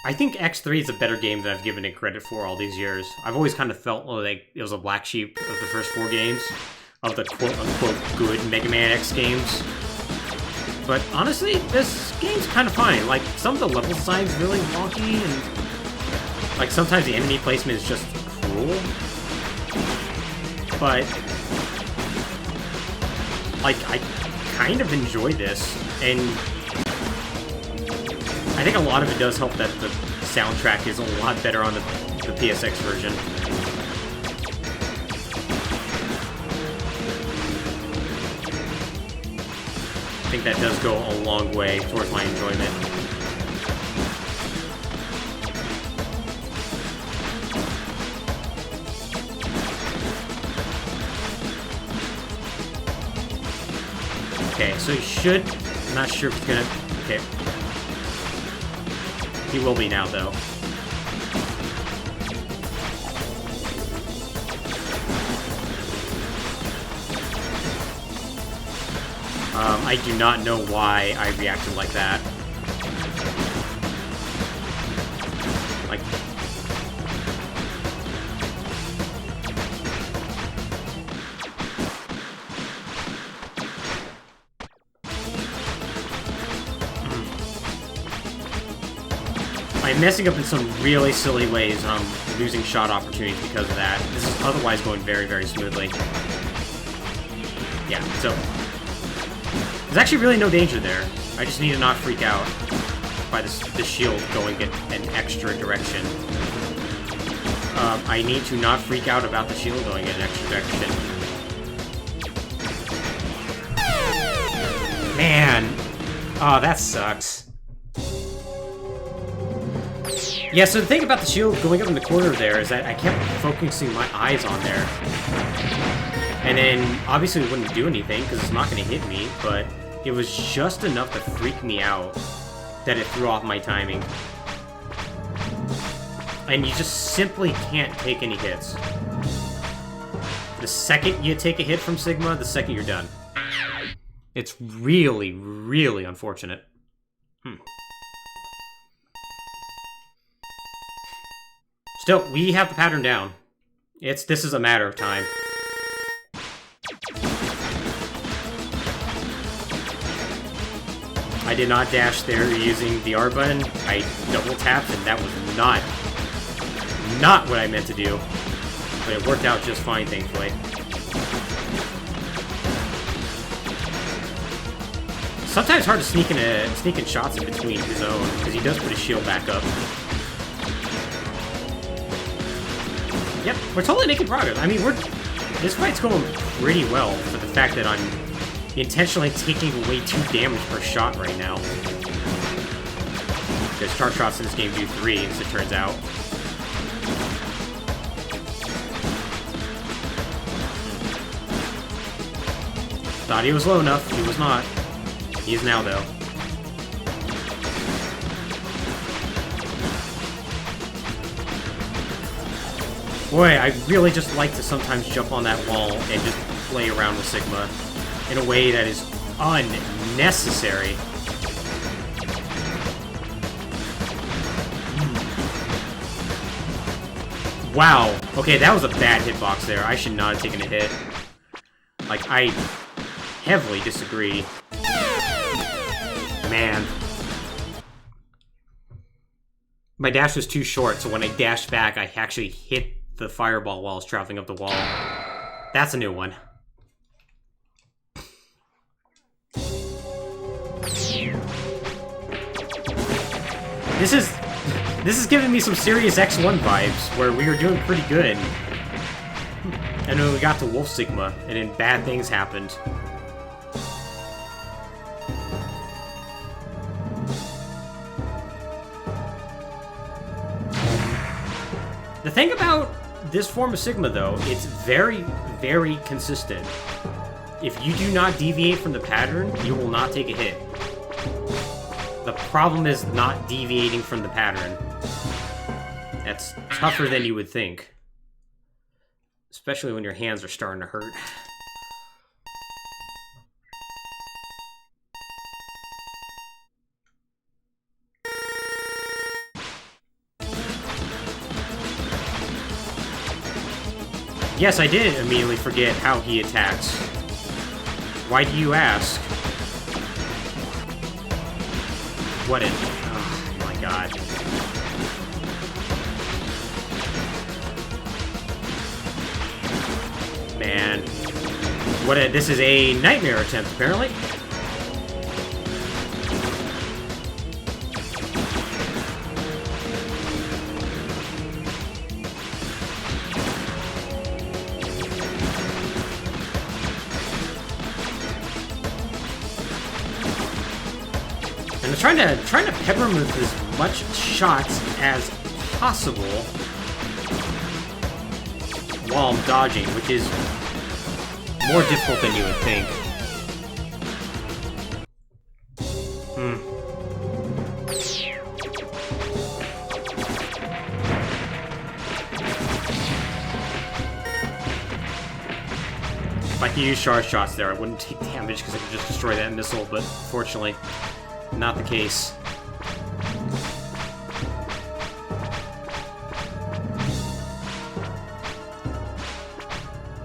I think X3 is a better game than I've given it credit for all these years. I've always kind of felt like it was a black sheep of the first 4 games, of the quote-unquote good Mega Man X games. But honestly, this game's kind of fine. Like, some of the level design's really wonky, and like sometimes the enemy placement is just cruel. But like, I kind of enjoy this, and I think a lot of it does help that the soundtrack is a lot better on the PSX version. I think that does go a long way towards my enjoyment. Okay, so he should... I'm not sure if it's gonna... Okay. He will be now, though. I do not know why I reacted like that. Like... I'm messing up in some really silly ways, and I'm losing shot opportunities because of that. This is otherwise going very, very smoothly. Yeah, so... There's actually really no danger there. I just need to not freak out by the shield going in an extra direction. I need to not freak out about the shield going in an extra direction. Man! Oh, that sucks. Yeah, so the thing about the shield going up in the corner there is that I kept focusing my eyes on there. And then, obviously it wouldn't do anything, because it's not going to hit me, but it was just enough to freak me out that it threw off my timing. And you just simply can't take any hits. The second you take a hit from Sigma, the second you're done. It's really, really unfortunate. Still, we have the pattern down. This is a matter of time. I did not dash there using the R button. I double tapped, and that was not what I meant to do. But it worked out just fine, thankfully. Sometimes hard to sneak in shots in between his own, because he does put his shield back up. Yep, we're totally making progress. I mean, this fight's going pretty well for the fact that I'm intentionally taking away 2 damage per shot right now. Because charge shots in this game do 3, as it turns out. Thought he was low enough. He was not. He is now, though. Boy, I really just like to sometimes jump on that wall and just play around with Sigma in a way that is unnecessary. Wow. Okay, that was a bad hitbox there. I should not have taken a hit. Like, I heavily disagree. Man. My dash was too short, so when I dashed back, I actually hit the fireball while I was traveling up the wall. That's a new one. This is giving me some serious X1 vibes, where we were doing pretty good. And then we got to Wolf Sigma, and then bad things happened. The thing about this form of Sigma, though, it's very, very consistent. If you do not deviate from the pattern, you will not take a hit. The problem is not deviating from the pattern. That's tougher than you would think. Especially when your hands are starting to hurt. Yes, I did immediately forget how he attacks. Why do you ask? What in... Oh my god. Man. What a... This is a nightmare attempt, apparently. Trying to pepper him with as much shots as possible while I'm dodging, which is more difficult than you would think. If I could use charge shots there, I wouldn't take damage because I could just destroy that missile, but fortunately, not the case.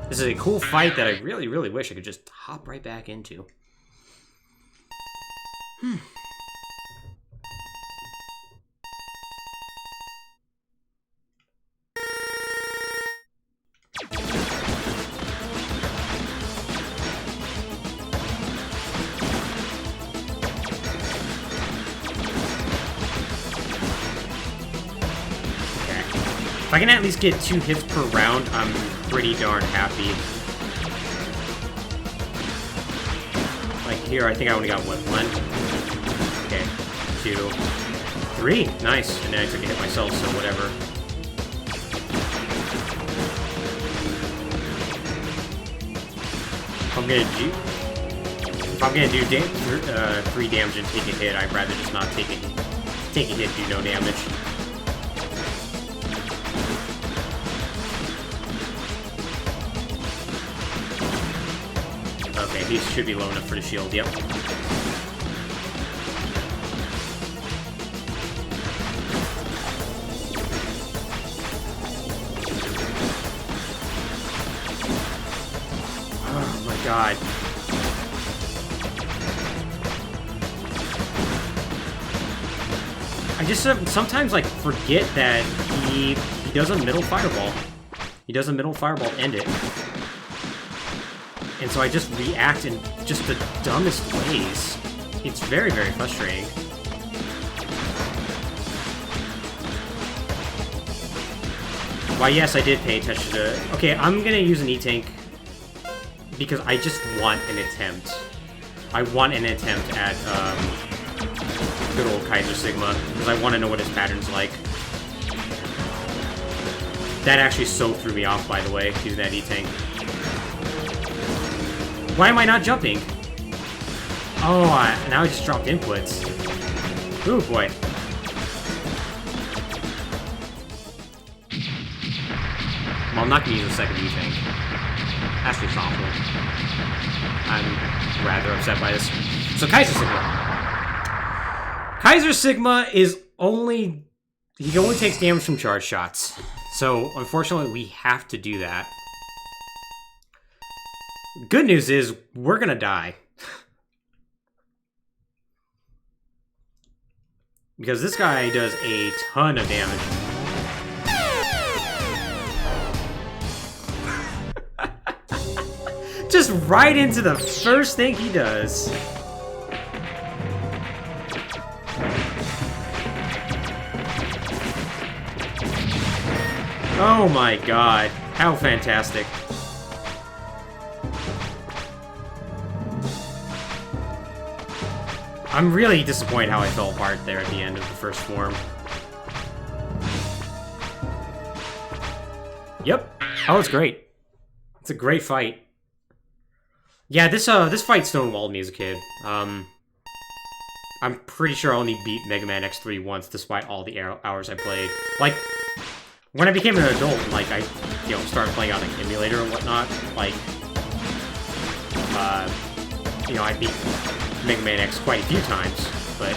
This is a cool fight that I really, really wish I could just hop right back into. If I can at least get 2 hits per round, I'm pretty darn happy. Like here, I think I only got, what, 1? Okay, 2, 3. Nice. And then I took a hit myself, so whatever. If I'm gonna do 3 damage and take a hit, I'd rather just not take a hit, do no damage. Okay, he should be low enough for the shield, yep. Oh my god. I just sometimes like forget that he does a middle fireball. He does a middle fireball to end it. And so I just react in just the dumbest ways. It's very, very frustrating. Why, yes, I did pay attention to... Okay, I'm gonna use an E-Tank because I just want an attempt. I want an attempt at good old Kaiser Sigma because I want to know what his pattern's like. That actually so threw me off, by the way, using that E-Tank. Why am I not jumping? Oh, now I just dropped inputs. Ooh, boy. Well, I'm not going to use a second U-tank. That's just awful. I'm rather upset by this. So, Kaiser Sigma. Kaiser Sigma is only... He only takes damage from charge shots. So, unfortunately, we have to do that. Good news is, we're going to die. Because this guy does a ton of damage. Just right into the first thing he does. Oh my god. How fantastic. I'm really disappointed how I fell apart there at the end of the first form. Yep. Oh, it's great. It's a great fight. Yeah, this fight stonewalled me as a kid. I'm pretty sure I only beat Mega Man X3 once, despite all the hours I played. Like, when I became an adult, like, I, started playing on an emulator and whatnot, like, I beat Mega Man X quite a few times, but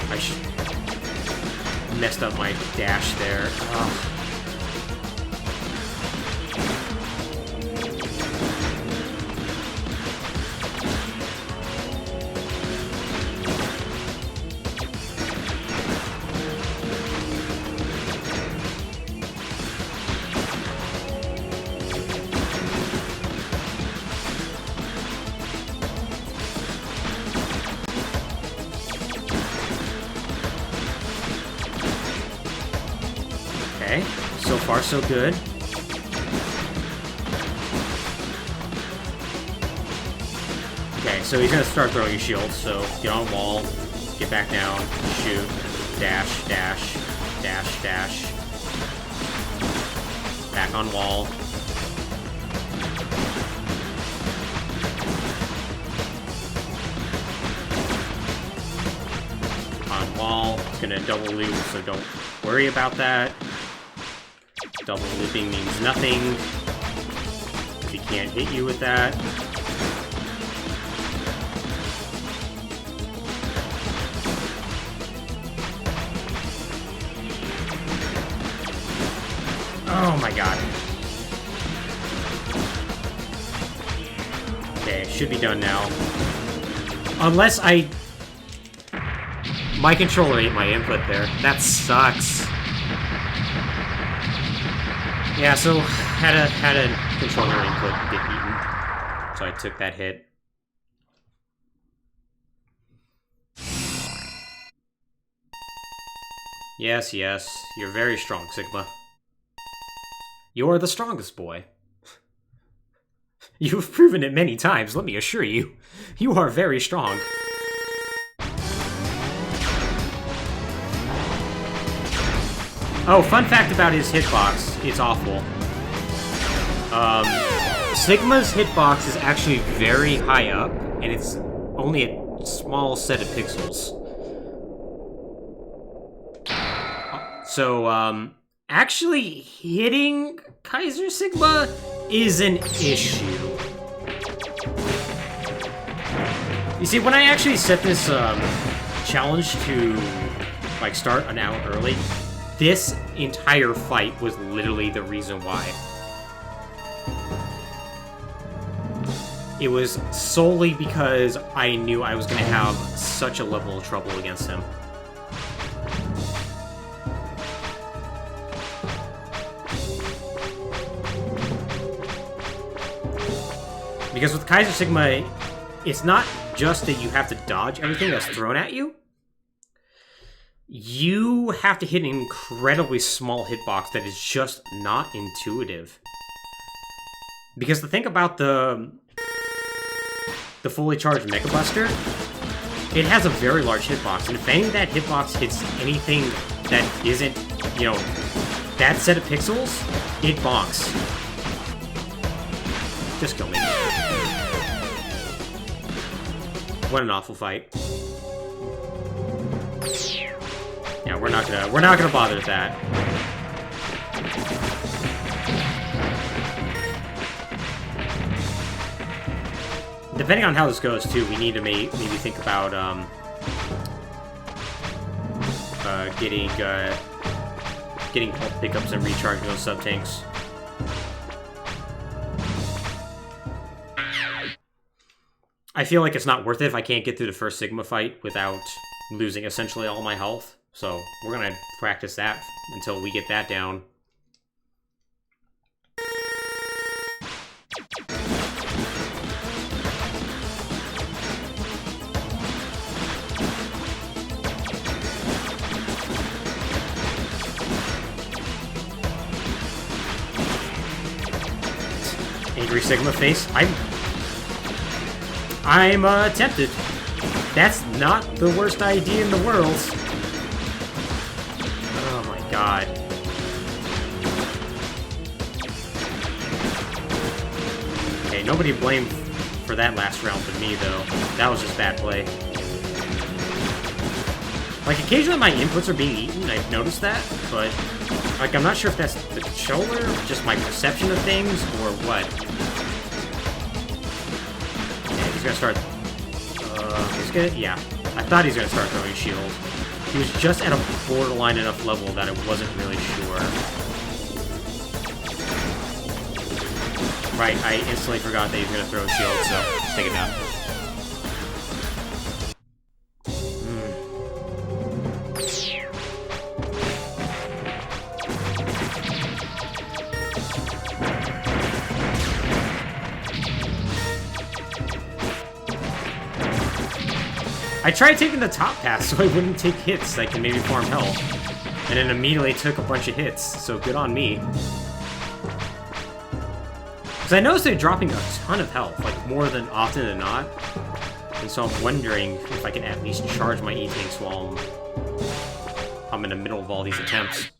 I messed up my dash there. Ugh. Okay, so far so good. Okay, so he's gonna start throwing his shield, so get on wall, get back down, shoot, dash, dash, dash, dash. Back on wall. On wall, it's gonna double loop, so don't worry about that. Double looping means nothing. He can't hit you with that. Oh my god. Okay, should be done now. Unless my controller ate my input there. That sucks. Yeah, so had a controller input get eaten, so I took that hit. Yes, yes, you're very strong, Sigma. You are the strongest boy. You have proven it many times, let me assure you. You are very strong. Oh, fun fact about his hitbox, it's awful. Sigma's hitbox is actually very high up, and it's only a small set of pixels. So, actually hitting Kaiser Sigma is an issue. You see, when I actually set this challenge to, like, start an hour early, this entire fight was literally the reason why. It was solely because I knew I was going to have such a level of trouble against him. Because with Kaiser Sigma, it's not just that you have to dodge everything that's thrown at you. You have to hit an incredibly small hitbox that is just not intuitive. Because the thing about the fully charged Mega Buster, it has a very large hitbox, and if any of that hitbox hits anything that isn't, that set of pixels, it bonks. Just kill me. What an awful fight. Yeah, we're not gonna bother with that. Depending on how this goes, too, we need to maybe think about getting health pickups and recharging those sub-tanks. I feel like it's not worth it if I can't get through the first Sigma fight without losing essentially all my health. So we're gonna practice that until we get that down. Angry Sigma face. I'm tempted. That's not the worst idea in the world. Oh my god. Okay, nobody blamed for that last round but me, though. That was just bad play. Like, occasionally my inputs are being eaten, I've noticed that, but, like, I'm not sure if that's the controller, or just my perception of things, or what. Yeah, he's gonna start... yeah. I thought he was gonna start throwing shield. He was just at a borderline enough level that I wasn't really sure. Right, I instantly forgot that he was gonna throw a shield, so let's take it down. I tried taking the top path so I wouldn't take hits that can maybe farm health. And then immediately took a bunch of hits, so good on me. Because I noticed they're dropping a ton of health, like more than often than not. And so I'm wondering if I can at least charge my E-tanks while I'm in the middle of all these attempts.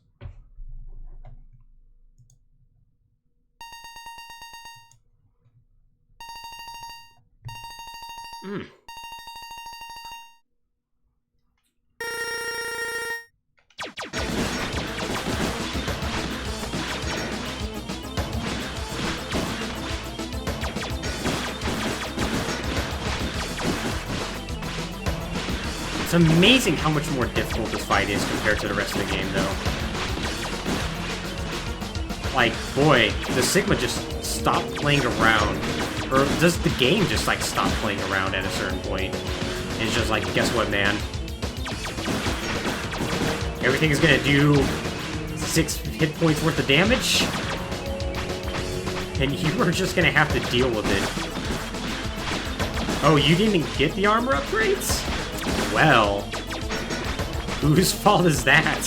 It's amazing how much more difficult this fight is compared to the rest of the game, though. Like, boy, the Sigma just stopped playing around. Or does the game just, like, stop playing around at a certain point? And it's just like, guess what, man? Everything is gonna do 6 hit points worth of damage? And you are just gonna have to deal with it. Oh, you didn't get the armor upgrades? Well, whose fault is that?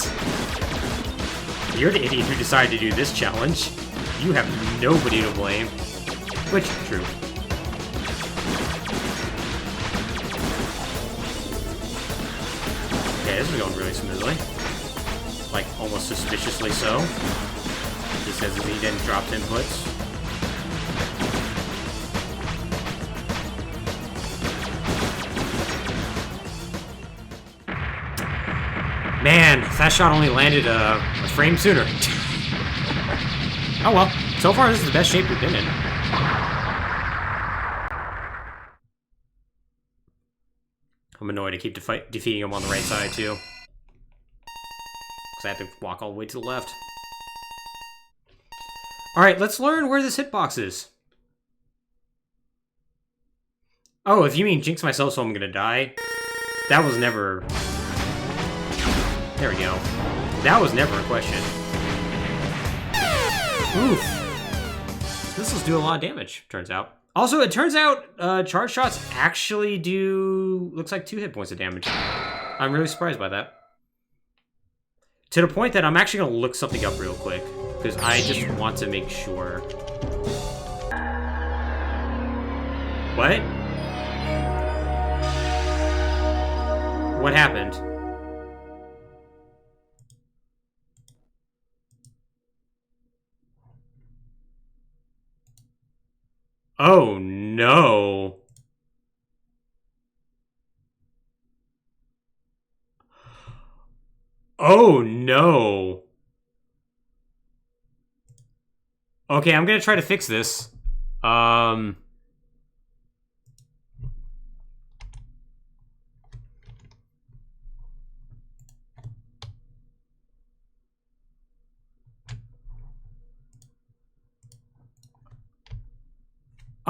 You're the idiot who decided to do this challenge. You have nobody to blame. Which, true. Okay, this is going really smoothly. Like, almost suspiciously so. He says that he didn't drop inputs. Man, if that shot only landed a frame sooner. Oh well, so far this is the best shape we've been in. I'm annoyed I keep defeating him on the right side too. Because I have to walk all the way to the left. Alright, let's learn where this hitbox is. Oh, if you mean jinx myself so I'm gonna die, that was never... There we go. That was never a question. Oof. Missiles do a lot of damage, turns out. Also, it turns out charge shots actually do... looks like 2 hit points of damage. I'm really surprised by that. To the point that I'm actually going to look something up real quick. Because I just want to make sure. What? What happened? Oh no. Oh no. Okay, I'm gonna try to fix this.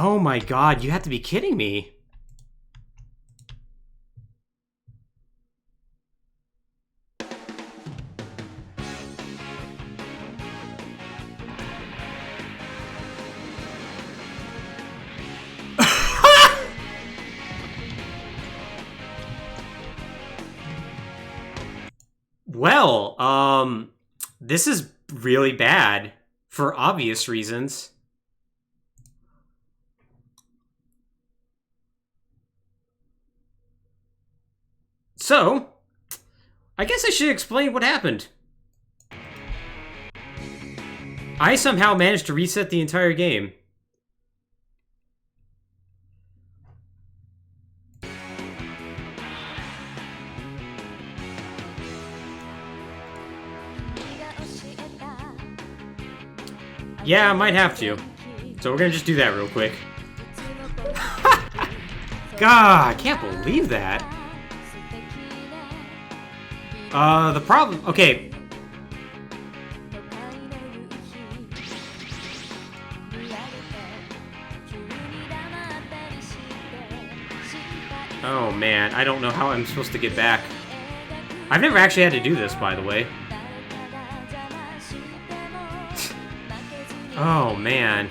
Oh my god, you have to be kidding me. Well, this is really bad for obvious reasons. So, I guess I should explain what happened. I somehow managed to reset the entire game. Yeah, I might have to. So we're gonna just do that real quick. God, I can't believe that. The problem... Okay. Oh, man. I don't know how I'm supposed to get back. I've never actually had to do this, by the way. Oh, man.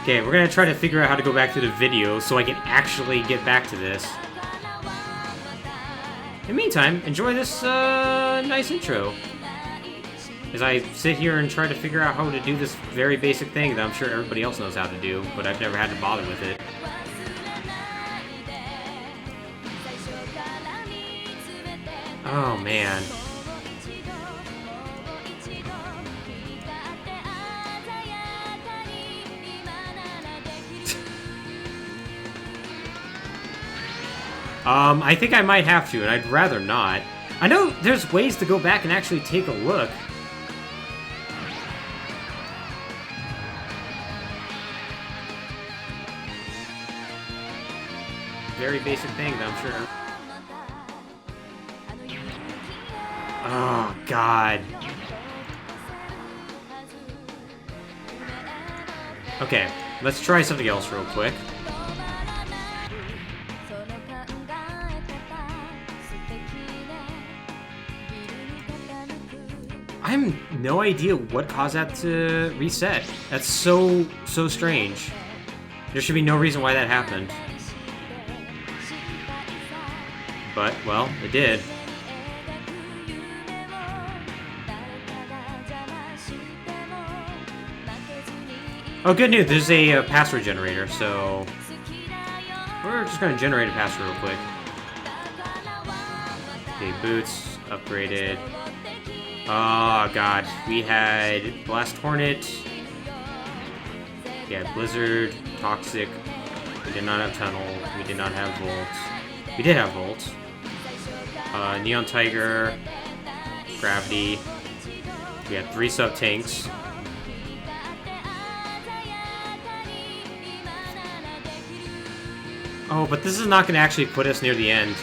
Okay, we're gonna try to figure out how to go back to the video so I can actually get back to this. In the meantime, enjoy this nice intro. As I sit here and try to figure out how to do this very basic thing that I'm sure everybody else knows how to do, but I've never had to bother with it. Oh, man. I think I might have to, and I'd rather not. I know there's ways to go back and actually take a look. Very basic thing, though, I'm sure. Oh, God. Okay, let's try something else real quick. I have no idea what caused that to reset. That's so strange. There should be no reason why that happened. But, well, it did. Oh, good news. There's a password generator, so... We're just going to generate a password real quick. Okay, boots, upgraded. Oh, God. We had Blast Hornet. Yeah, Blizzard, Toxic. We did not have Tunnel. We did not have Volt. We did have Volt. Neon Tiger. Gravity. We had 3 sub-tanks. Oh, but this is not going to actually put us near the end.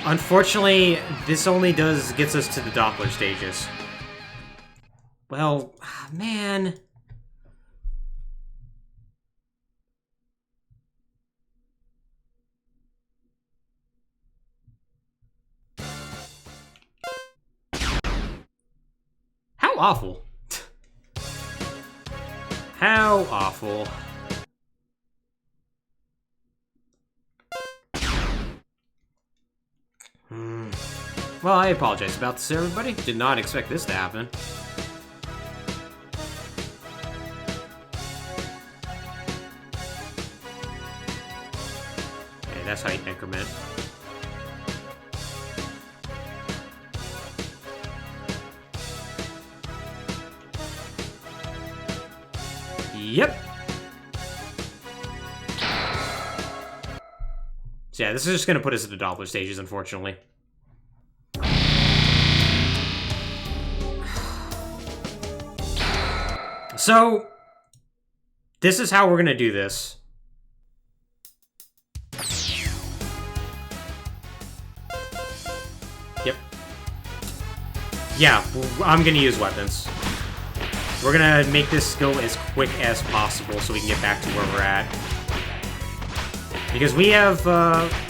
Unfortunately, this only gets us to the Doppler stages. Well, man. How awful. How awful. Well, I apologize about this, everybody. Did not expect this to happen. Okay, that's how you increment. Yep. So yeah, this is just going to put us at the Doppler stages, unfortunately. So, this is how we're going to do this. Yep. Yeah, I'm going to use weapons. We're going to make this go as quick as possible so we can get back to where we're at. Because we have,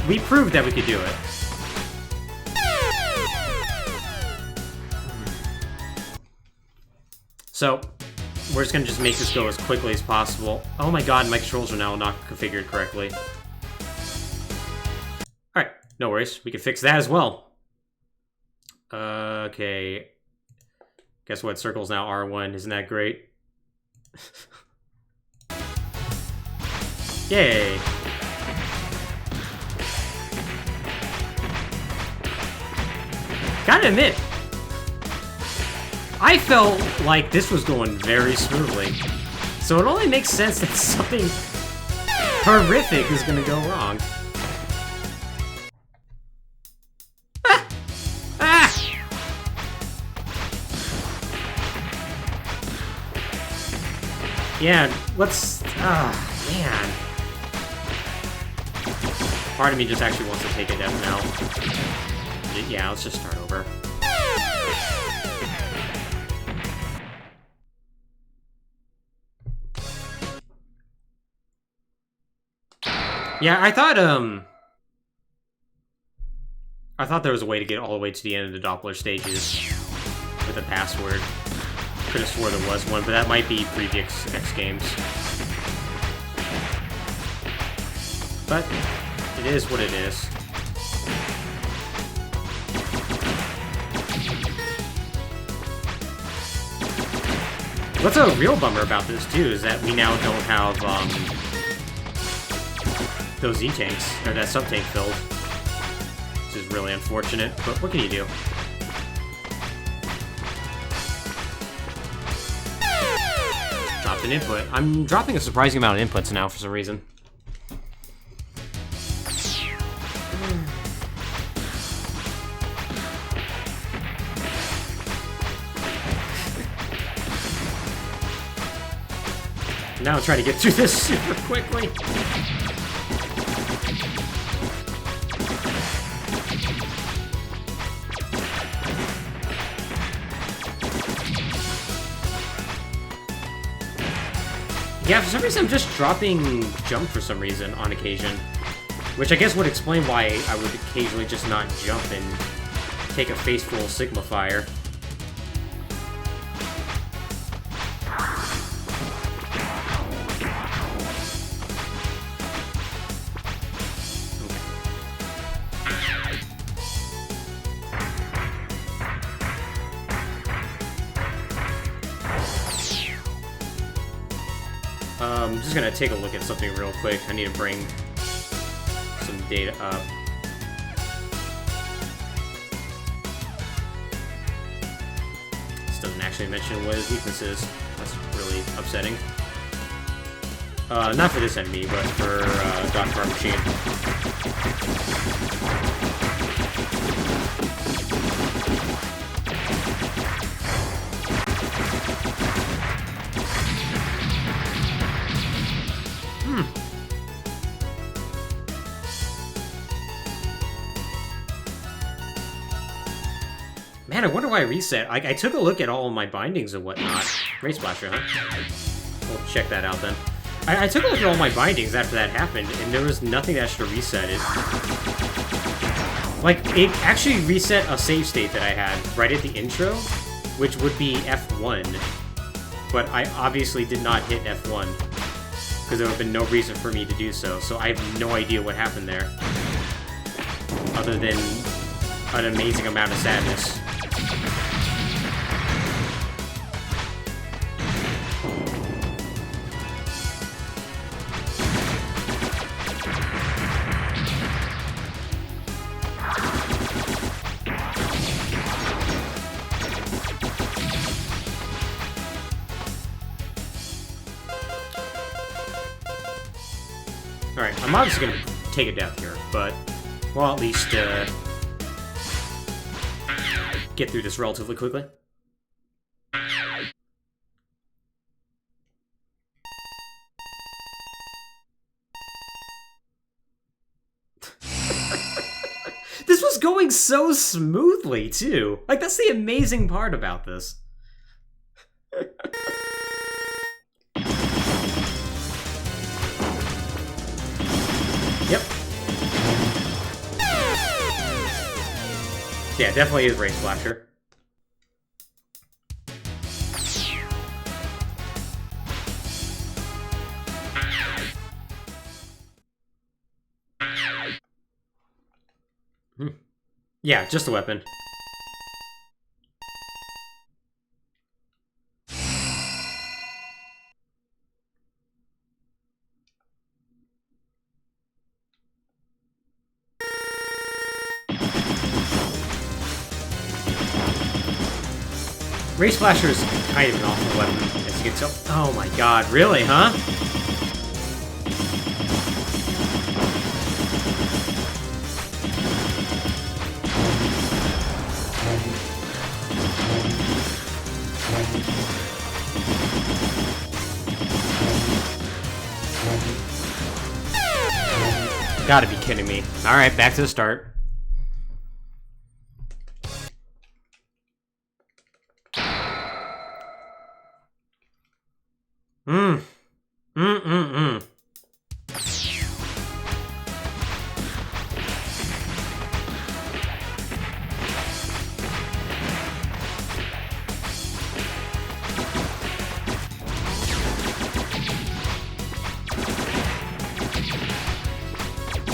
we proved that we could do it. So, we're just gonna make this go as quickly as possible. Oh my god, my controls are now not configured correctly. Alright, no worries. We can fix that as well. Okay. Guess what? Circle's now R1. Isn't that great? Yay! Gotta admit, I felt like this was going very smoothly. So it only makes sense that something horrific is gonna go wrong. Ah! Ah! Yeah, let's... Ah, man. Part of me just actually wants to take a death now. Yeah, let's just start over. Yeah, I thought there was a way to get all the way to the end of the Doppler stages with a password. Could have swore there was one, but that might be previous X games. But it is what it is. What's a real bummer about this, too, is that we now don't have, those Z-tanks, or that sub-tank filled. Which is really unfortunate, but what can you do? Dropped an input. I'm dropping a surprising amount of inputs now for some reason. Now I'm trying to get through this super quickly. Yeah, for some reason I'm just dropping jump for some reason on occasion. Which I guess would explain why I would occasionally just not jump and take a face full of Sigma fire. I'm just gonna take a look at something real quick. I need to bring some data up. This doesn't actually mention what his weakness is. That's really upsetting. Not for this enemy, but for Dr. Machine. Man, I wonder why I reset. I took a look at all of my bindings and whatnot. Ray Splasher, huh? We'll check that out then. I took a look at all my bindings after that happened, and there was nothing that should have reset it. Like, it actually reset a save state that I had right at the intro, which would be F1. But I obviously did not hit F1, because there would have been no reason for me to do so. So I have no idea what happened there, other than an amazing amount of sadness. Alright, I'm obviously gonna take a death here, but we'll at least get through this relatively quickly. This was going so smoothly, too. Like, that's the amazing part about this. Yep. Yeah, definitely is Race Flasher. Yeah, just a weapon. Race Flasher is kind of an awful weapon, as you can tell. Oh my god, really, huh? Gotta be kidding me. Alright, back to the start.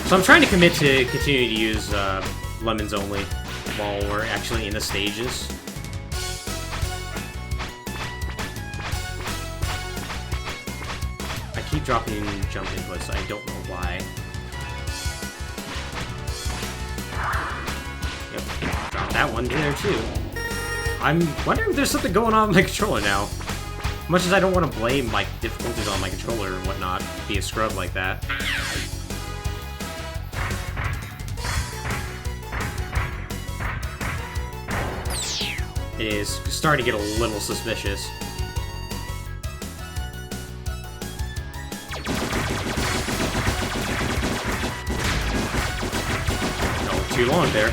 So I'm trying to commit to continue to use lemons only while we're actually in the stages. I keep dropping jump inputs, I don't know why. Yep, drop that one there too. I'm wondering if there's something going on with my controller now. Much as I don't want to blame like difficulties on my controller or whatnot, be a scrub like that. It is starting to get a little suspicious. No, too long there.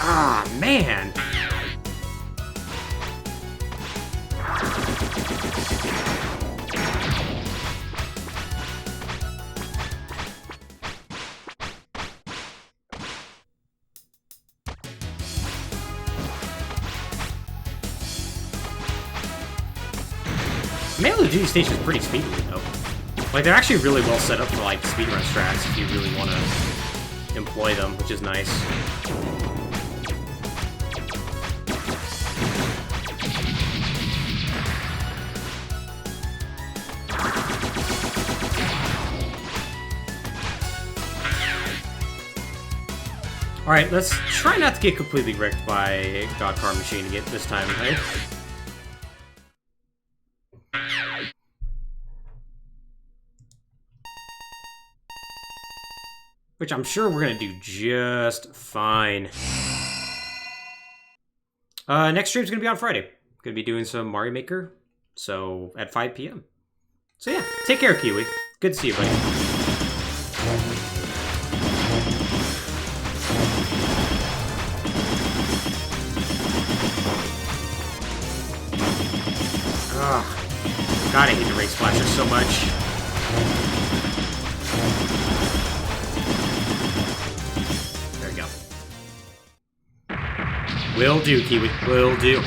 Ah, man! Melee Duty Station is pretty speedy, though. Like, they're actually really well set up for, like, speedrun strats if you really want to employ them, which is nice. Alright, let's try not to get completely wrecked by God Car Machine again this time, right? Which I'm sure we're gonna do just fine. Next stream's gonna be on Friday. Gonna be doing some Mario Maker, so at 5 p.m. So yeah, take care, Kiwi. Good to see you, buddy. Ugh. God, I hate the Race Flasher so much. There we go. Will do, Kiwi. Will do.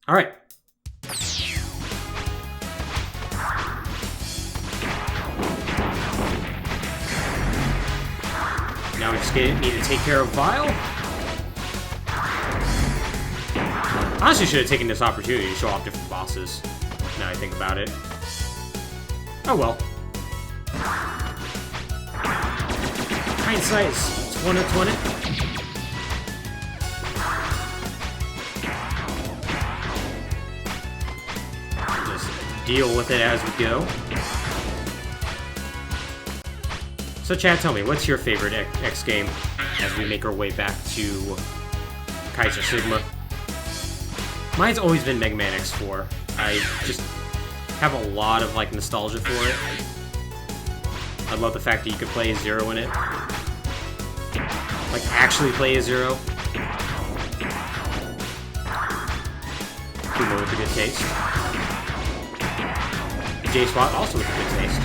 All right. Now we just need to take care of Vile. Honestly, should have taken this opportunity to show off different bosses. Now I think about it. Oh well. Hindsight is 20/20. Just deal with it as we go. So chat, tell me, what's your favorite X game as we make our way back to Kaiser Sigma? Mine's always been Mega Man X4. I just have a lot of like nostalgia for it. I love the fact that you could play as Zero in it. Like actually play as Zero. Kuma with a good taste. J-Spot also with a good taste.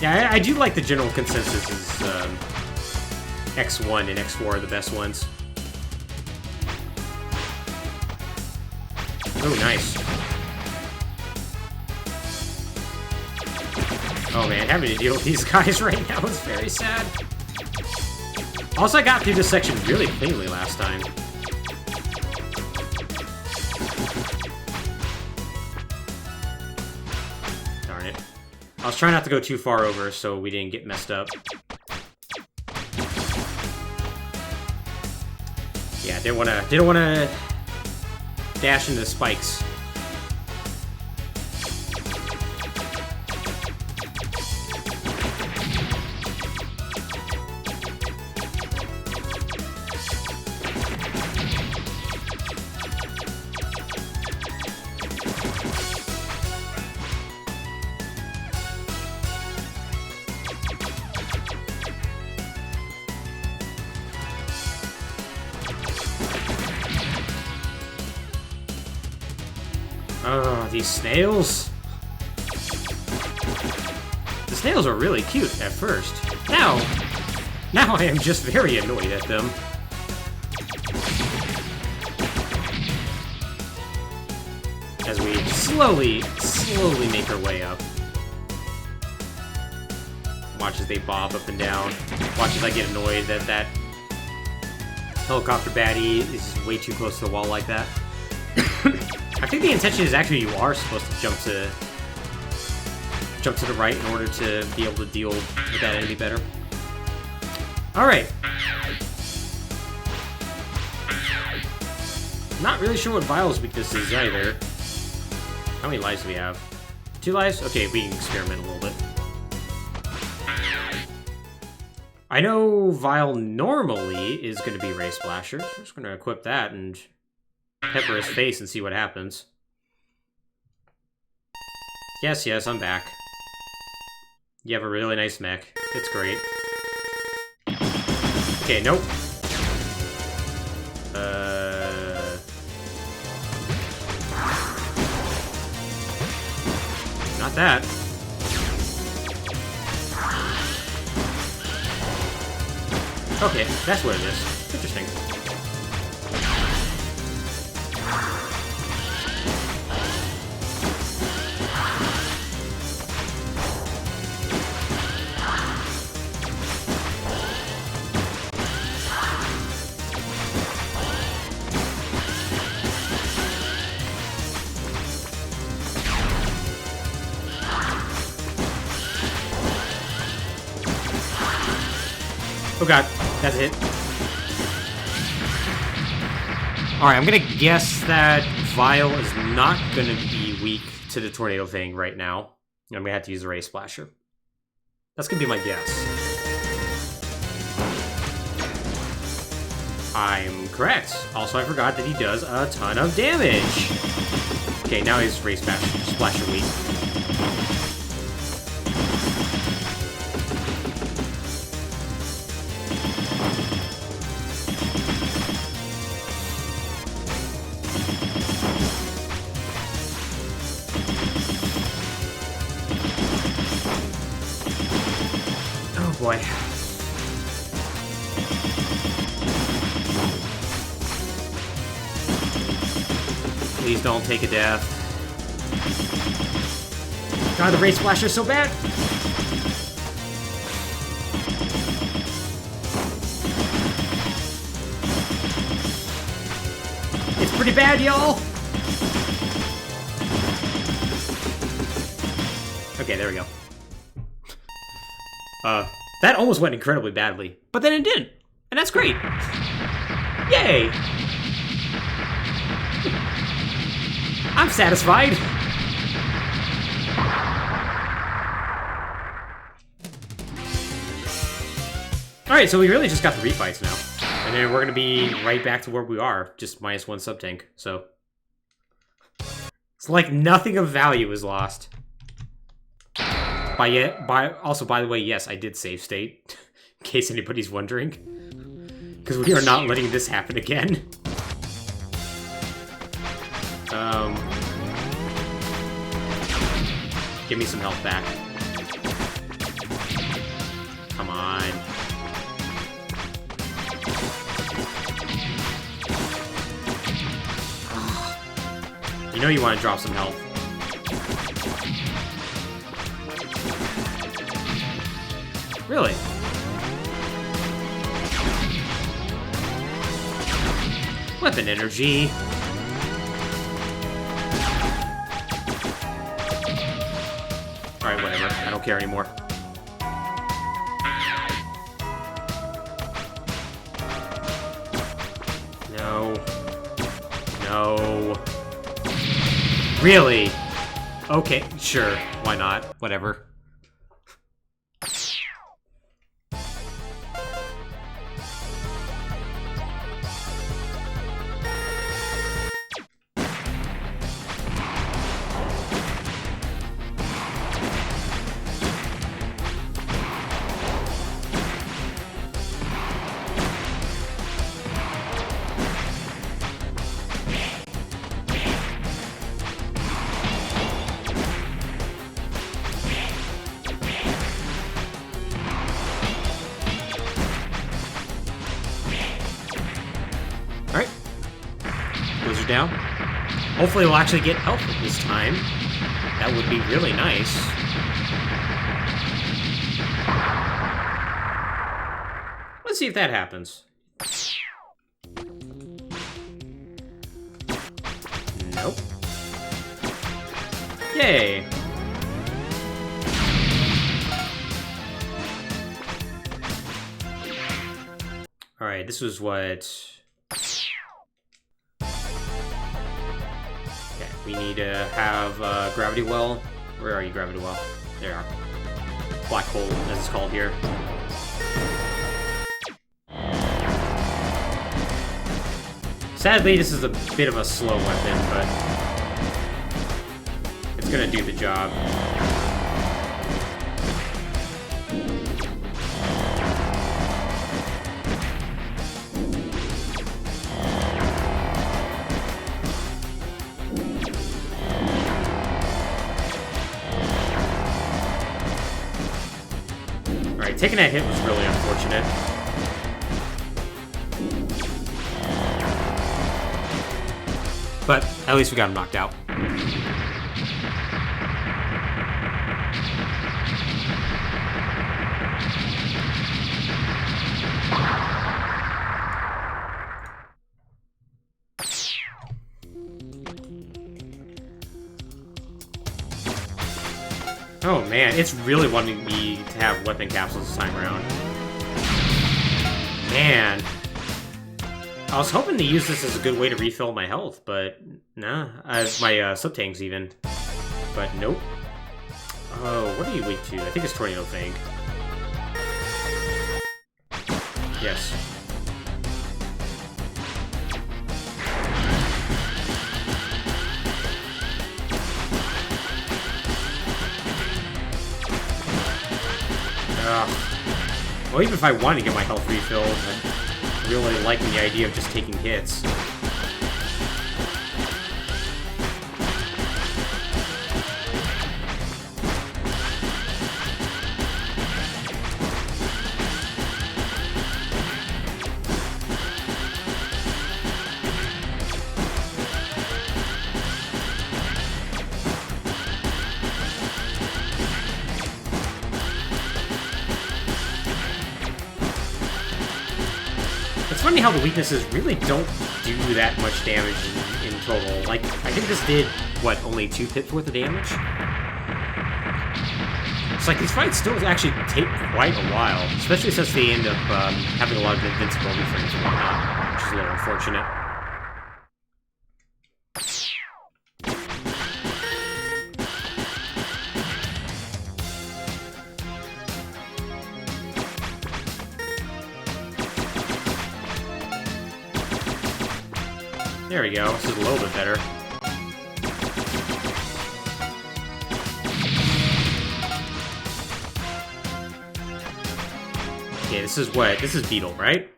Yeah, I do like the general consensus is X1 and X4 are the best ones. Oh, nice. Oh man, having to deal with these guys right now is very sad. Also, I got through this section really cleanly last time. Darn it. I was trying not to go too far over so we didn't get messed up. Yeah, didn't wanna dash into the spikes. Oh, these snails. The snails are really cute at first. Now I am just very annoyed at them. As we slowly make our way up. Watch as they bob up and down. Watch as I get annoyed that that helicopter baddie is way too close to the wall like that. I think the intention is actually you are supposed to jump to the right in order to be able to deal with that enemy better. Alright. Not really sure what Vile's weakness is either. How many lives do we have? 2 lives? Okay, we can experiment a little bit. I know Vile normally is going to be Ray Splasher. So I'm just going to equip that and pepper his face and see what happens. Yes, I'm back. You have a really nice mech. It's great. Okay, nope. Not that. Okay, that's what it is. Interesting. Oh god, that's it. Alright, I'm gonna guess that Vile is not gonna be weak to the tornado thing right now. I'm gonna have to use the Ray Splasher. That's gonna be my guess. I'm correct. Also, I forgot that he does a ton of damage. Okay, now he's Ray Splasher weak. Boy. Please don't take a death. God, the Race Splasher is so bad! It's pretty bad, y'all! Okay, there we go. That almost went incredibly badly, but then it didn't, and that's great! Yay! I'm satisfied! Alright, so we really just got the refights now. And then we're gonna be right back to where we are, just -1 sub-tank, so... It's like nothing of value is lost. Also, by the way, yes, I did save state, in case anybody's wondering. Because we are not letting this happen again. Give me some health back. Come on. You know you want to drop some health. Really? Weapon energy. Alright, whatever. I don't care anymore. No. No. Really? Okay, sure. Why not? Whatever. Down. Hopefully we'll actually get health this time. That would be really nice. Let's see if that happens. Nope. Yay! Alright, this was what... We need to have Gravity Well. Where are you, Gravity Well? There you are. Black Hole, as it's called here. Sadly, this is a bit of a slow weapon, but it's gonna do the job. Taking that hit was really unfortunate. But at least we got him knocked out. Oh man, it's really wanting me to have weapon capsules this time around. Man. I was hoping to use this as a good way to refill my health, but nah. My sub-tanks even. But nope. Oh, what are you weak to? I think it's Tornado Fang. Yes. Well, even if I wanted to get my health refilled, I'm really liking the idea of just taking hits. funny how the weaknesses really don't do that much damage in total. Like, I think this did, what, only 2 pips worth of damage? It's like these fights still actually take quite a while, especially since they end up having a lot of invincibility frames and whatnot, which is a little unfortunate. There we go, this is a little bit better. Okay, this is what? This is Beetle, right?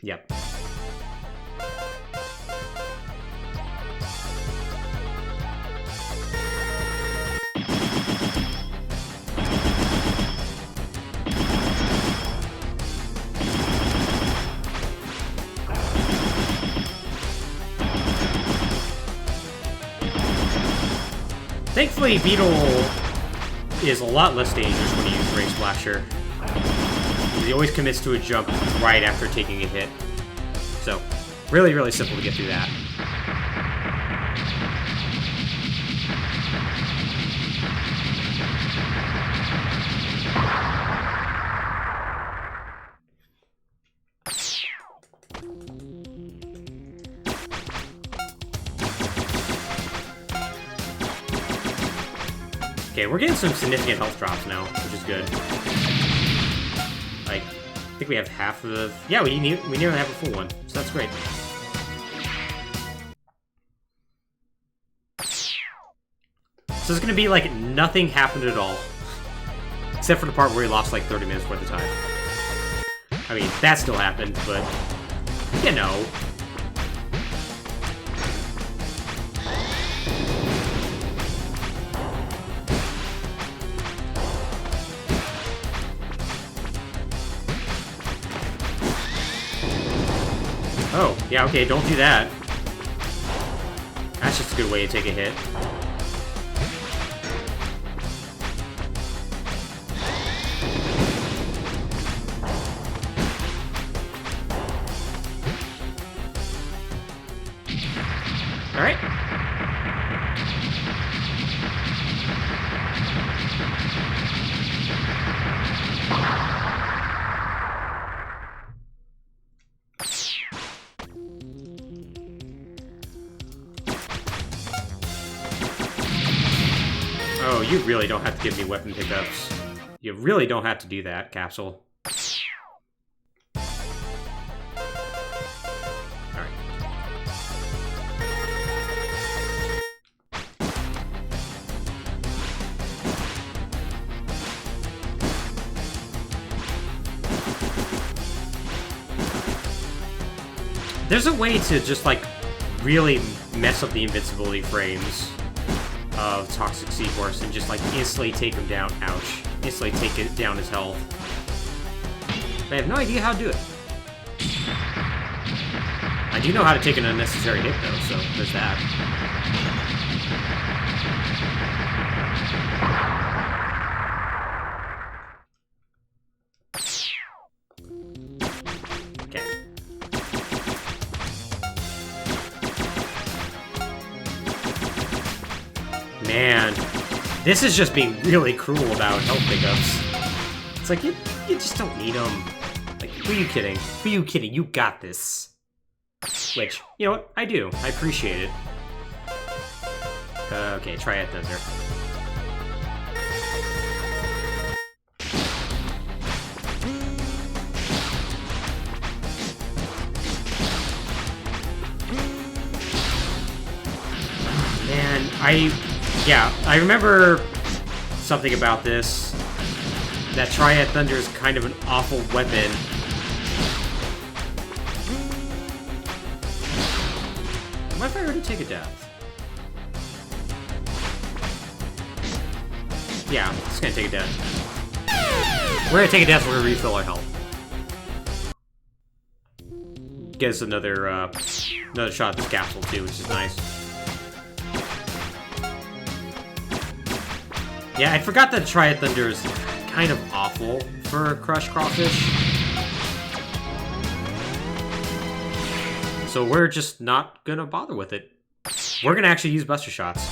Yep. Thankfully, Beetle is a lot less dangerous when you use Ray Splasher. He always commits to a jump right after taking a hit. So, really, really simple to get through that. Okay, we're getting some significant health drops now, which is good. Like, I think we have half of the... Yeah, we nearly have a full one, so that's great. So it's gonna be like nothing happened at all. Except for the part where he lost like 30 minutes worth of time. I mean, that still happened, but... You know... Oh, yeah, okay, don't do that. That's just a good way to take a hit. Alright. Oh, you really don't have to give me weapon pickups. You really don't have to do that, Capsule. Alright. There's a way to just, like, really mess up the invincibility frames of Toxic Seahorse and just like instantly take him down. Ouch. Instantly take it down his health. But I have no idea how to do it. I do know how to take an unnecessary hit though, so there's that. Man, this is just being really cruel about health pickups. It's like, you just don't need them. Like, who are you kidding? Who are you kidding? You got this. Which, you know what? I do. I appreciate it. Okay, try it, Thunder. Man, yeah, I remember something about this. That Triad Thunder is kind of an awful weapon. What if I were to take a death? Yeah, it's gonna take a death. We're gonna take a death, we're gonna refill our health. Get us another shot at this capsule too, which is nice. Yeah, I forgot that Triad Thunder is kind of awful for Crush Crawfish. so we're just not gonna bother with it. We're gonna actually use Buster Shots.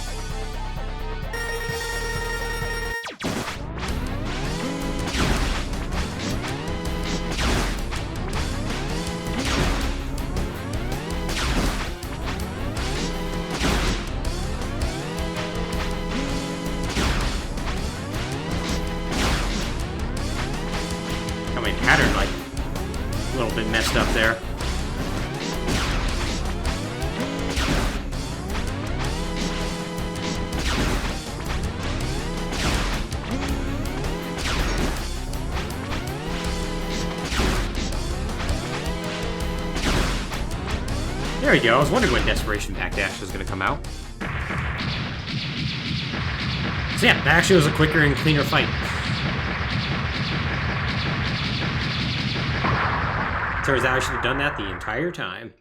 Pattern, like, a little bit messed up there. There we go. I was wondering when Desperation Backdash was going to come out. So yeah, that actually was a quicker and cleaner fight. Turns out I should have done that the entire time.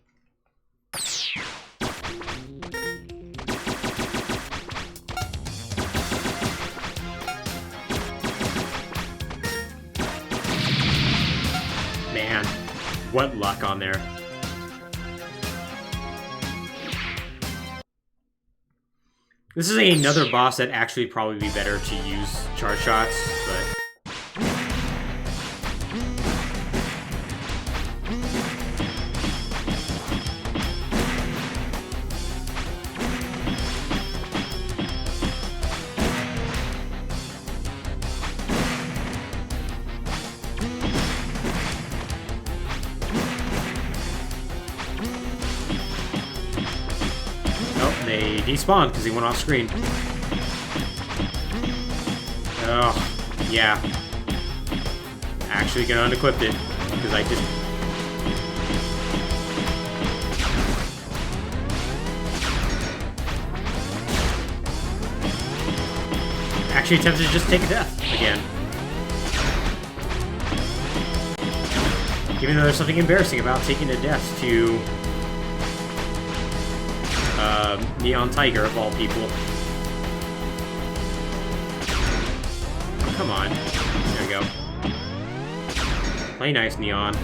Man, what luck on there. This is another boss that actually probably be better to use charge shots, but... They despawned because he went off screen. Oh, yeah. Actually gonna unequip it because I just... Actually attempted to just take a death again. Even though there's something embarrassing about taking a death to... Neon Tiger, of all people. Oh, come on. There we go. Play nice, Neon.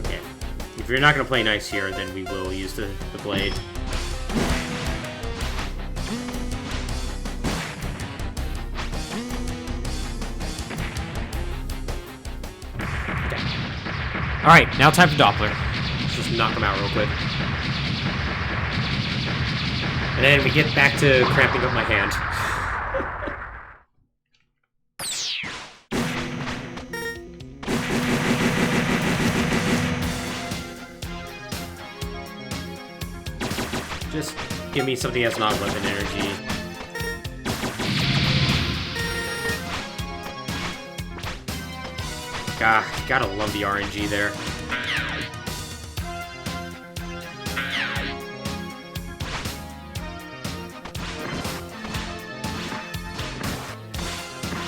Okay. If you're not going to play nice here, then we will use the blade. Alright, now time for Doppler. Let's just knock him out real quick. And then we get back to cramping up my hand. Just give me something that's not weapon energy. Gotta love the RNG there.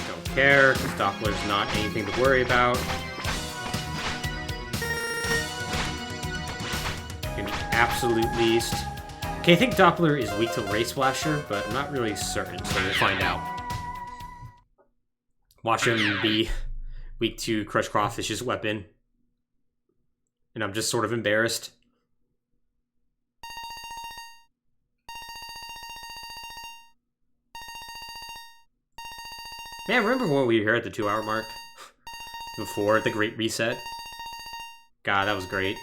Don't care, because Doppler's not anything to worry about. In the absolute least. Okay, I think Doppler is weak to Ray Splasher, but I'm not really certain, so we'll find out. Watch him be weak to Crush Crawfish's weapon. And I'm just sort of embarrassed. Man, remember when we were here at the 2-hour mark? Before the Great Reset? God, that was great.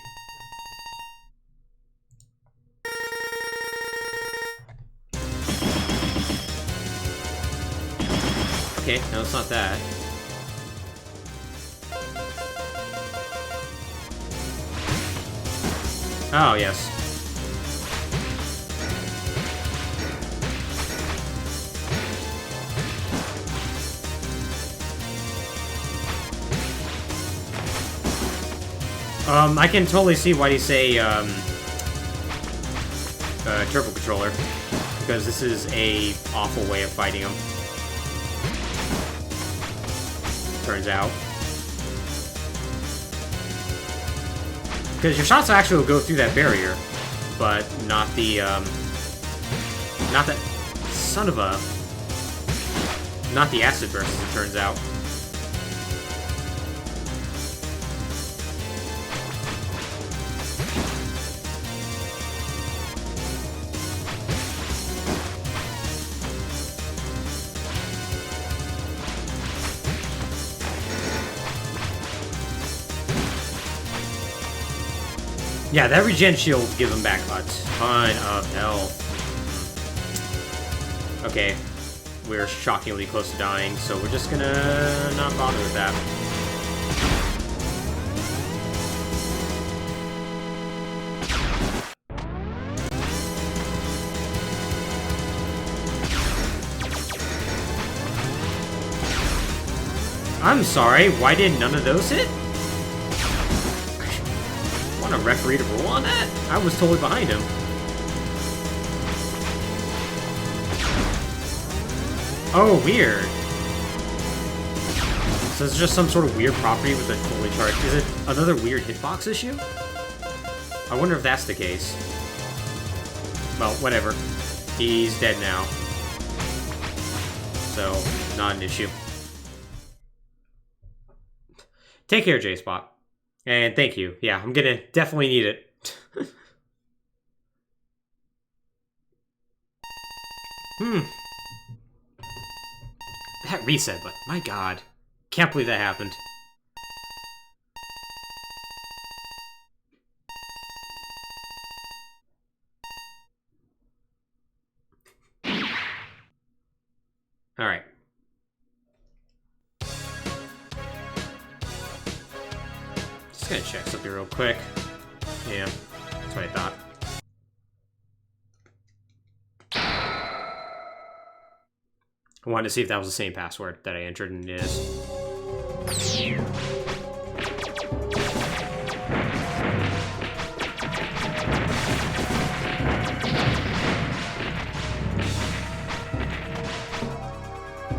Okay, no, it's not that. Oh, yes. I can totally see why you say, Turbo Controller. Because this is a awful way of fighting him. Turns out. Because your shots actually will go through that barrier, but not the, not that son of a... Not the acid burst, as it turns out. Yeah, that regen shield gives him back a ton of health. Okay, we're shockingly close to dying, so we're just gonna not bother with that. I'm sorry, why did none of those hit? Want a referee to rule on that? I was totally behind him. Oh, weird. So it's just some sort of weird property with a fully charged. Is it another weird hitbox issue? I wonder if that's the case. Well, whatever. He's dead now. So, not an issue. Take care, J-Spot. And thank you. Yeah, I'm gonna definitely need it. That reset button, my god. Can't believe that happened. Alright. Just gonna check something real quick. Yeah, that's what I thought. I wanted to see if that was the same password that I entered, and it is.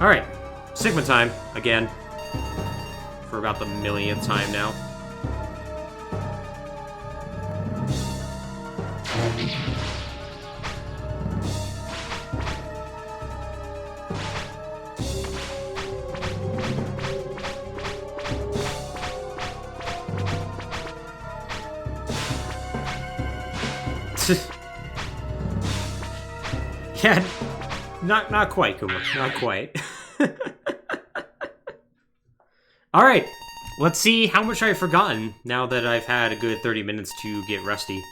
Alright, Sigma time, again. For about the millionth time now. Yeah, not quite, Kuma. Not quite. Alright, let's see how much I've forgotten now that I've had a good 30 minutes to get rusty.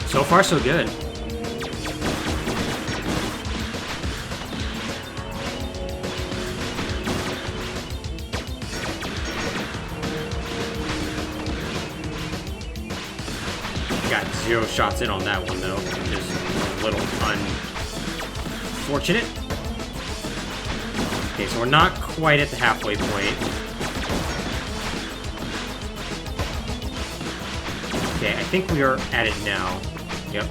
So far, so good. Got 0 shots in on that one, though, which is a little unfortunate. Okay, so we're not quite at the halfway point. Okay, I think we are at it now. Yep.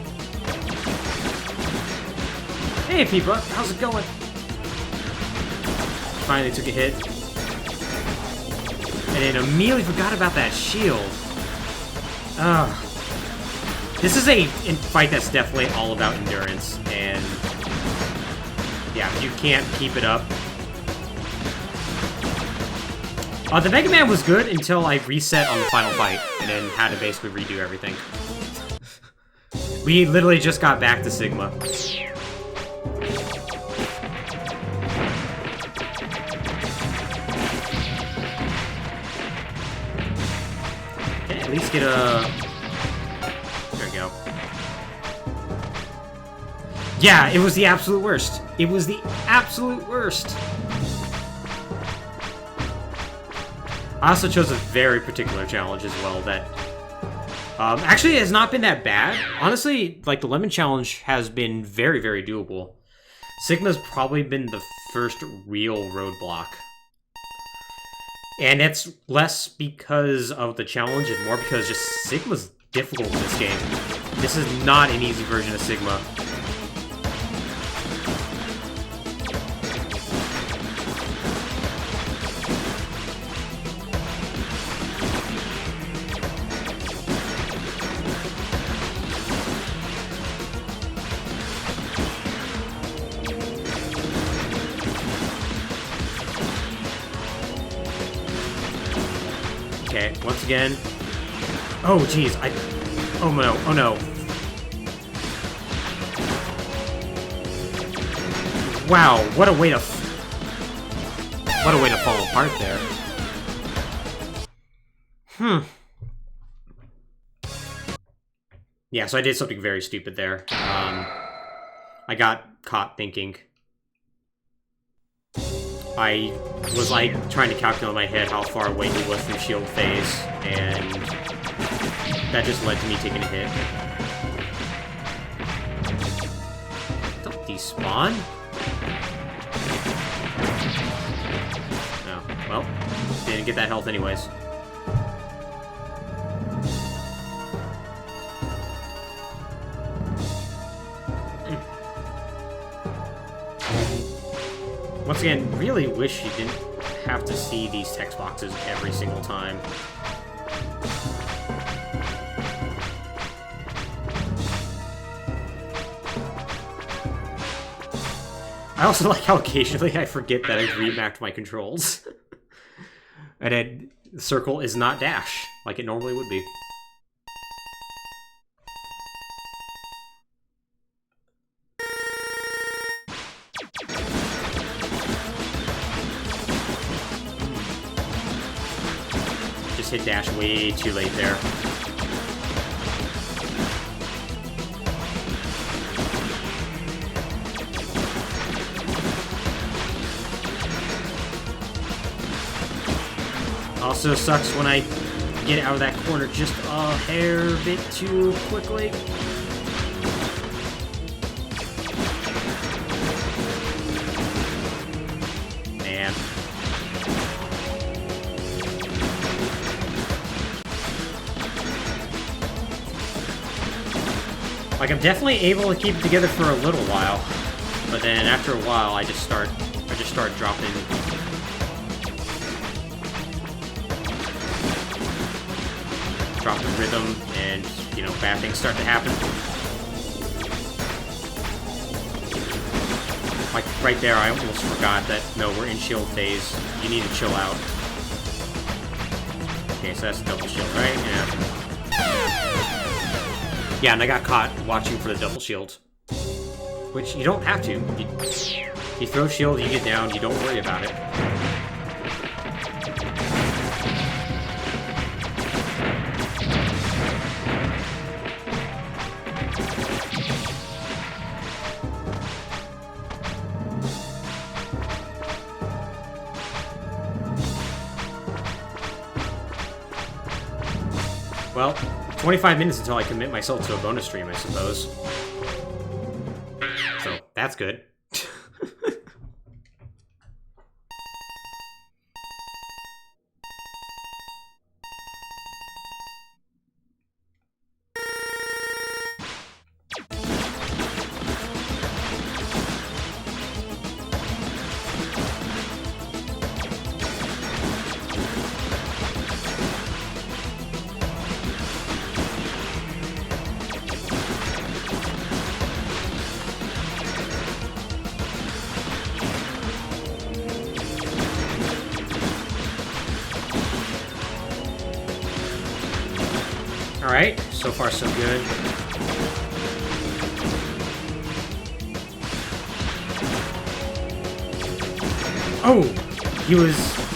Hey, people, how's it going? Finally took a hit. And then immediately forgot about that shield. This is a fight that's definitely all about endurance, and yeah, if you can't keep it up. The Mega Man was good until I reset on the final fight, and then had to basically redo everything. We literally just got back to Sigma. Okay, at least get a... There we go. Yeah, it was the absolute worst. It was the absolute worst. I also chose a very particular challenge as well that actually has not been that bad. Honestly, like, the Lemon Challenge has been very, very doable. Sigma's probably been the first real roadblock. And it's less because of the challenge and more because just Sigma's difficult in this game. This is not an easy version of Sigma. Okay, once again. Oh, jeez. Oh, no. Oh, no. Wow, what a way to... What a way to fall apart there. Yeah, so I did something very stupid there. I got caught thinking. I was, like, trying to calculate in my head how far away he was from shield phase, and that just led to me taking a hit. Don't despawn? No. Well, didn't get that health anyways. Once again, really wish you didn't have to see these text boxes every single time. I also like how occasionally I forget that I've remapped my controls. And then the circle is not dash, like it normally would be. Just hit dash way too late there. Also sucks when I get out of that corner just a hair bit too quickly. Man. Like, I'm definitely able to keep it together for a little while, but then after a while I just start dropping. Drop the rhythm, and, you know, bad things start to happen. Like, right there, I almost forgot that, no, we're in shield phase. You need to chill out. Okay, so that's double shield, right? Yeah. Yeah, and I got caught watching for the double shield. Which, you don't have to. You throw shield, you get down, you don't worry about it. Well, 25 minutes until I commit myself to a bonus stream, I suppose. So, that's good. Alright, so far so good. Oh!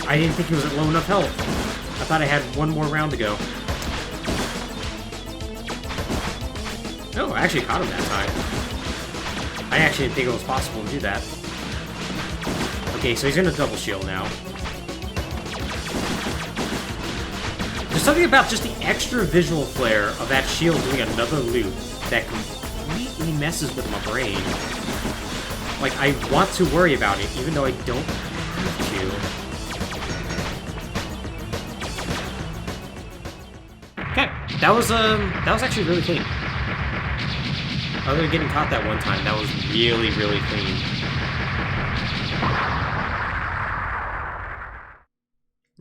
I didn't think he was at low enough health. I thought I had one more round to go. No, I actually caught him that time. I actually didn't think it was possible to do that. Okay, so he's gonna double shield now. There's something about just the extra visual flair of that shield doing another loop that completely messes with my brain. Like, I want to worry about it, even though I don't have to. Okay, that was actually really clean. Other than getting caught that one time, that was really, really clean.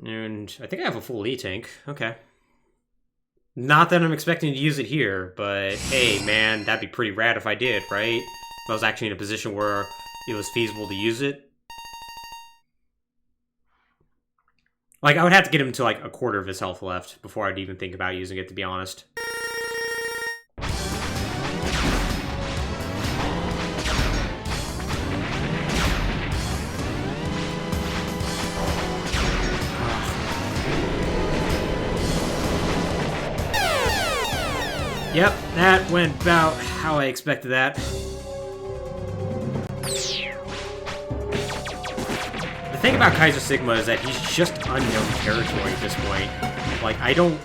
And I think I have a full E-tank. Okay. Not that I'm expecting to use it here, but hey, man, that'd be pretty rad if I did, right? If I was actually in a position where it was feasible to use it. Like, I would have to get him to, like, a quarter of his health left before I'd even think about using it, to be honest. Yep, that went about how I expected that. The thing about Kaiser Sigma is that he's just unknown territory at this point. Like, I don't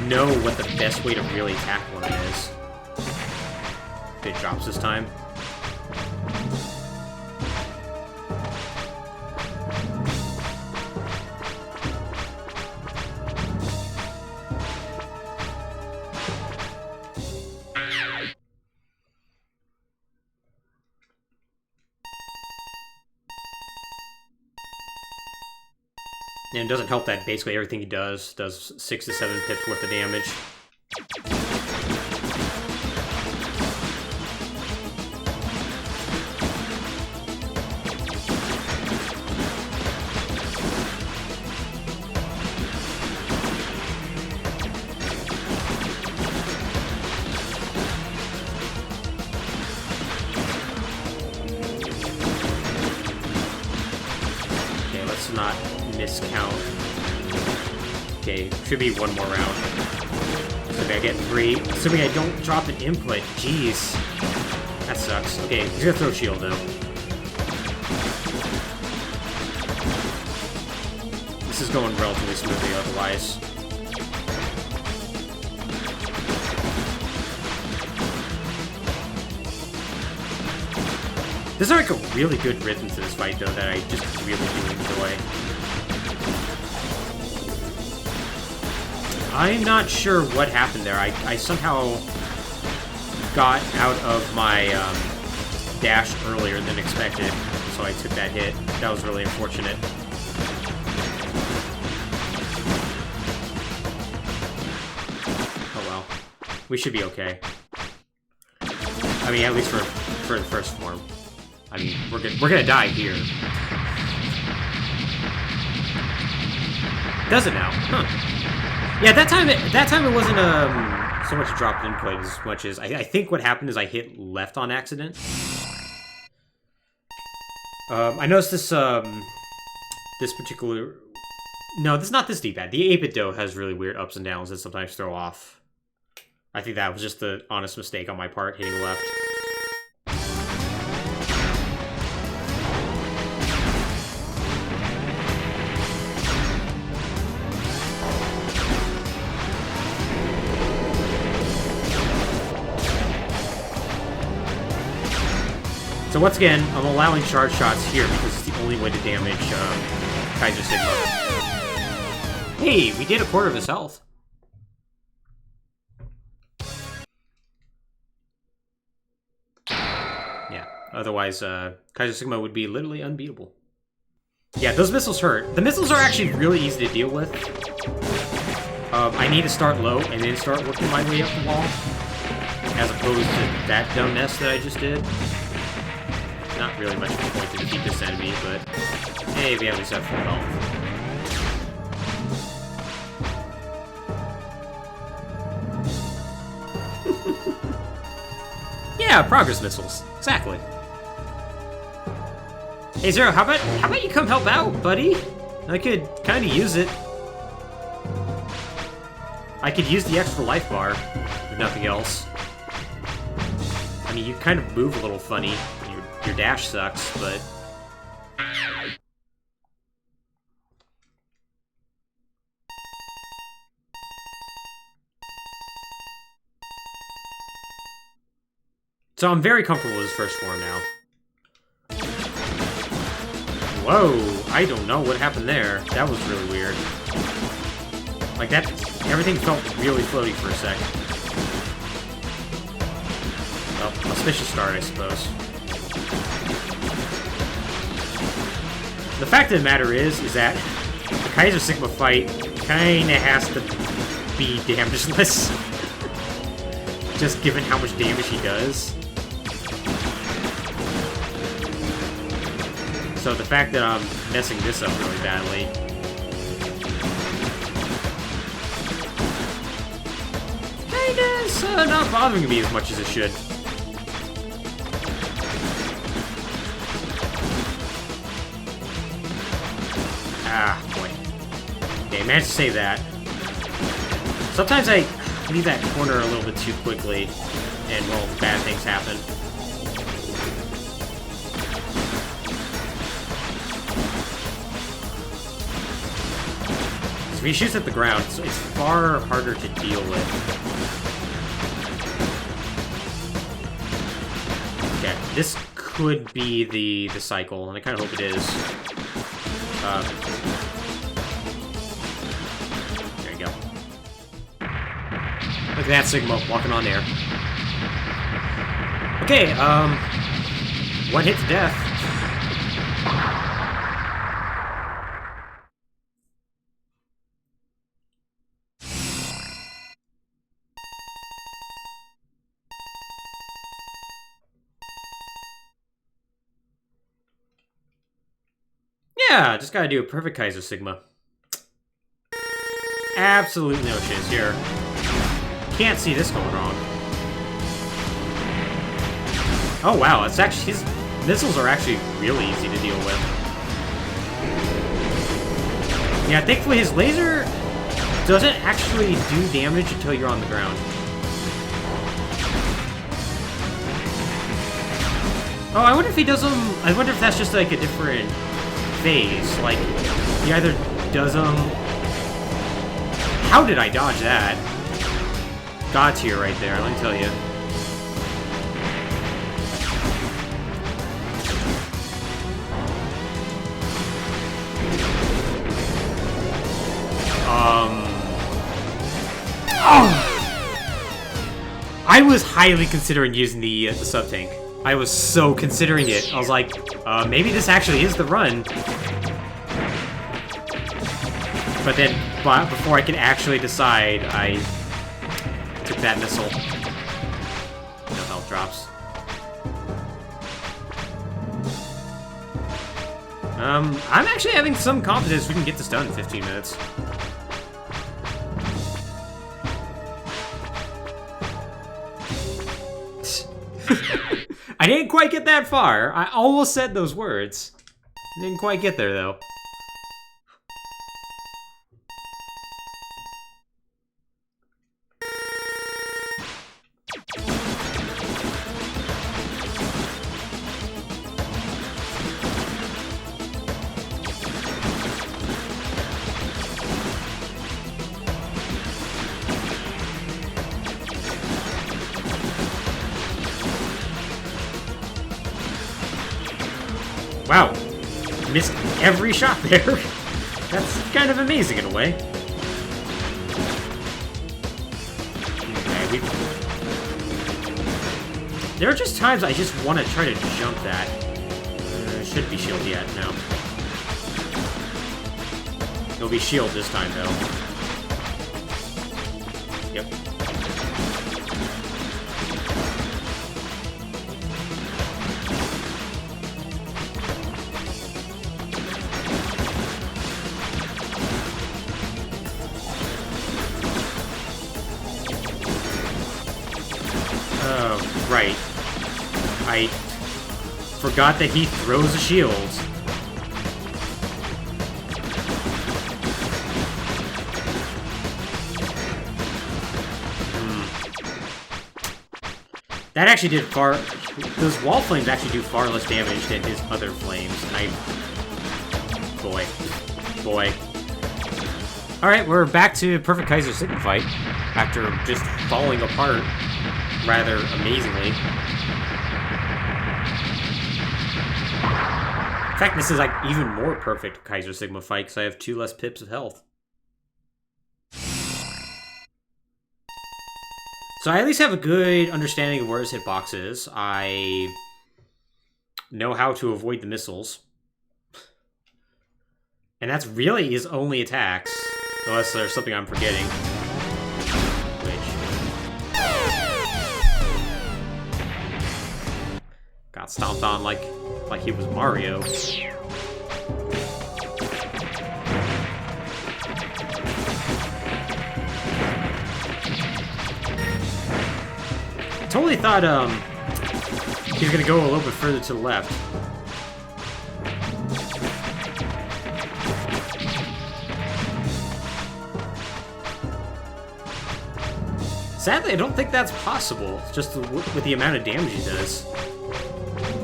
know what the best way to really tackle him is. It drops this time. And it doesn't help that basically everything he does 6 to 7 pips worth of damage. Okay, let's not miscount. Okay, should be one more round. Assuming I get 3. Assuming I don't drop an input. Jeez. That sucks. Okay, he's gonna throw shield though. This is going relatively smoothly otherwise. There's like a really good rhythm to this fight though that I just really do enjoy. I'm not sure what happened there. I somehow got out of my dash earlier than expected, so I took that hit. That was really unfortunate. Oh well. We should be okay. I mean, at least for the first form. I mean, we're gonna die here. Does it now? Huh. Yeah, that time it wasn't so much a drop input as much as I think what happened is I hit left on accident. I noticed this this particular no, this is not this D-pad. The 8-bit Do has really weird ups and downs that sometimes throw off. I think that was just the honest mistake on my part hitting left. So once again, I'm allowing charge shots here because it's the only way to damage Kaiser Sigma. Hey, we did a quarter of his health. Yeah, otherwise Kaiser Sigma would be literally unbeatable. Yeah, those missiles hurt. The missiles are actually really easy to deal with. I need to start low and then start working my way up the wall, as opposed to that dumb mess that I just did. Not really much of a point to defeat this enemy, but hey, we at least have full health. Yeah, progress missiles. Exactly. Hey Zero, how about you come help out, buddy? I could kind of use it. I could use the extra life bar, if nothing else. I mean, you kind of move a little funny. Your dash sucks, but... So I'm very comfortable with his first form now. Whoa, I don't know what happened there. That was really weird. Like that, everything felt really floaty for a second. Well, auspicious start, I suppose. The fact of the matter is that the Kaiser Sigma fight kinda has to be damageless. Just given how much damage he does. So the fact that I'm messing this up really badly It's not bothering me as much as it should. Ah, boy. Okay, managed to save that. Sometimes I leave that corner a little bit too quickly, and, well, bad things happen. So if he shoots at the ground, it's far harder to deal with. Okay, this could be the cycle, and I kind of hope it is. There you go. Look at that Sigma walking on air. Okay, one hit to death. Yeah, just gotta do a perfect Kaiser Sigma. Absolutely no shiz here. Can't see this going wrong. Oh wow, it's actually, his missiles are actually really easy to deal with. Yeah, thankfully his laser doesn't actually do damage until you're on the ground. Oh, I wonder if he does them, I wonder if that's just like a different phase. Like, he either does them... How did I dodge that? God tier right there, let me tell you. Oh! I was highly considering using the sub-tank. I was so considering it. I was like, maybe this actually is the run. But then, before I could actually decide, I took that missile. No health drops. I'm actually having some confidence we can get this done in 15 minutes. I didn't quite get that far. I almost said those words. Didn't quite get there, though. Wow, missed every shot there. That's kind of amazing in a way. Okay, there are just times I just want to try to jump that. Should be shield yet, no. It'll be shield this time, though. Yep. Right. I forgot that he throws a shield. That actually did far... Those wall flames actually do far less damage than his other flames. And Boy. Alright, we're back to perfect Kaiser Sigma fight. After just falling apart rather amazingly. In fact, this is like even more perfect Kaiser Sigma fight because I have 2 less pips of health. So I at least have a good understanding of where his hitbox is. I know how to avoid the missiles. And that's really his only attacks. Unless there's something I'm forgetting. Got stomped on like he was Mario. totally thought he was gonna go a little bit further to the left. Sadly, I don't think that's possible, just with the amount of damage he does.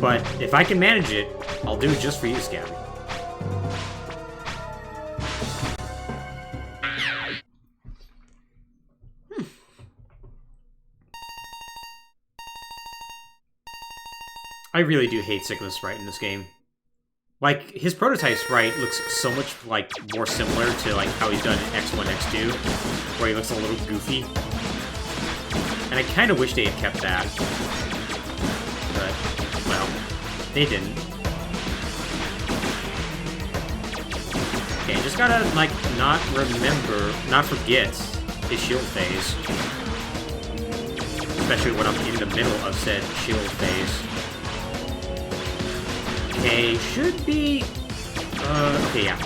But if I can manage it, I'll do it just for you, Scabby. I really do hate Sigma's sprite in this game. Like, his prototype sprite looks so much, like, more similar to, like, how he's done in X1, X2, where he looks a little goofy. And I kind of wish they had kept that. But, well, they didn't. Okay, just gotta, like, not forget his shield phase. Especially when I'm in the middle of said shield phase. Okay, should be... okay, yeah.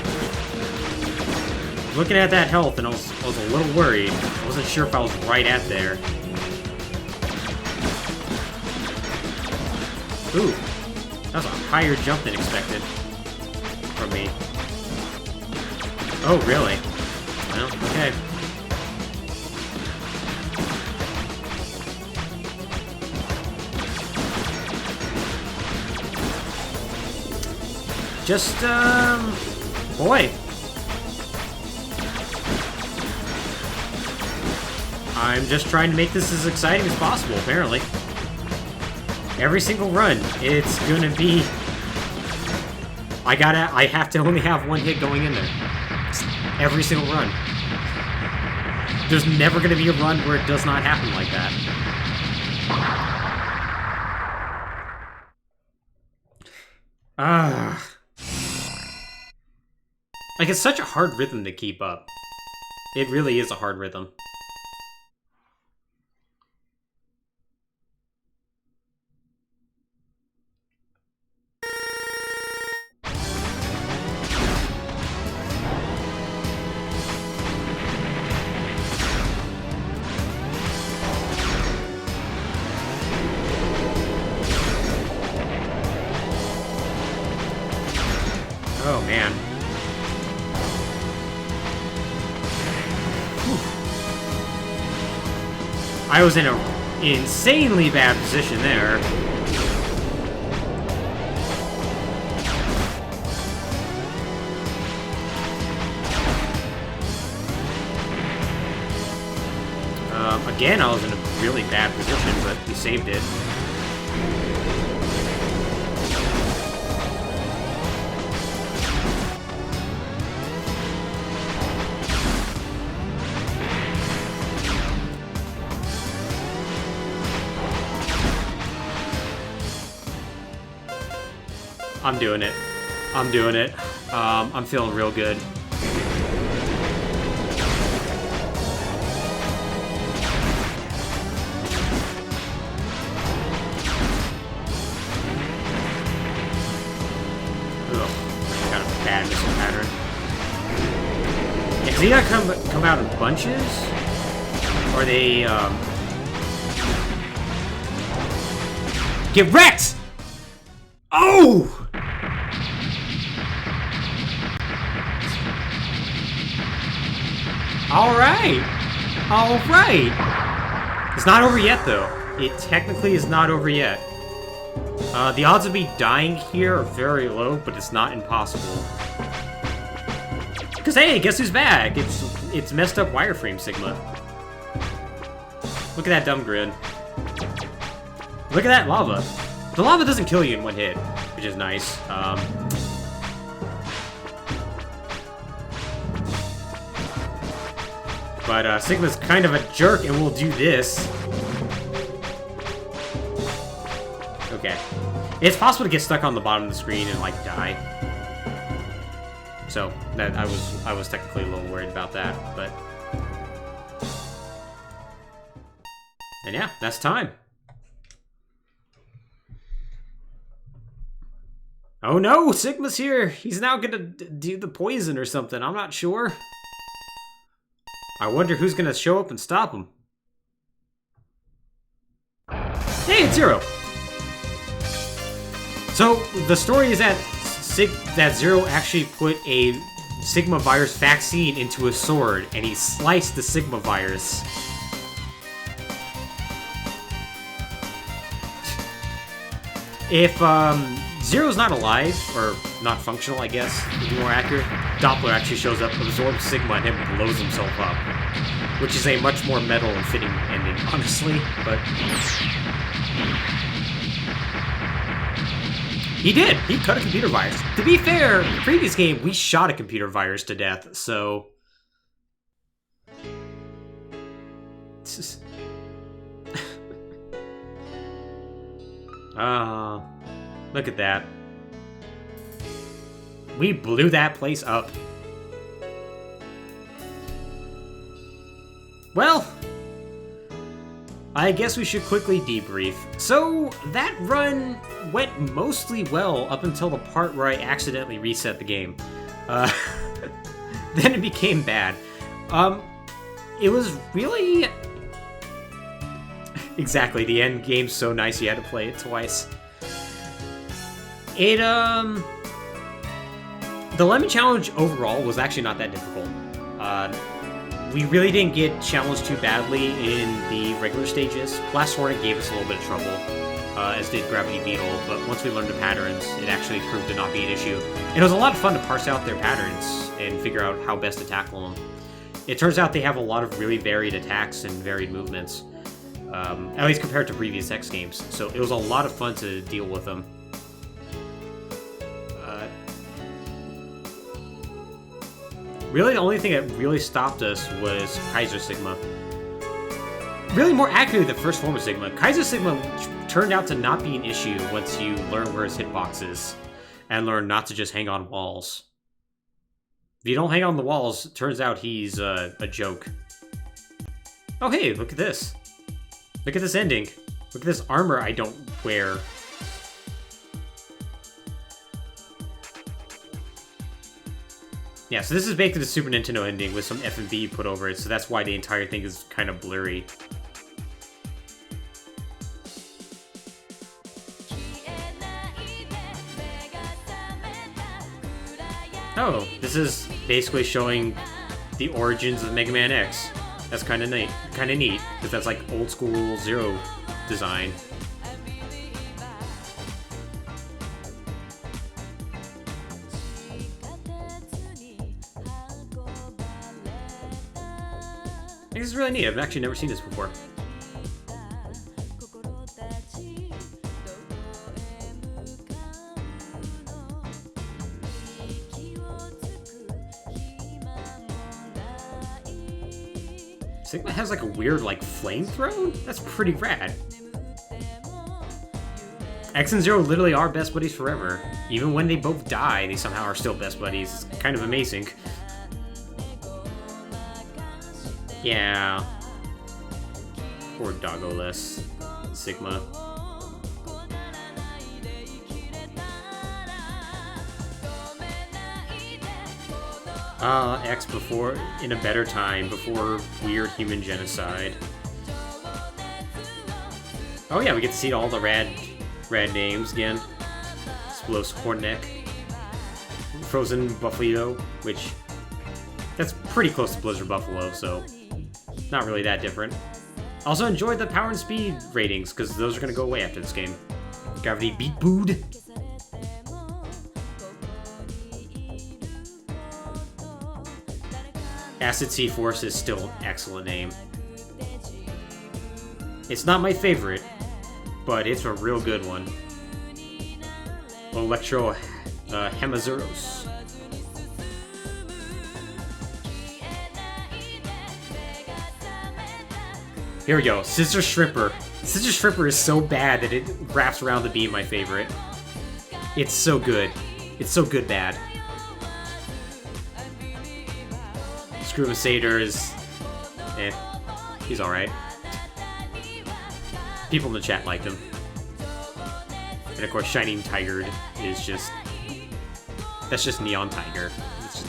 Looking at that health, and I was a little worried. I wasn't sure if I was right at there. Ooh, that was a higher jump than expected from me. Oh, really? Well, okay. Just, boy. I'm just trying to make this as exciting as possible, apparently. Every single run, it's gonna be... I have to only have one hit going in there. Every single run. There's never gonna be a run where it does not happen like that. Like, it's such a hard rhythm to keep up. It really is a hard rhythm. Oh, man. I was in an insanely bad position there. Again, I was in a really bad position, but we saved it. I'm doing it. I'm doing it. I'm feeling real good. Ugh, kind of a bad missile pattern. Yeah, 'cause they gotta come out in bunches? Or they, get wrecked! Oh! Alright! Alright! It's not over yet, though. It technically is not over yet. The odds of me dying here are very low, but it's not impossible. Because, hey, guess who's back? It's messed up wireframe Sigma. Look at that dumb grid. Look at that lava. The lava doesn't kill you in one hit, which is nice. But Sigma's kind of a jerk and will do this. Okay. It's possible to get stuck on the bottom of the screen and, like, die. So, that I was technically a little worried about that, but... And yeah, that's time. Oh no, Sigma's here! He's now gonna do the poison or something, I'm not sure. I wonder who's gonna show up and stop him. Hey, it's Zero! So, the story is that Zero actually put a Sigma virus vaccine into a sword, and he sliced the Sigma virus. If Zero's not alive, or not functional, I guess, to be more accurate, Doppler actually shows up, absorbs Sigma, and him blows himself up. Which is a much more metal and fitting ending, honestly, but... He did! He cut a computer virus. To be fair, in the previous game, we shot a computer virus to death, so... Look at that. We blew that place up. Well, I guess we should quickly debrief. So, that run went mostly well up until the part where I accidentally reset the game. Then it became bad. It was really... Exactly, the end game's so nice you had to play it twice. The Lemon Challenge overall was actually not that difficult. We really didn't get challenged too badly in the regular stages. Blast Hornet gave us a little bit of trouble, as did Gravity Beetle, but once we learned the patterns, it actually proved to not be an issue. And it was a lot of fun to parse out their patterns and figure out how best to tackle them. It turns out they have a lot of really varied attacks and varied movements, at least compared to previous X games, so it was a lot of fun to deal with them. Really, the only thing that really stopped us was Kaiser Sigma. Really, more accurately, the first form of Sigma. Kaiser Sigma turned out to not be an issue once you learn where his hitbox is, and learn not to just hang on walls. If you don't hang on the walls, it turns out he's a joke. Oh hey, look at this. Look at this ending. Look at this armor I don't wear. Yeah, so this is basically the Super Nintendo ending with some FMV put over it, so that's why the entire thing is kind of blurry. Oh, this is basically showing the origins of Mega Man X. That's kind of neat, because that's like old school Zero design. This is really neat. I've actually never seen this before. Sigma has like a weird like flamethrower? That's pretty rad. X and Zero literally are best buddies forever. Even when they both die, they somehow are still best buddies. It's kind of amazing. Yeah. Poor doggo-less Sigma. X before, in a better time, before weird human genocide. Oh yeah, we get to see all the rad names again. Explosive Hornet. Frozen Buffalo, which, that's pretty close to Blizzard Buffalo, so not really that different. Also enjoyed the power and speed ratings, because those are going to go away after this game. Gravity Beat Booed. Acid Seahorse is still an excellent name. It's not my favorite, but it's a real good one. Electro Hemazuros. Here we go, Scissor Shrimper. Scissor Shrimper is so bad that it wraps around to being my favorite. It's so good. It's so good bad. Screwmasator is... he's alright. People in the chat liked him. And of course, Shining Tiger is just... that's just Neon Tiger. It's just...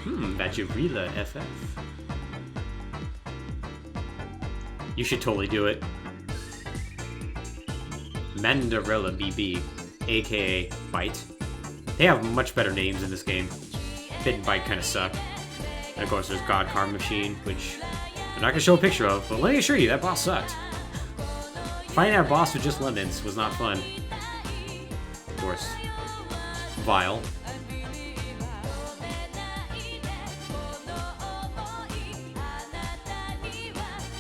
Vajirila FF. You should totally do it. Mandarella BB, aka Bite. They have much better names in this game. Bit and Bite kind of suck. And of course there's God Karma Machine, which I'm not going to show a picture of, but let me assure you, that boss sucked. Fighting that boss with just lemons was not fun. Of course. Vile.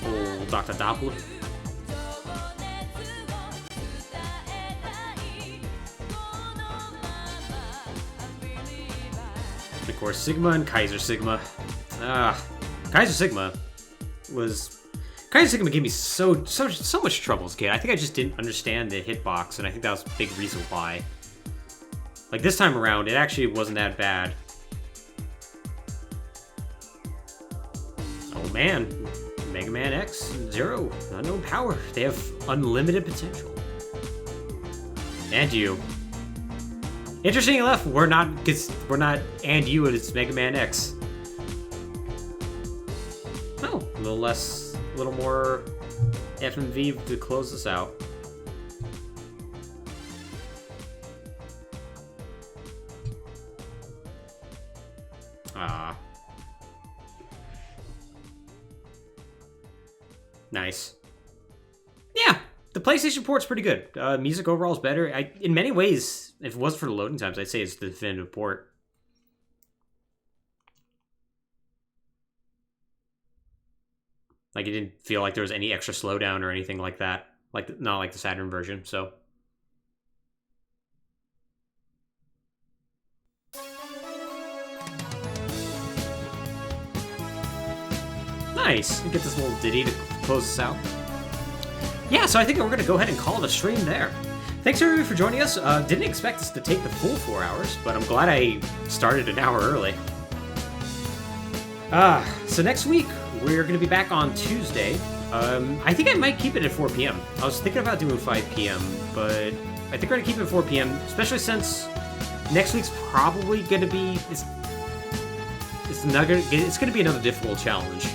Old Dr. Doppler. Of course, Sigma and Kaiser Sigma. Kaiser Sigma gave me so much trouble as a kid. I think I just didn't understand the hitbox, and I think that was a big reason why. Like, this time around, it actually wasn't that bad. Oh man, Mega Man X-Zero, unknown power. They have unlimited potential. And you. Interesting enough, we're not and you, it's Mega Man X. Oh, a little more FMV to close this out. Nice. Yeah, the PlayStation port's pretty good. Music overall is better. In many ways, if it wasn't for the loading times, I'd say it's the definitive port. Like, it didn't feel like there was any extra slowdown or anything like that. Not like the Saturn version, so. Nice. Get this little ditty to close us out. Yeah, so I think we're going to go ahead and call it a stream there. Thanks everybody for joining us. Didn't expect this to take the full 4 hours, but I'm glad I started an hour early. So next week, we're going to be back on Tuesday. I think I might keep it at 4 p.m. I was thinking about doing 5 p.m., but I think we're going to keep it at 4 p.m., especially since next week's probably going to be... It's going to be another difficult challenge.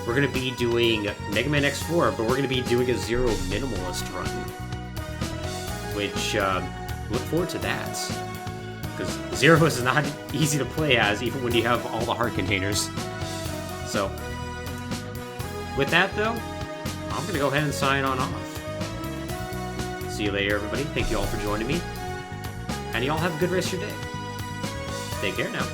We're going to be doing Mega Man X4, but we're going to be doing a Zero Minimalist run. Which, look forward to that. Because Zero is not easy to play as, even when you have all the heart containers. So, with that though, I'm going to go ahead and sign on off. See you later, everybody. Thank you all for joining me. And you all have a good rest of your day. Take care now.